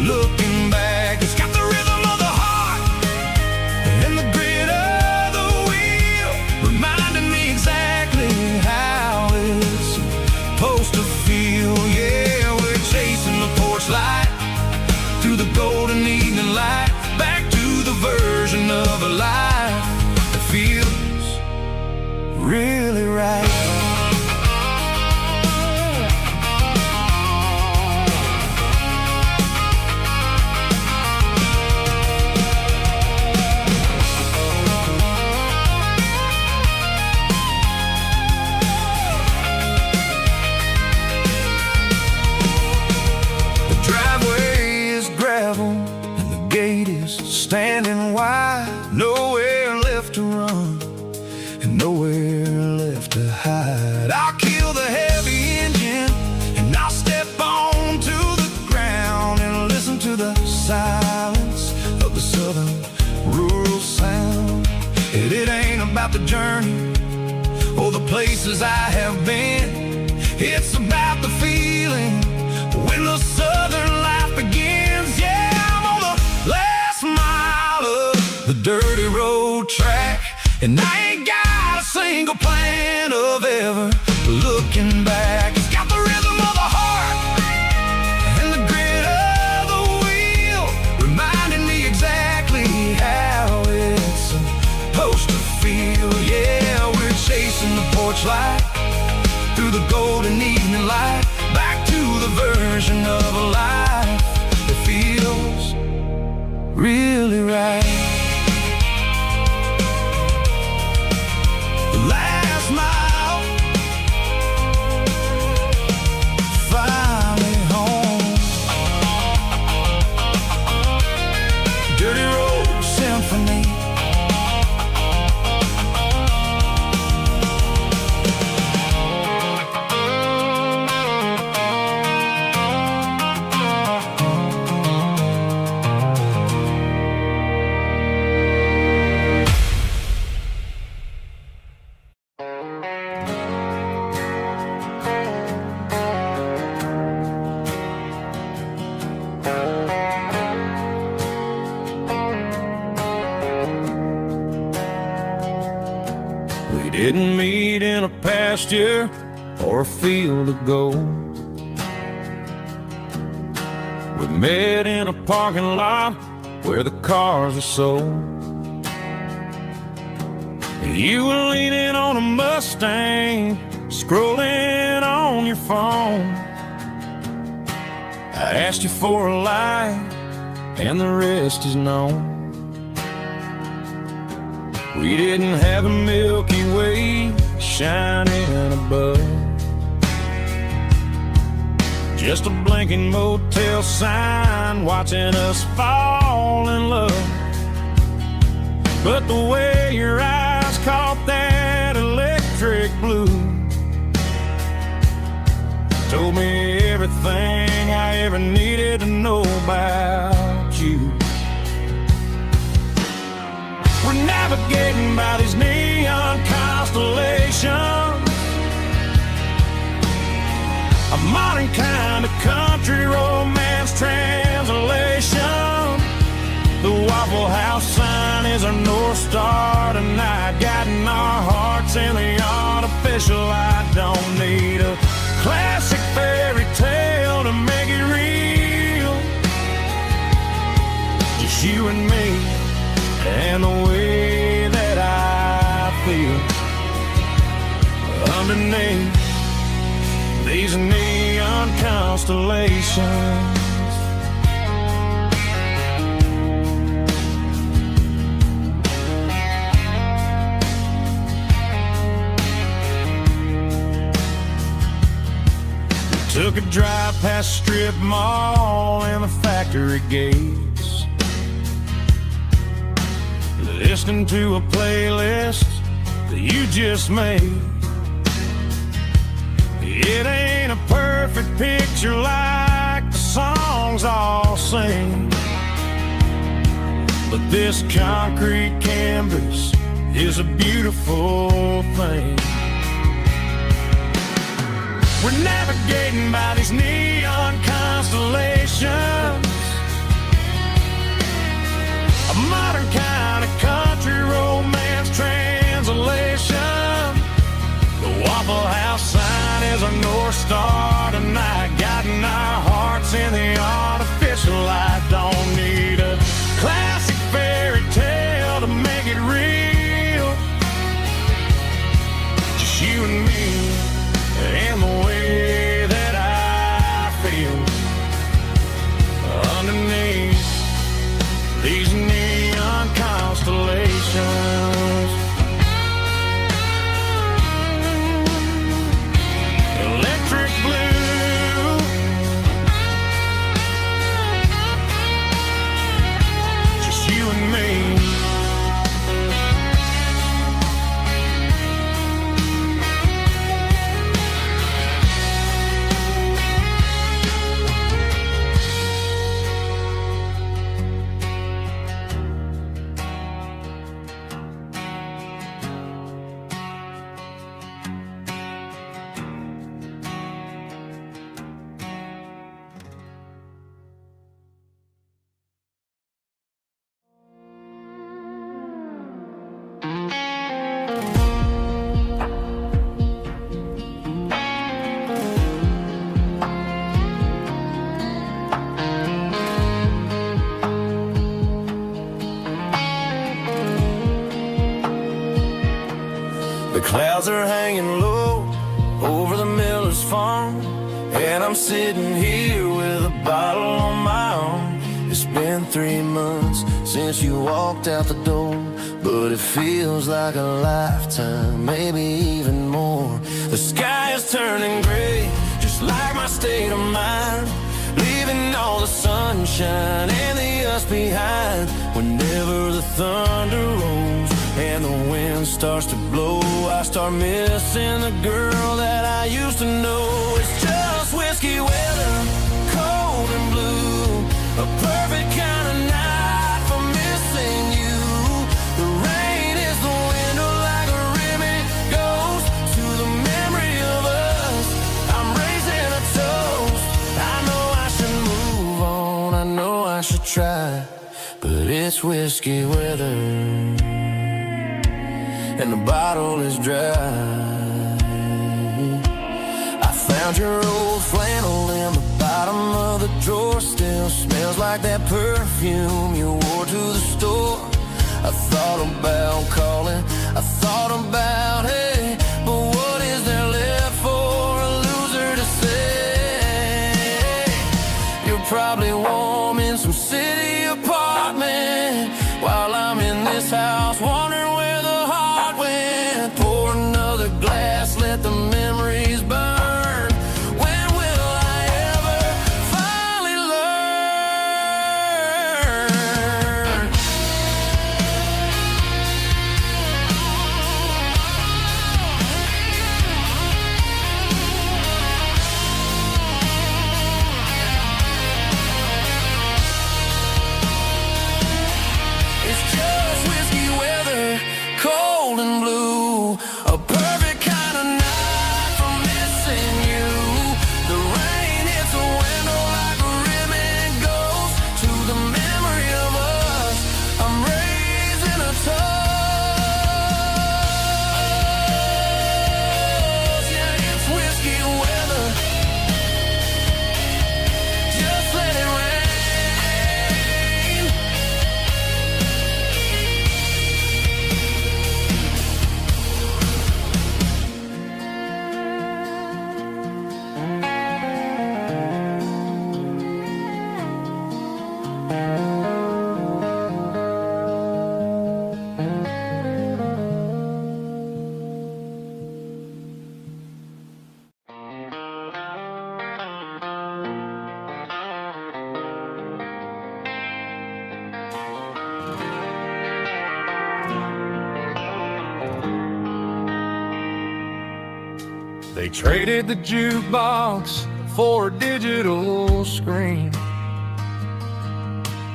looking back. It's got the rhythm of the heart and the grit of the wheel, reminding me exactly how it's supposed to feel. Yeah, we're chasing the porch light through the golden evening light, back to the version of a life that feels really right. Standing wide, nowhere left to run and nowhere left to hide. I'll kill the heavy engine and I'll step onto the ground and listen to the silence of the southern rural sound. It ain't about the journey or the places I have been. It's about the feeling when the southern life begins. Yeah, I'm on the last mile of the dirty road track, and I ain't got a single plan of ever looking back. It's got the rhythm of the heart and the grit of the wheel, reminding me exactly how it's supposed to feel. Yeah, we're chasing the porch light through the golden evening light, back to the version of a life that feels really right. The last mile, finally home. Dirty Road Symphony. Didn't meet in a pasture or a field of gold. We met in a parking lot where the cars are sold. You were leaning on a Mustang, scrolling on your phone. I asked you for a light, and the rest is known. We didn't have a Milky Way shining above, just a blinking motel sign watching us fall in love. But the way your eyes caught that electric blue told me everything I ever needed to know about you. We're navigating by these neon constellations, a modern kind of country romance translation. The Waffle House sign is our North Star tonight, guiding our hearts in the artificial light. Don't need a classic fairy tale to make it real, just you and me and the way that I feel underneath these neon constellations. Took a drive past strip mall and the factory gates, listening to a playlist that you just made. It ain't a perfect picture like the songs all sing, but this concrete canvas is a beautiful thing. We're navigating by these neon constellations, a modern kind of country romance translation. The Waffle House sign is a North Star tonight, guiding our hearts in the artificial light. Don't need a classic fairy tale to make it real, just you and me and the way that I feel underneath these neon constellations. Electric blue, just you and me. The clouds are hanging low over the miller's farm, and I'm sitting here with a bottle on my arm. It's been 3 months since you walked out the door, but it feels like a lifetime, maybe even more. The sky is turning gray, just like my state of mind, leaving all the sunshine and the us behind. Whenever the thunder rolls and the wind starts to blow, I start missing the girl that I used to know. It's just whiskey weather, cold and blue, a perfect kind of night for missing you. The rain is the window like a ribbon goes to the memory of us. I'm raising a toast. I know I should move on, I know I should try, but it's whiskey weather and the bottle is dry. I found your old flannel in the bottom of the drawer, still smells like that perfume you wore to the store. I thought about calling, I thought about, hey, but what is there left for a loser to say? You're probably warm in some city apartment while I'm in this house wondering where the heart went. Pour another glass, let the memories burn. When will I ever finally learn? It's just whiskey weather, cold and blue, a perfect kind of night for missing you. The rain hits the window like a ribbon goes to the memory of us. I'm raising a toast. Yeah, it's whiskey weather, just let it rain. They traded the jukebox for a digital screen,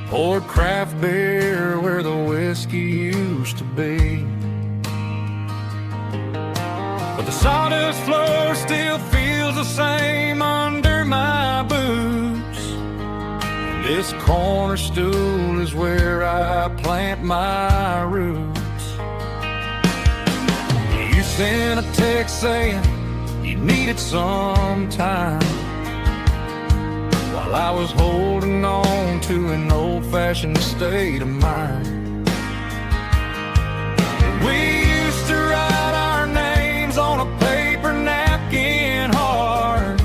poured craft beer where the whiskey used to be. But the sawdust floor still feels the same under my boots. This corner stool is where I plant my roots. You sent a text saying you needed some time, while I was holding on to an old-fashioned state of mind. We used to write our names on a paper napkin hard.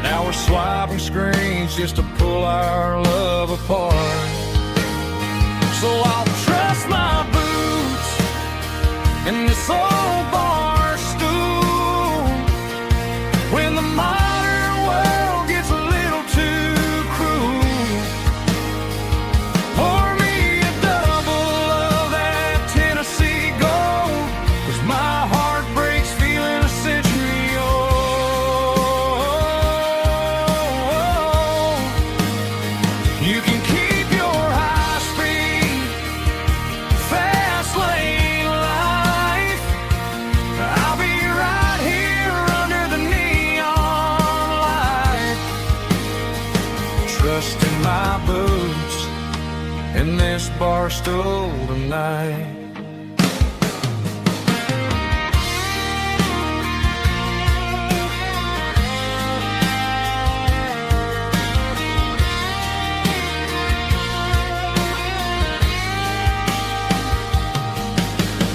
Now we're swiping screens just to pull our love apart. So I'll trust my boots in this old bar stool when the modern world gets a little too cruel. Pour me a double of that Tennessee Gold, 'cause my heart breaks feeling a century old. You can keep your high-speed, fast lane life. I'll be right here under the neon light, trusting my boots in this bar stool tonight.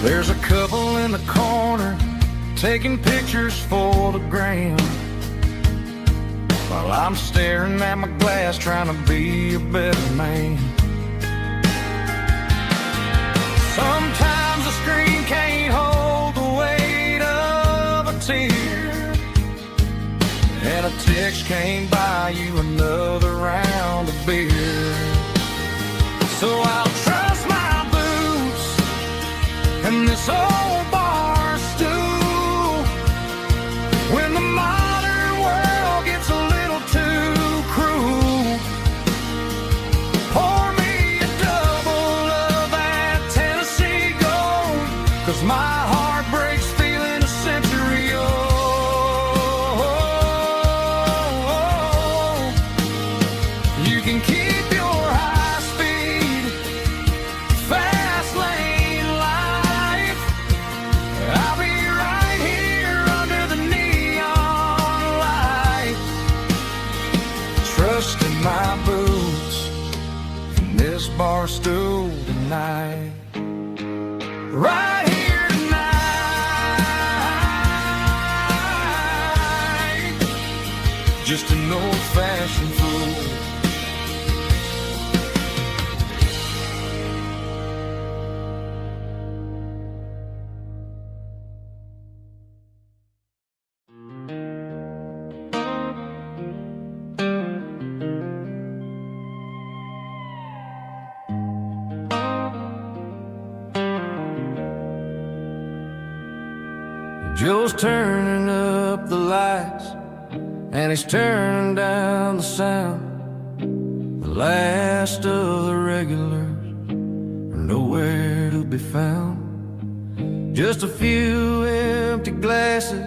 There's a couple in the corner taking pictures for the gram, while I'm staring at my glass trying to be a better man. Sometimes the screen can't hold the weight of a tear, and a text can't buy you another round of beer. So I'll trust my boots and this old bar stool when the modern world gets a little too cruel. Pour me a double of that Tennessee Gold, 'cause my heart breaks feeling a century old. You can keep your high-speed, fast lane life. I'll be right here under the neon light, trusting my boots in this bar stool tonight. Right here tonight, just an old-fashioned fool. Joe's turning up the lights and he's turning down the sound. The last of the regulars are nowhere to be found. Just a few empty glasses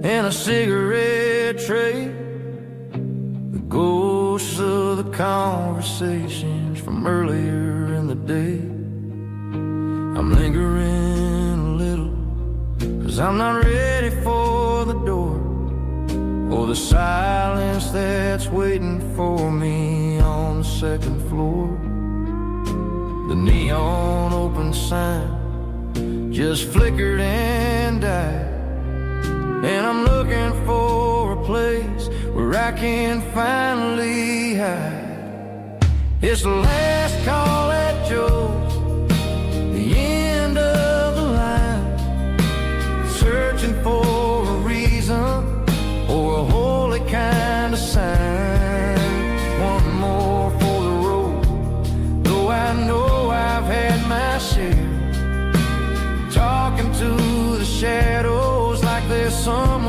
and a cigarette tray, the ghosts of the conversations from earlier in the day. I'm lingering a little, 'cause I'm not ready for the door, or the silence that's waiting for me on the second floor. The neon open sign just flickered and died, and I'm looking for a place where I can finally hide. It's the last call at Joe's, the end of the line, searching for a reason or a holy kind of sign. One more for the road, though I know I've had my share, talking to the shadows like there's some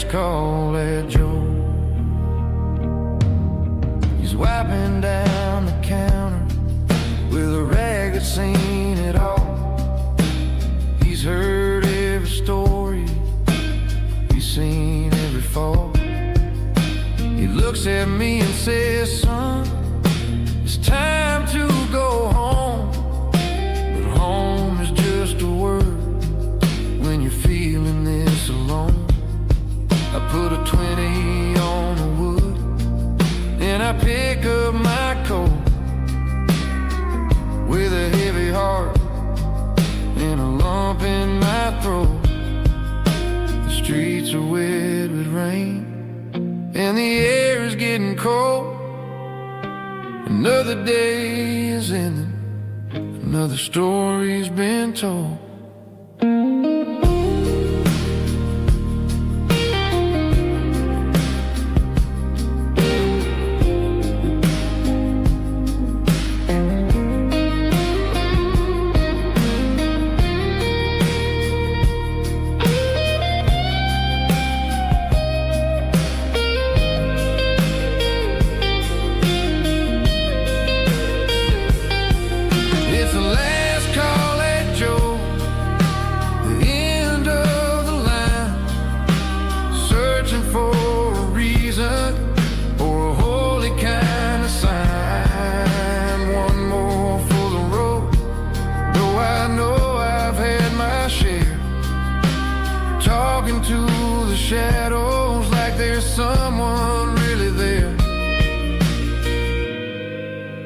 last call at Joe. He's wiping down the counter with a rag that's seen it all. He's heard every story, he's seen every fall. He looks at me and says, son, it's time to go home. But home is just a word when you're feeling this alone. I put a 20 on the wood and I pick up my coat with a heavy heart and a lump in my throat. The streets are wet with rain and the air is getting cold. Another day is ending, another story's been told. Shadows like there's someone really there.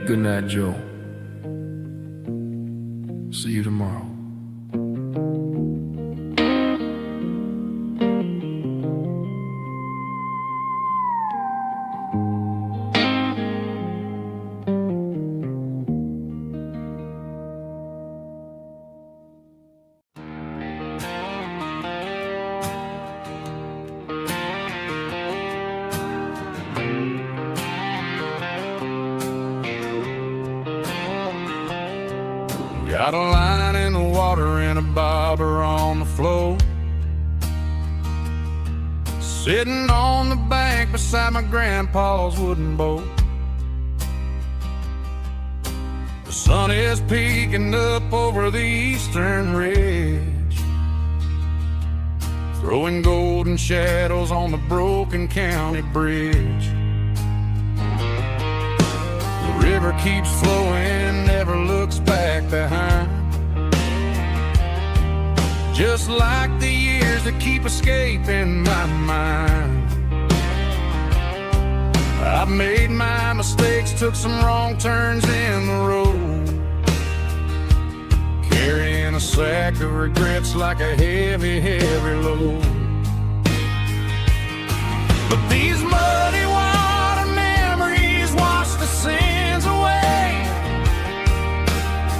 Good night, Joe. See you tomorrow. Got a line in the water and a bobber on the floor. Sitting on the bank beside my grandpa's wooden boat. The sun is peeking up over the eastern ridge, throwing golden shadows on the broken county bridge. The river keeps flowing, never looks back behind, just like the years that keep escaping my mind. I've made my mistakes, took some wrong turns in the road, carrying a sack of regrets like a heavy, heavy load. But these muddy water memories wash the sins away.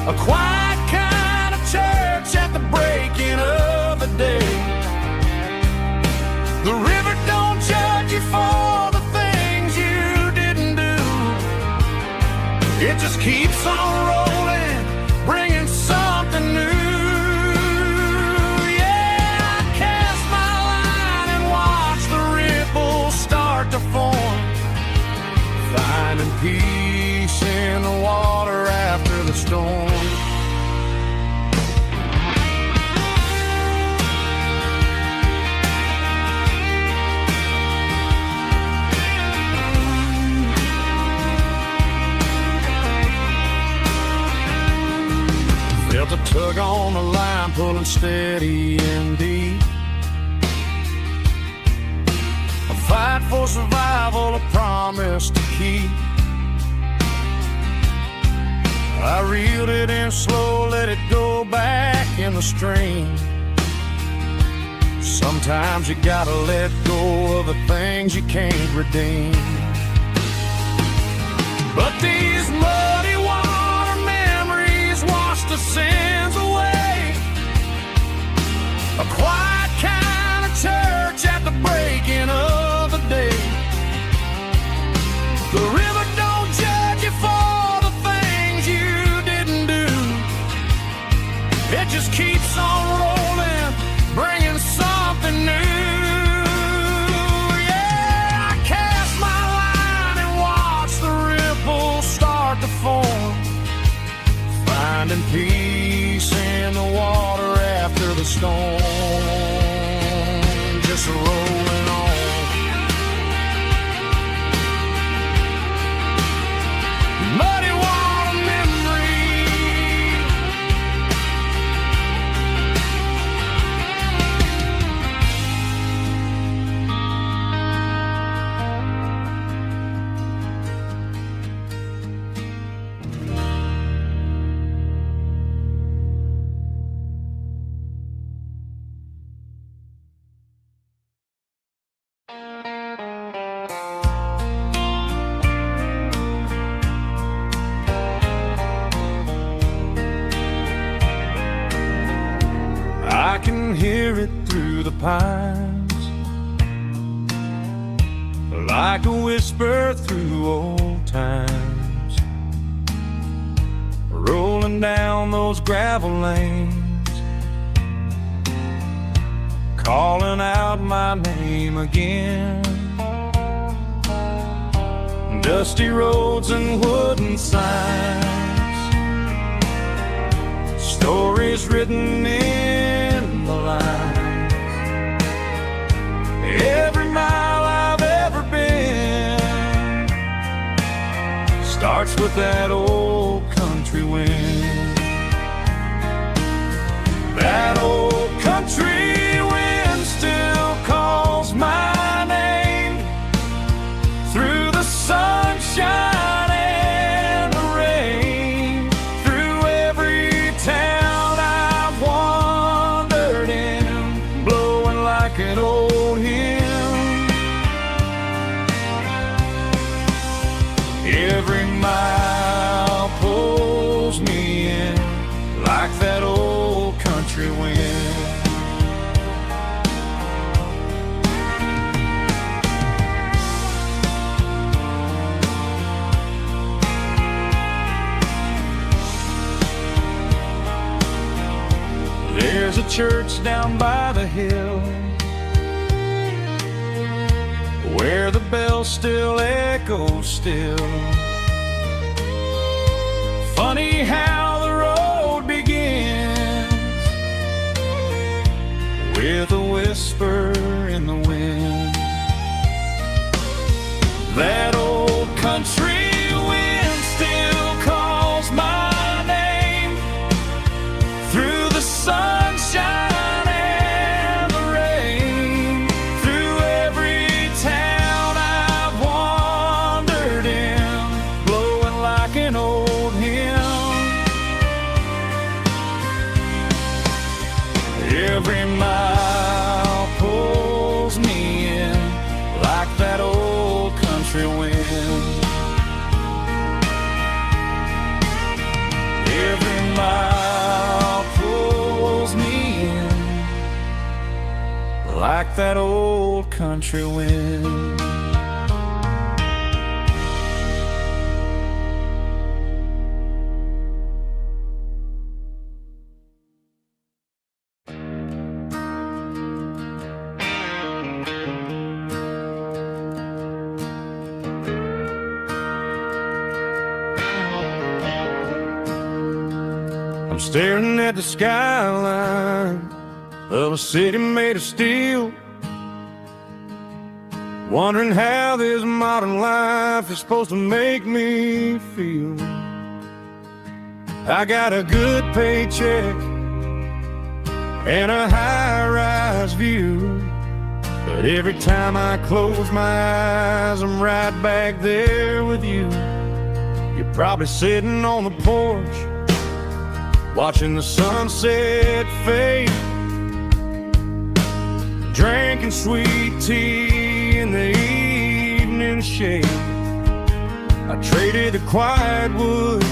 A quiet kind of church at the breaking of the day. The river don't judge you for the things you didn't do. It just keeps on rolling, bringing something new. Yeah, I cast my line and watch the ripples start to form, finding peace in the water after the storm. Felt a tug on the line, pulling steady and deep. A fight for survival, a promise to keep. I reeled it in slow, let it go back in the stream. Sometimes you gotta let go of the things you can't redeem. But these muddy water memories wash the sins away. A quiet kind of church at the breaking of the day. The river don't judge you for the things you didn't do. It just keeps on rolling, bringing something new. hear it through the pines, like a whisper through old times, rolling down those gravel lanes, calling out my name again. Dusty roads and wooden signs, stories written in the lines. Every mile I've ever been starts with that old country wind. That old country wind still calls my name through the sunshine and the rain, through every town I've wandered in, blowing like an old hymn. Every mile pulls me in like that old country wind. There's a church down by the hill where the bell still echoes still. Funny how the road begins with a whisper in the wind. That old country wind still calls my name through the sunshine and the rain, through every town I've wandered in, blowing like an old hymn. Every mile pulls me in like that old country wind. Every mile pulls me in like that old country wind. I'm staring at the skyline of a city made of steel, wondering how this modern life is supposed to make me feel. I got a good paycheck and a high-rise view, but every time I close my eyes, I'm right back there with you. You're probably sitting on the porch, watching the sunset fade, drinking sweet tea in the evening shade. I traded the quiet woods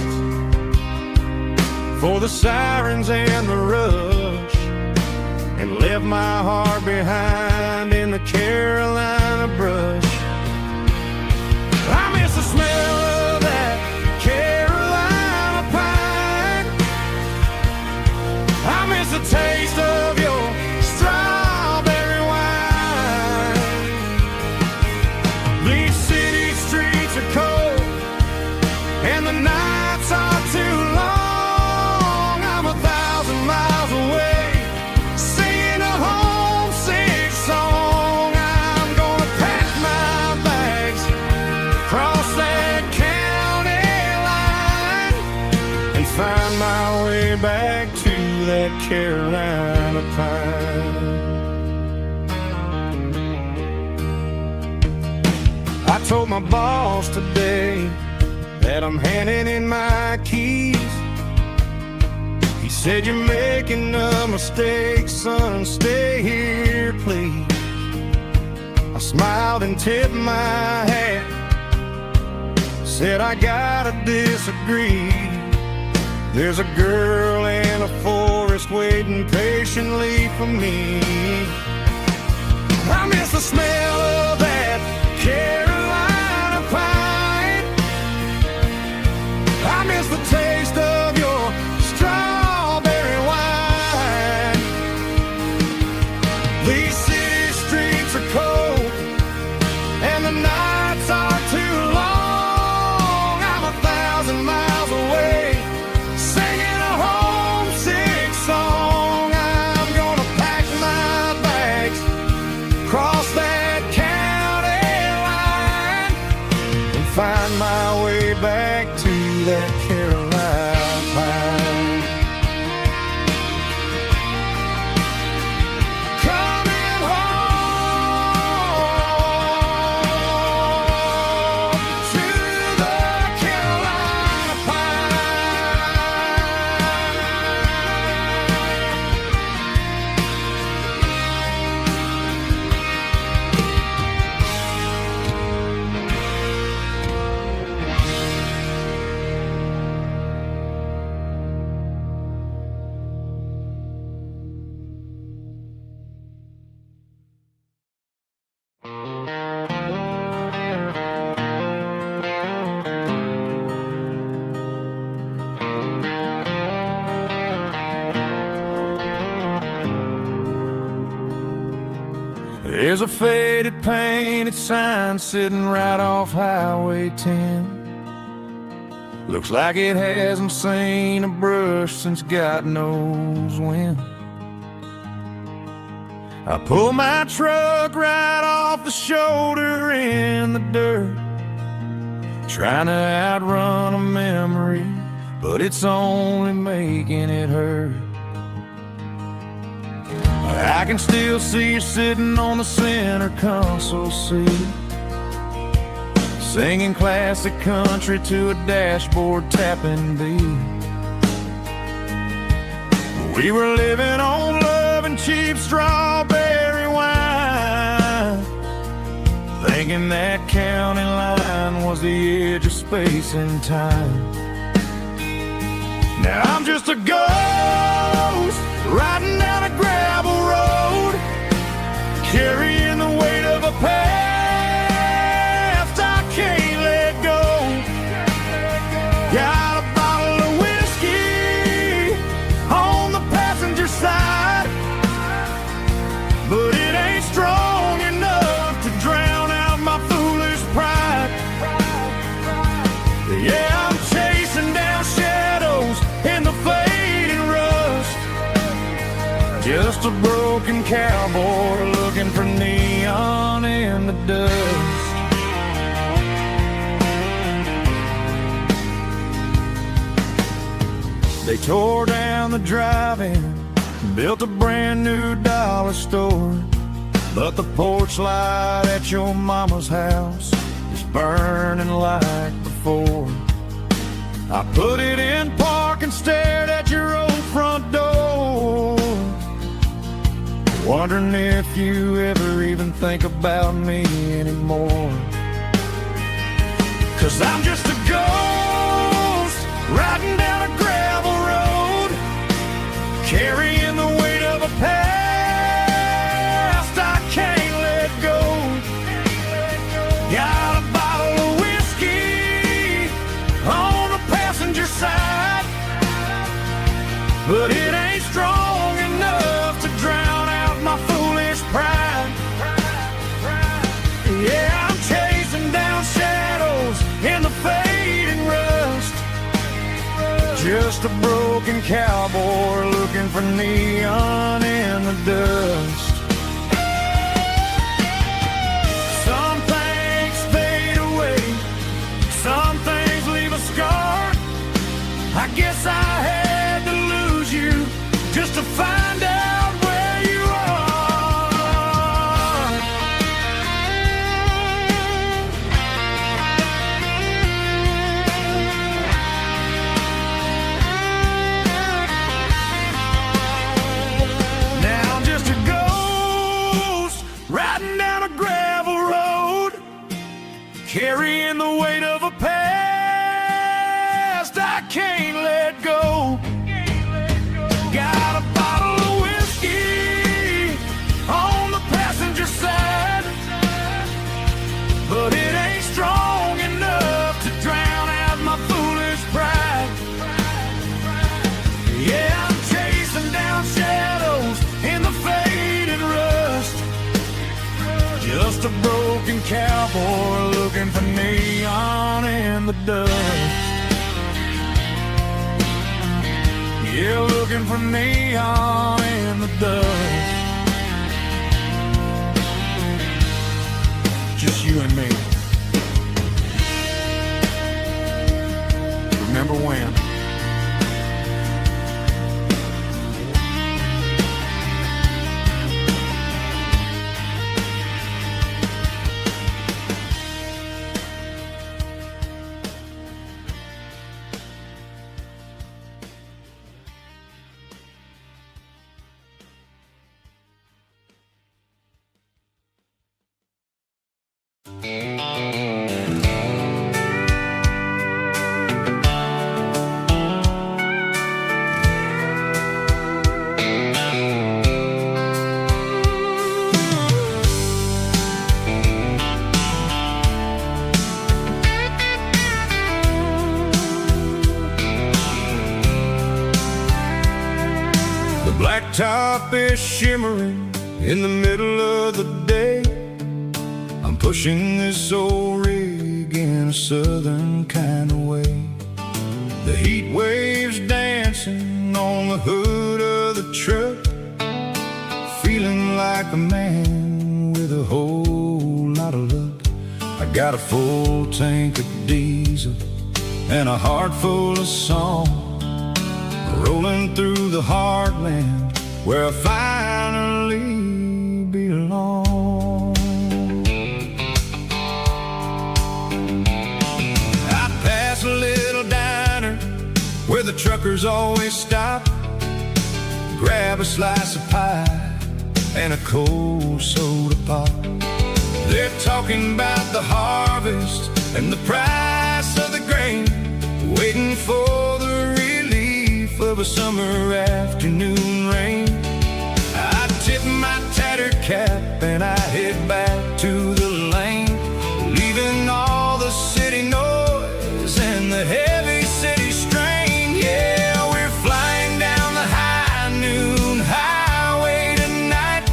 for the sirens and the rush, and left my heart behind in the Carolina brush. I miss the smell of that Carolina pine. I miss the taste of your strawberry wine. These city streets are cold and the nights are too long. I'm 1,000 miles away, singing a homesick song. I'm gonna pack my bags, cross that county line, and find my way back to that Carolina pine. I told my boss today that I'm handing in my keys. He said, "You're making a mistake, son, stay here, please." I smiled and tipped my hat, said, "I gotta disagree. There's a girl in a forest waiting patiently for me. I miss the smell of that Carolina pine. I miss the taste of your strawberry wine. These city streets are cold and the nights are too long. I'm 1,000 miles away singing a homesick song. I'm gonna pack my bags, cross that county line, and find my way back to that Carolina pine. Coming home to the Carolina There's a faded painted sign sitting right off Highway 10. Looks like it hasn't seen a brush since God knows when. I pull my truck right off the shoulder in the dirt, trying to outrun a memory, but it's only making it hurt. I can still see you sitting on the center console seat, singing classic country to a dashboard tapping beat. We were living on love and cheap strawberry wine, thinking that county line was the edge of space and time. Now I'm just a ghost riding down a gravel road, carrying the weight of a past I can't let go. Got a bottle of whiskey on the passenger side, but it ain't strong enough to drown out my foolish pride. Yeah, I'm chasing down shadows in the fading rust, just a broken cowboy looking for neon in the dust. They tore down the drive-in, built a brand new dollar store, but the porch light at your mama's house is burning like before. I put it in park and stared at your old front door, wondering if you ever even think about me anymore. 'Cause I'm just a ghost riding down a gravel road, carrying the weight of a past I can't let go. Got a bottle of whiskey on the passenger side, but it ain't strong enough to drown out my foolish pride. Yeah, I'm chasing down shadows in the fading rust, just a broken cowboy looking for neon in the dust. Some things fade away, some things leave a scar. I guess I had to lose you just to find out where you are. Now I'm just a ghost riding down a gravel road, carrying the weight of a past I can't let go. Got a but it ain't strong enough to drown out my foolish pride. Yeah, I'm chasing down shadows in the faded rust, just a broken cowboy looking for neon in the dust. Yeah, looking for neon in the dust. Just you and me. Remember when? Blacktop is shimmering in the middle of the day. I'm pushing this old rig in a southern kind of way. The heat waves dancing on the hood of the truck, feeling like a man with a whole lot of luck. I got a full tank of diesel and a heart full of song, rolling through the heartland where I finally belong. I pass a little diner where the truckers always stop, grab a slice of pie and a cold soda pop. They're talking about the harvest and the price of the grain, waiting for the relief of a summer afternoon rain. I tip my tattered cap and I head back to the lane, leaving all the city noise and the heavy city strain. Yeah, we're flying down the high noon highway tonight,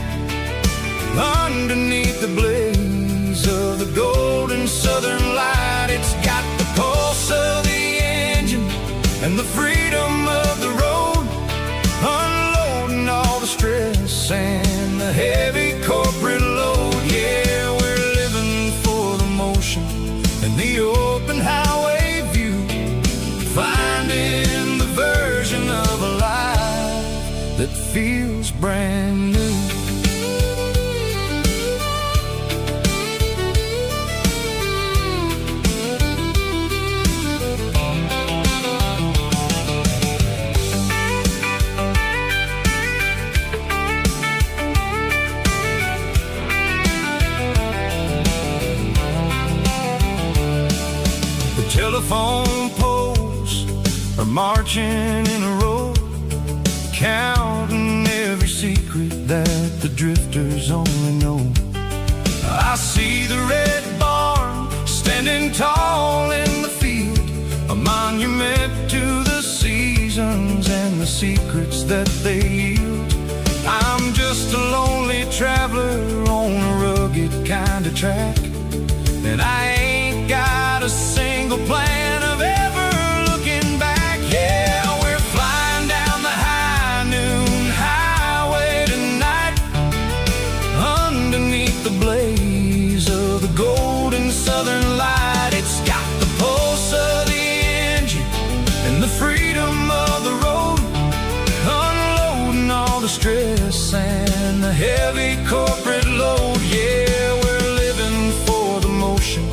underneath the blaze of the golden southern light. It's got the pulse of the engine and the freedom of the road, unloading all the stress and the heavy corporate load. Yeah, we're living for the motion and the open highway view, finding the version of a life that feels brand new. Telephone poles are marching in a row, counting every secret that the drifters only know. I see the red barn standing tall in the field, a monument to the seasons and the secrets that they yield. I'm just a lonely traveler on a rugged kind of track, and I ain't got a single plan of ever looking back. Yeah, we're flying down the high noon highway tonight, underneath the blaze of the golden southern light. It's got the pulse of the engine and the freedom of the road, unloading all the stress and the heavy corporate load. Yeah, we're living for the motion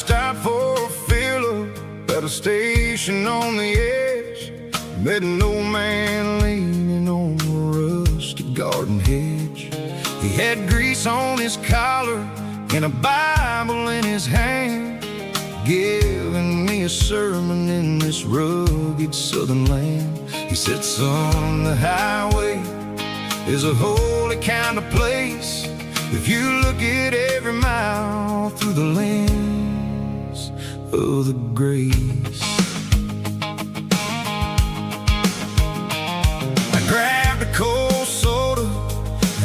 stopped for a fill-up at a station on the edge. Met an old man leaning on a rusty garden hedge. He had grease on his collar and a Bible in his hand, giving me a sermon in this rugged southern land. He said, son, the highway is a holy kind of place if you look at every mile through the lens of the grace. I grabbed a cold soda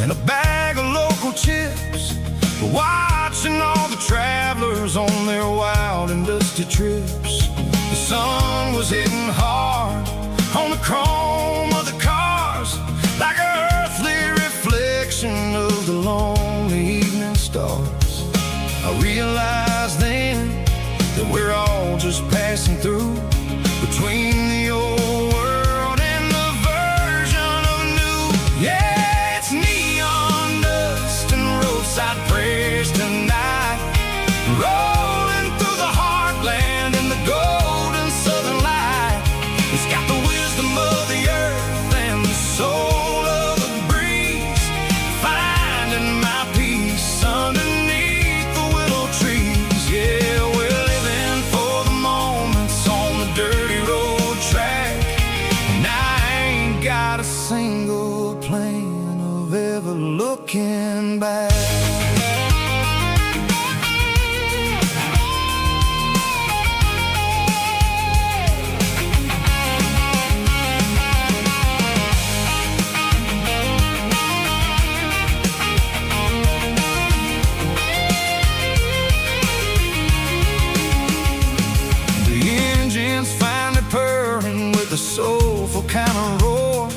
and a bag of local chips, watching all the travelers on their wild and dusty trips. The sun was hitting hard on the chrome of the cars, like an earthly reflection of the lonely evening stars. I realized then that we're all just passing through between the old world and the version of new. Yeah, it's neon dust and roadside prayers tonight, rolling through the heartland in the golden southern light. It's got the wisdom of the earth and the soul of the breeze, finding my peace underneath the willow trees. Yeah, we're living for the moments on the dirty road track, and I ain't got a single plan of ever looking back. A soulful kind of roar,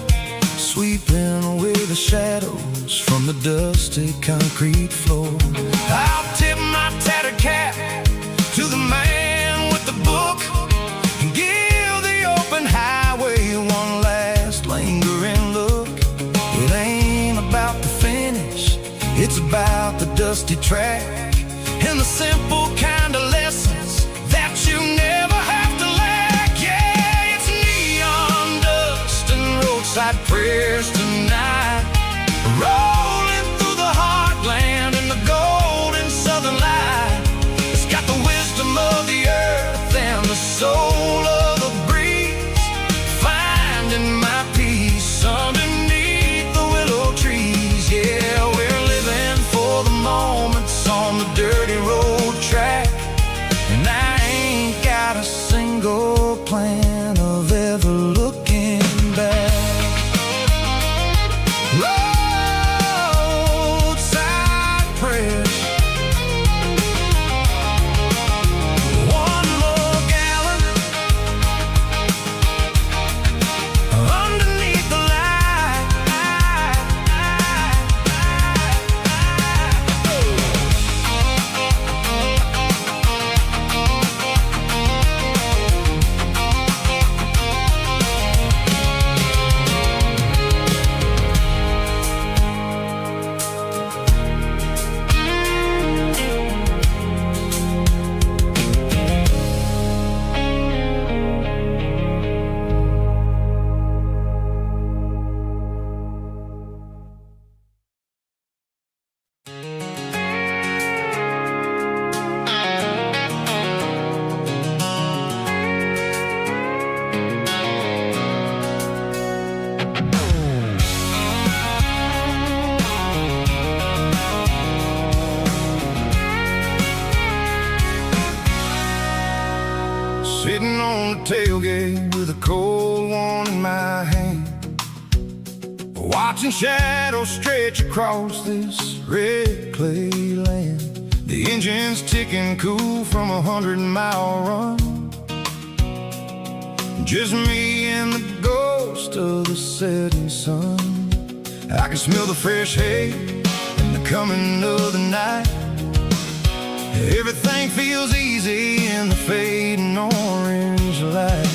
sweeping away the shadows from the dusty concrete floor. I'll tip my tattered cap to the man with the book and give the open highway one last lingering look. It ain't about the finish, it's about the dusty track and the simple kind of lessons that you never have to lack. Yeah, it's neon dust and roadside prayers tonight, rolling through the heartland in the golden southern light. It's got the wisdom of the earth and the soul of the breeze, finding my peace underneath the willow trees. Yeah, we're living for the moments on the dirty road track, and I ain't got a single plan of ever looking back. Roadside prayers, one more gallon underneath the light. Sitting on the tailgate with a cold one in my hand, watching shadows stretch across this red clay land. The engine's ticking cool from a 100-mile run, just me and the ghost of the setting sun. I can smell the fresh hay and the coming of the night. Everything feels easy in the fading orange light.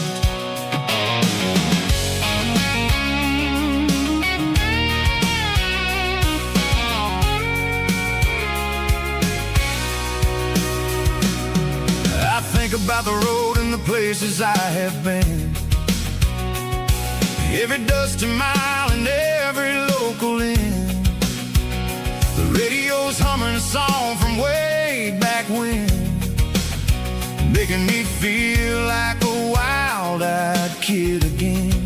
think about the road and the places I have been. Every dusty mile and every local inn. The radio's humming a song from way back when, making me feel like a wild-eyed kid again.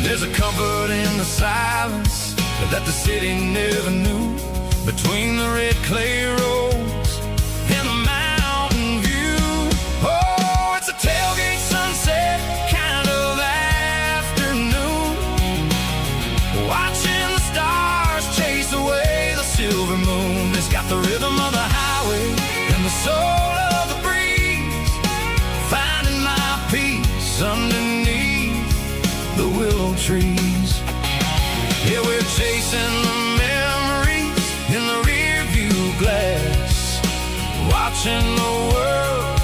There's a comfort in the silence that the city never knew, between the red clay roads and the mountain view. Oh, it's a tailgate sunset kind of afternoon, watching the stars chase away the silver moon. It's got the rhythm of the highway and the soul of the breeze, finding my peace underneath the willow trees. Yeah, we're chasing the memories in the rear view glass, watching the world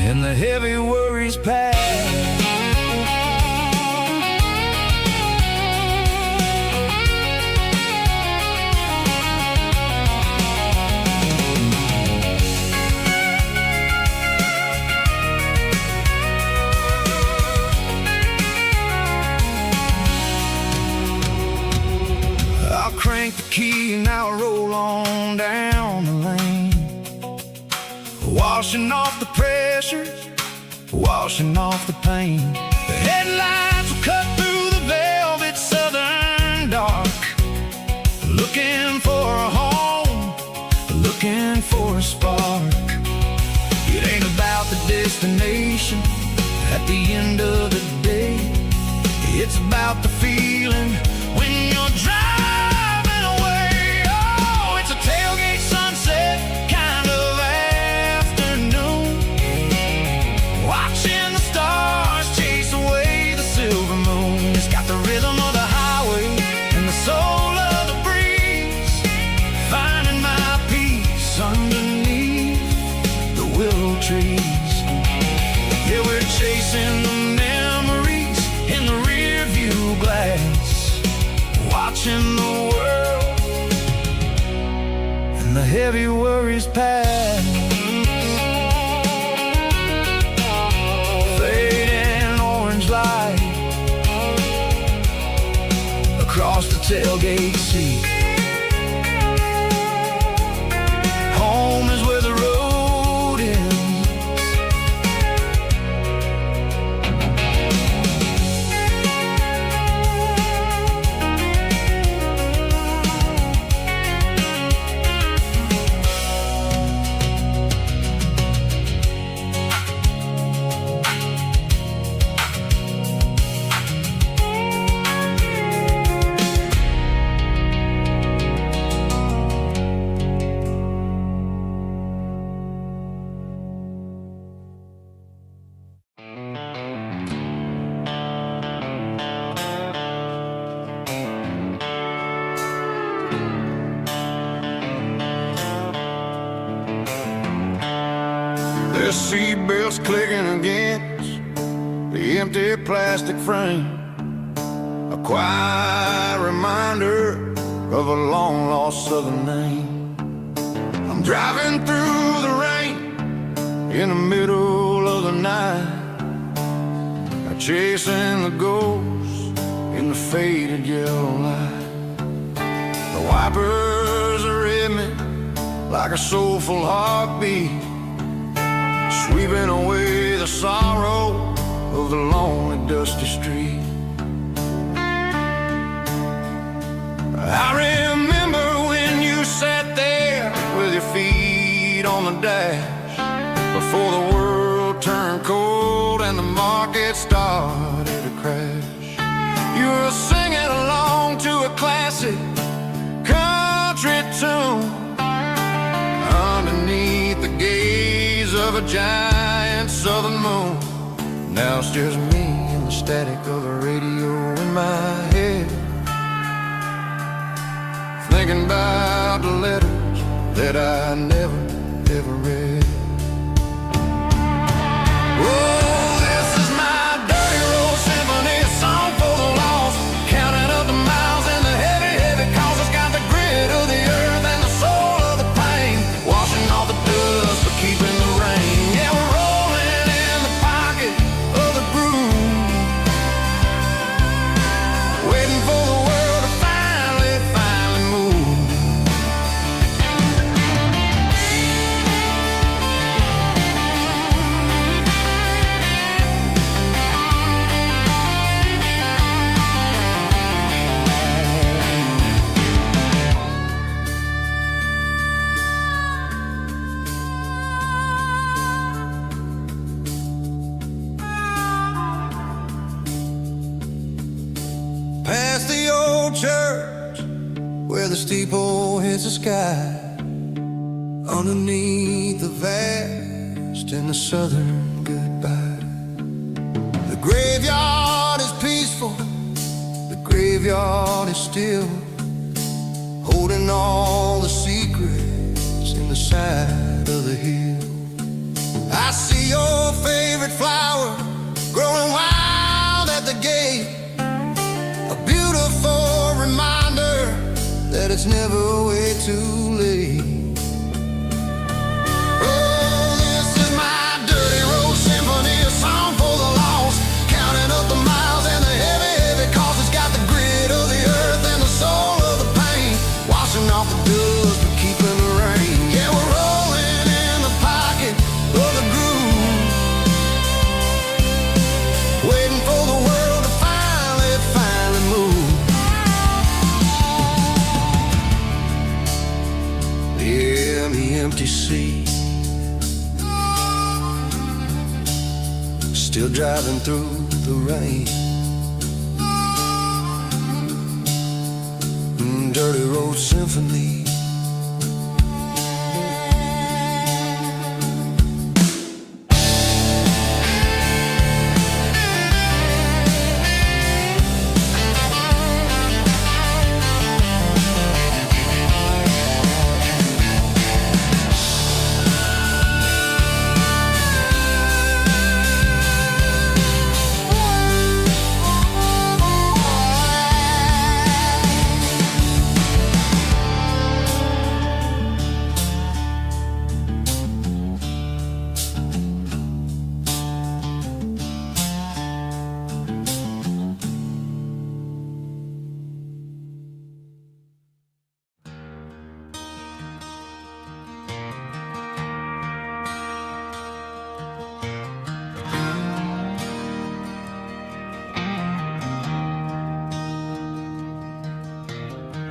and the heavy worries pass. Crank the key and I'll roll on down the lane, washing off the pressure, washing off the pain. The headlights will cut through the velvet southern dark, looking for a home, looking for a spark. It ain't about the destination at the end of the day, it's about the feeling when you're driving. Tailgate sunset kind of afternoon, watching the stars chase away the silver moon. It's got the rhythm of the highway and the soul of the breeze, finding my peace underneath the willow trees. Yeah, we're chasing the memories in the rear view glass, watching the world and the heavy worries pass. Fading orange light across the tailgate seat. Home is where the road ends. The seatbelts clicking against the empty plastic frame, a quiet reminder of a long-lost southern name. I'm driving through the rain in the middle of the night, chasing the ghosts in the faded yellow light. The wipers are in me like a soulful heartbeat, sweeping away the sorrow of the lonely dusty street. I remember when you sat there with your feet on the dash, before the world turned cold and the market started to crash. You were singing along to a classic country tune underneath the gaze of a giant southern moon. Now it's just me and the static of the radio in my head, thinking about the letters that I never, ever read. Oh, this is my dirty road symphony, a song for the lost, counting up the miles and the heavy, heavy calls. It's got the grit of the earth and the soul of the pain, washing off the dust, the church where the steeple hits the sky, underneath the vast and the southern goodbye. The graveyard is peaceful, the graveyard is still, holding all the secrets in the side of the hill. I see your favorite flower growing wild at the gate, a beautiful reminder that it's never way too late. Oh, this is my dirty road symphony, a song for the lost, counting up the miles and the heavy, heavy cost. It's got the grit of the earth and the soul of the pain, washing off the dust but keeping the rain. Yeah, we're rolling in the pocket of the groove, waiting for the world to finally move. Yeah, the empty sea, still driving through the rain. Dirty road symphony.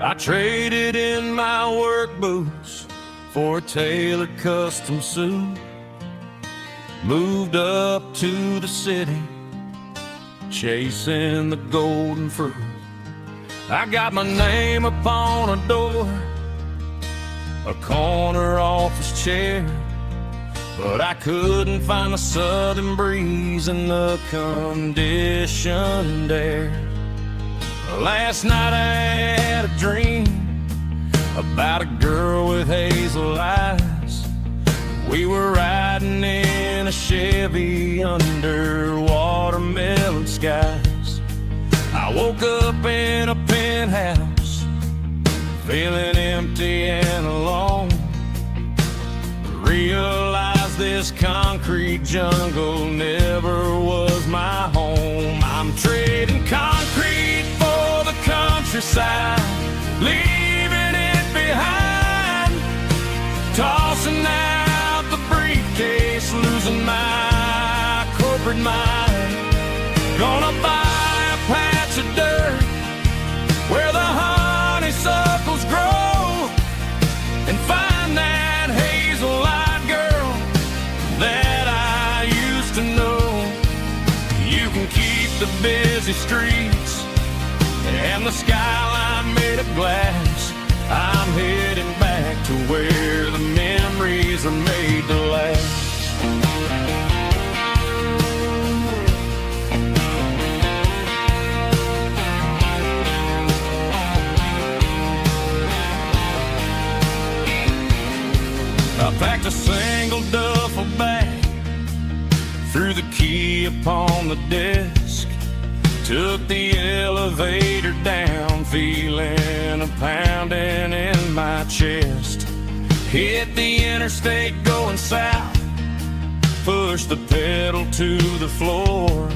I traded in my work boots for a tailored custom suit, moved up to the city, chasing the golden fruit. I got my name upon a door, a corner office chair, but I couldn't find the southern breeze in the conditioned air. Last night I had a dream about a girl with hazel eyes. We were riding in a Chevy under watermelon skies. I woke up in a penthouse, feeling empty and alone. Realized this concrete jungle never was my home. I'm trading concrete for the countryside, leaving it behind, tossing out the briefcase, losing my corporate mind. Gonna buy a patch of dirt where the honeysuckles grow and find that hazel-eyed girl that I used to know. You can keep the busy streets and the skyline made of glass. I'm heading back to where the memories are made to last. I packed a single duffel bag, threw the key upon the desk, took the elevator down, feeling a pounding in my chest. Hit the interstate going south, pushed the pedal to the floor.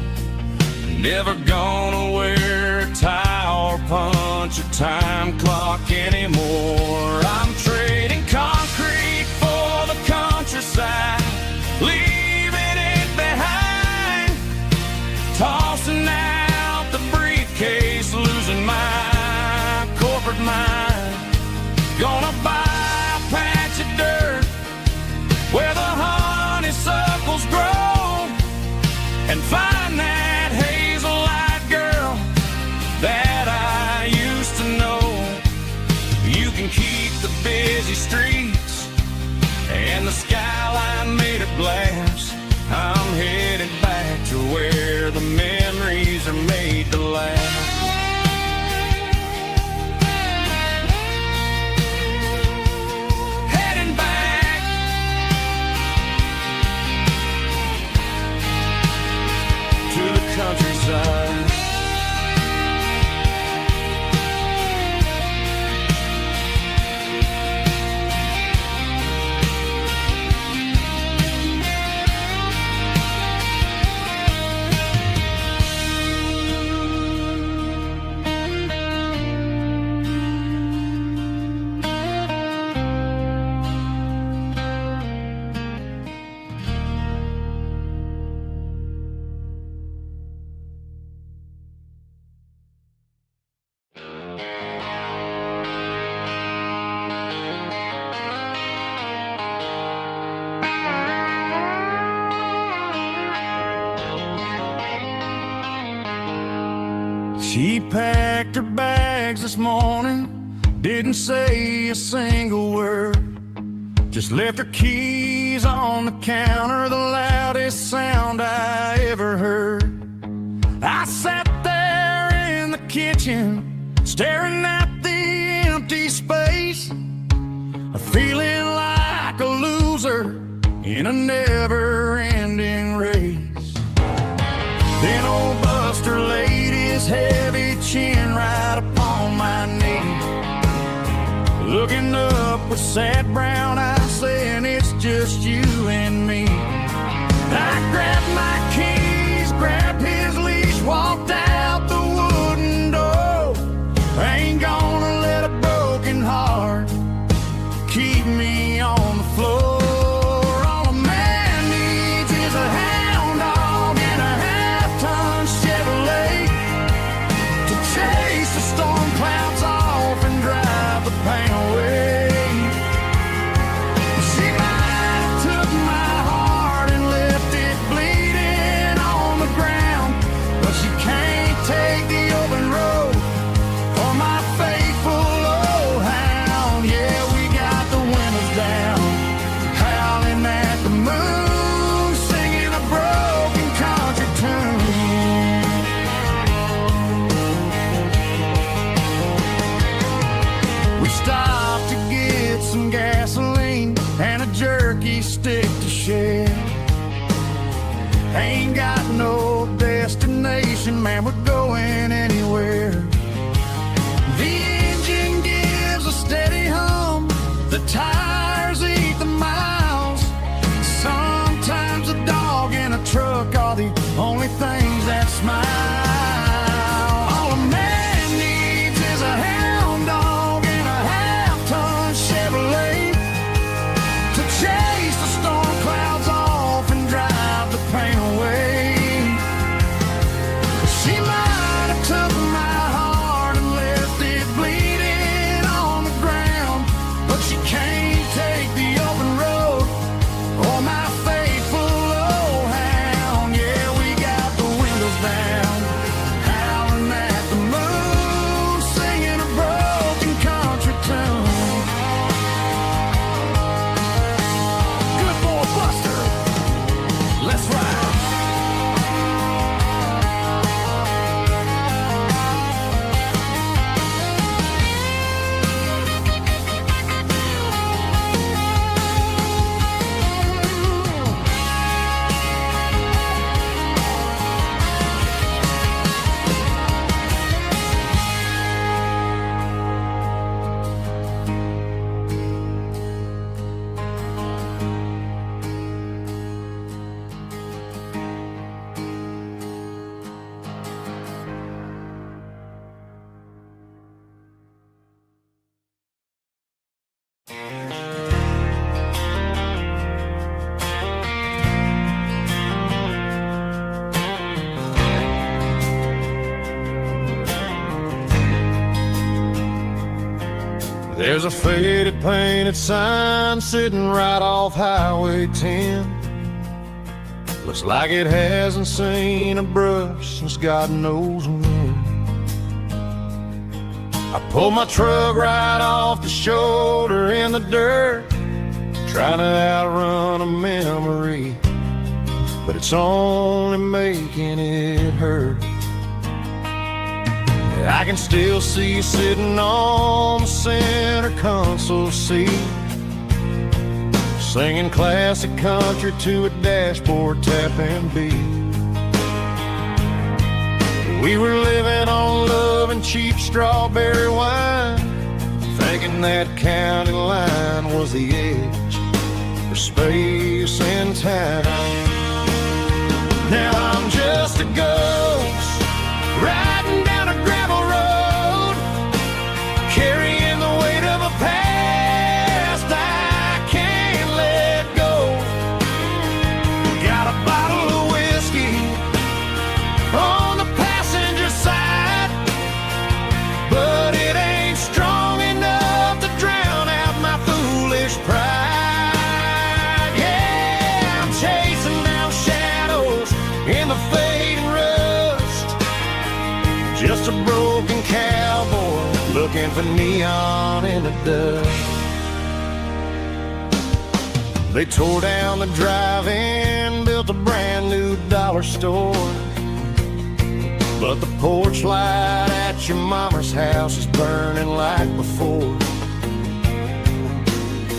Never gonna wear a tie or punch a time clock anymore. I'm trading concrete for the countryside, leaving it behind, tossing out the briefcase, losing my corporate mind. Gonna buy a patch of dirt where the honeysuckles grow and find that hazel-eyed girl that I used to side. She packed her bags this morning, didn't say a single word, just left her keys on the counter, the loudest sound I ever heard. I sat there in the kitchen, staring at the empty space, feeling like a loser in a never-ending race. Then old Buster laid his heavy chin right upon my knee, looking up with sad brown eyes, saying it's just you and me. I grabbed my keys, grabbed his leash, walked out the wooden door. I ain't gonna let a broken heart keep me on the floor. All a man needs is a hound dog and a half-ton Chevrolet to chase the storm clouds off and drive the pain away. She might have took my heart and left it bleeding on the ground, but she can't take the open road for my faithful old hound. Yeah, we got the windows down, howling at the moon, singing a broken country tune. We stopped to get some gasoline and a jerky stick to share. Ain't got no destination, man, we're going anywhere. The engine gives a steady hum, the tires eat the miles. Sometimes a dog and a truck are the only things that smile. All a man needs is a hound dog and a half-ton Chevrolet to chase the storm clouds off and drive the pain away. She might have took my heart and left it bleeding on the ground, but she can't take the open road or my faithful old hound. Yeah, we got the windows down, howling at the moon, singing a broken country tune. Good boy, Buster, let's ride. There's a faded painted sign sitting right off Highway 10. Looks like it hasn't seen a brush since God knows when. I pulled my truck right off the shoulder in the dirt, trying to outrun a memory, but it's only making it hurt. I can still see you sitting on the center console seat, singing classic country to a dashboard tapping beat. We were living on love and cheap strawberry wine, thinking that county line was the edge for space and time. Now I'm just a ghost riding down a gravel road, carrying the weight of a past I can't let go. Got a bottle of whiskey on the passenger side, but it ain't strong enough to drown out my foolish pride. Yeah, I'm chasing down shadows in the fading rust, just a broken cowboy looking for neon in the dust. They tore down the drive-in, built a brand new dollar store, but the porch light at your mama's house is burning like before.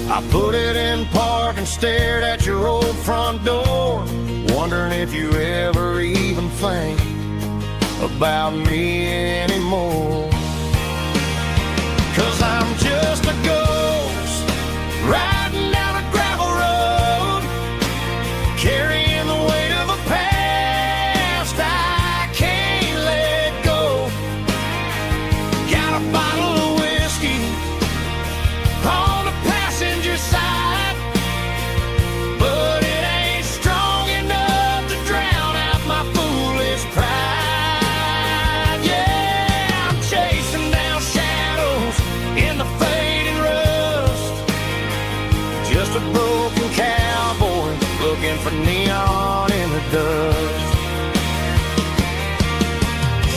I put it in park and stared at your old front door, wondering if you ever even think about me anymore. 'Cause I'm just a ghost riding down a gravel road, carrying the weight of a past I can't let go. Got a bottle of whiskey on the passenger side, but it ain't strong enough to drown out my foolish pride. Yeah, I'm chasing down shadows in the fading rust, just a broken cowboy looking for neon in the dust.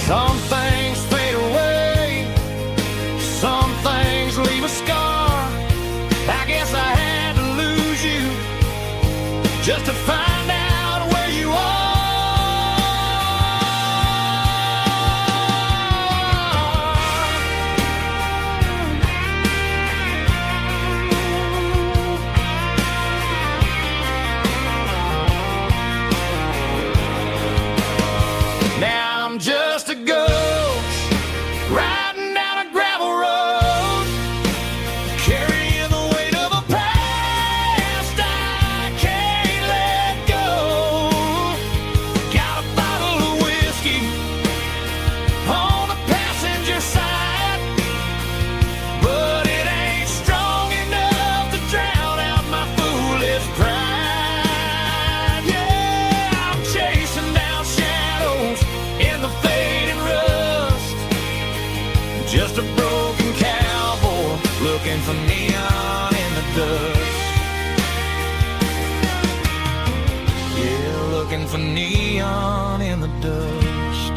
Some things fade away, some things leave a scar. I guess I had to lose you just to find out where you are. Now I'm just a ghost riding down a gravel road, carrying the weight of a past I can't let go. Got a bottle of whiskey on the passenger side, but it ain't strong enough to drown out my foolish pride. Yeah, I'm chasing down shadows in the fading rust, just a broken cowboy looking for neon in the dust. Yeah, looking for neon in the dust.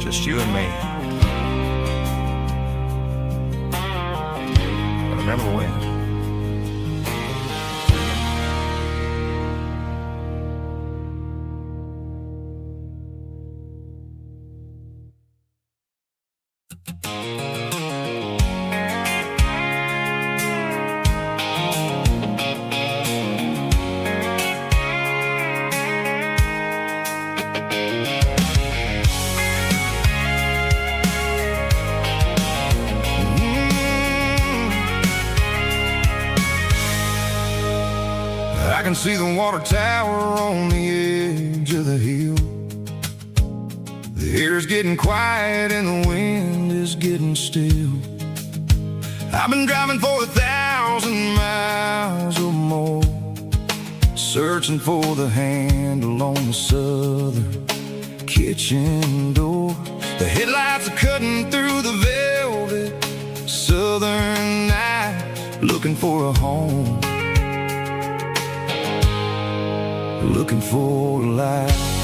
Just you and me. I remember when. I can see the water tower on the edge of the hill. The air's getting quiet and the wind is getting still. I've been driving for 1,000 miles or more, searching for the handle on the southern kitchen door. The headlights are cutting through the velvet southern night, looking for a home, looking for a life.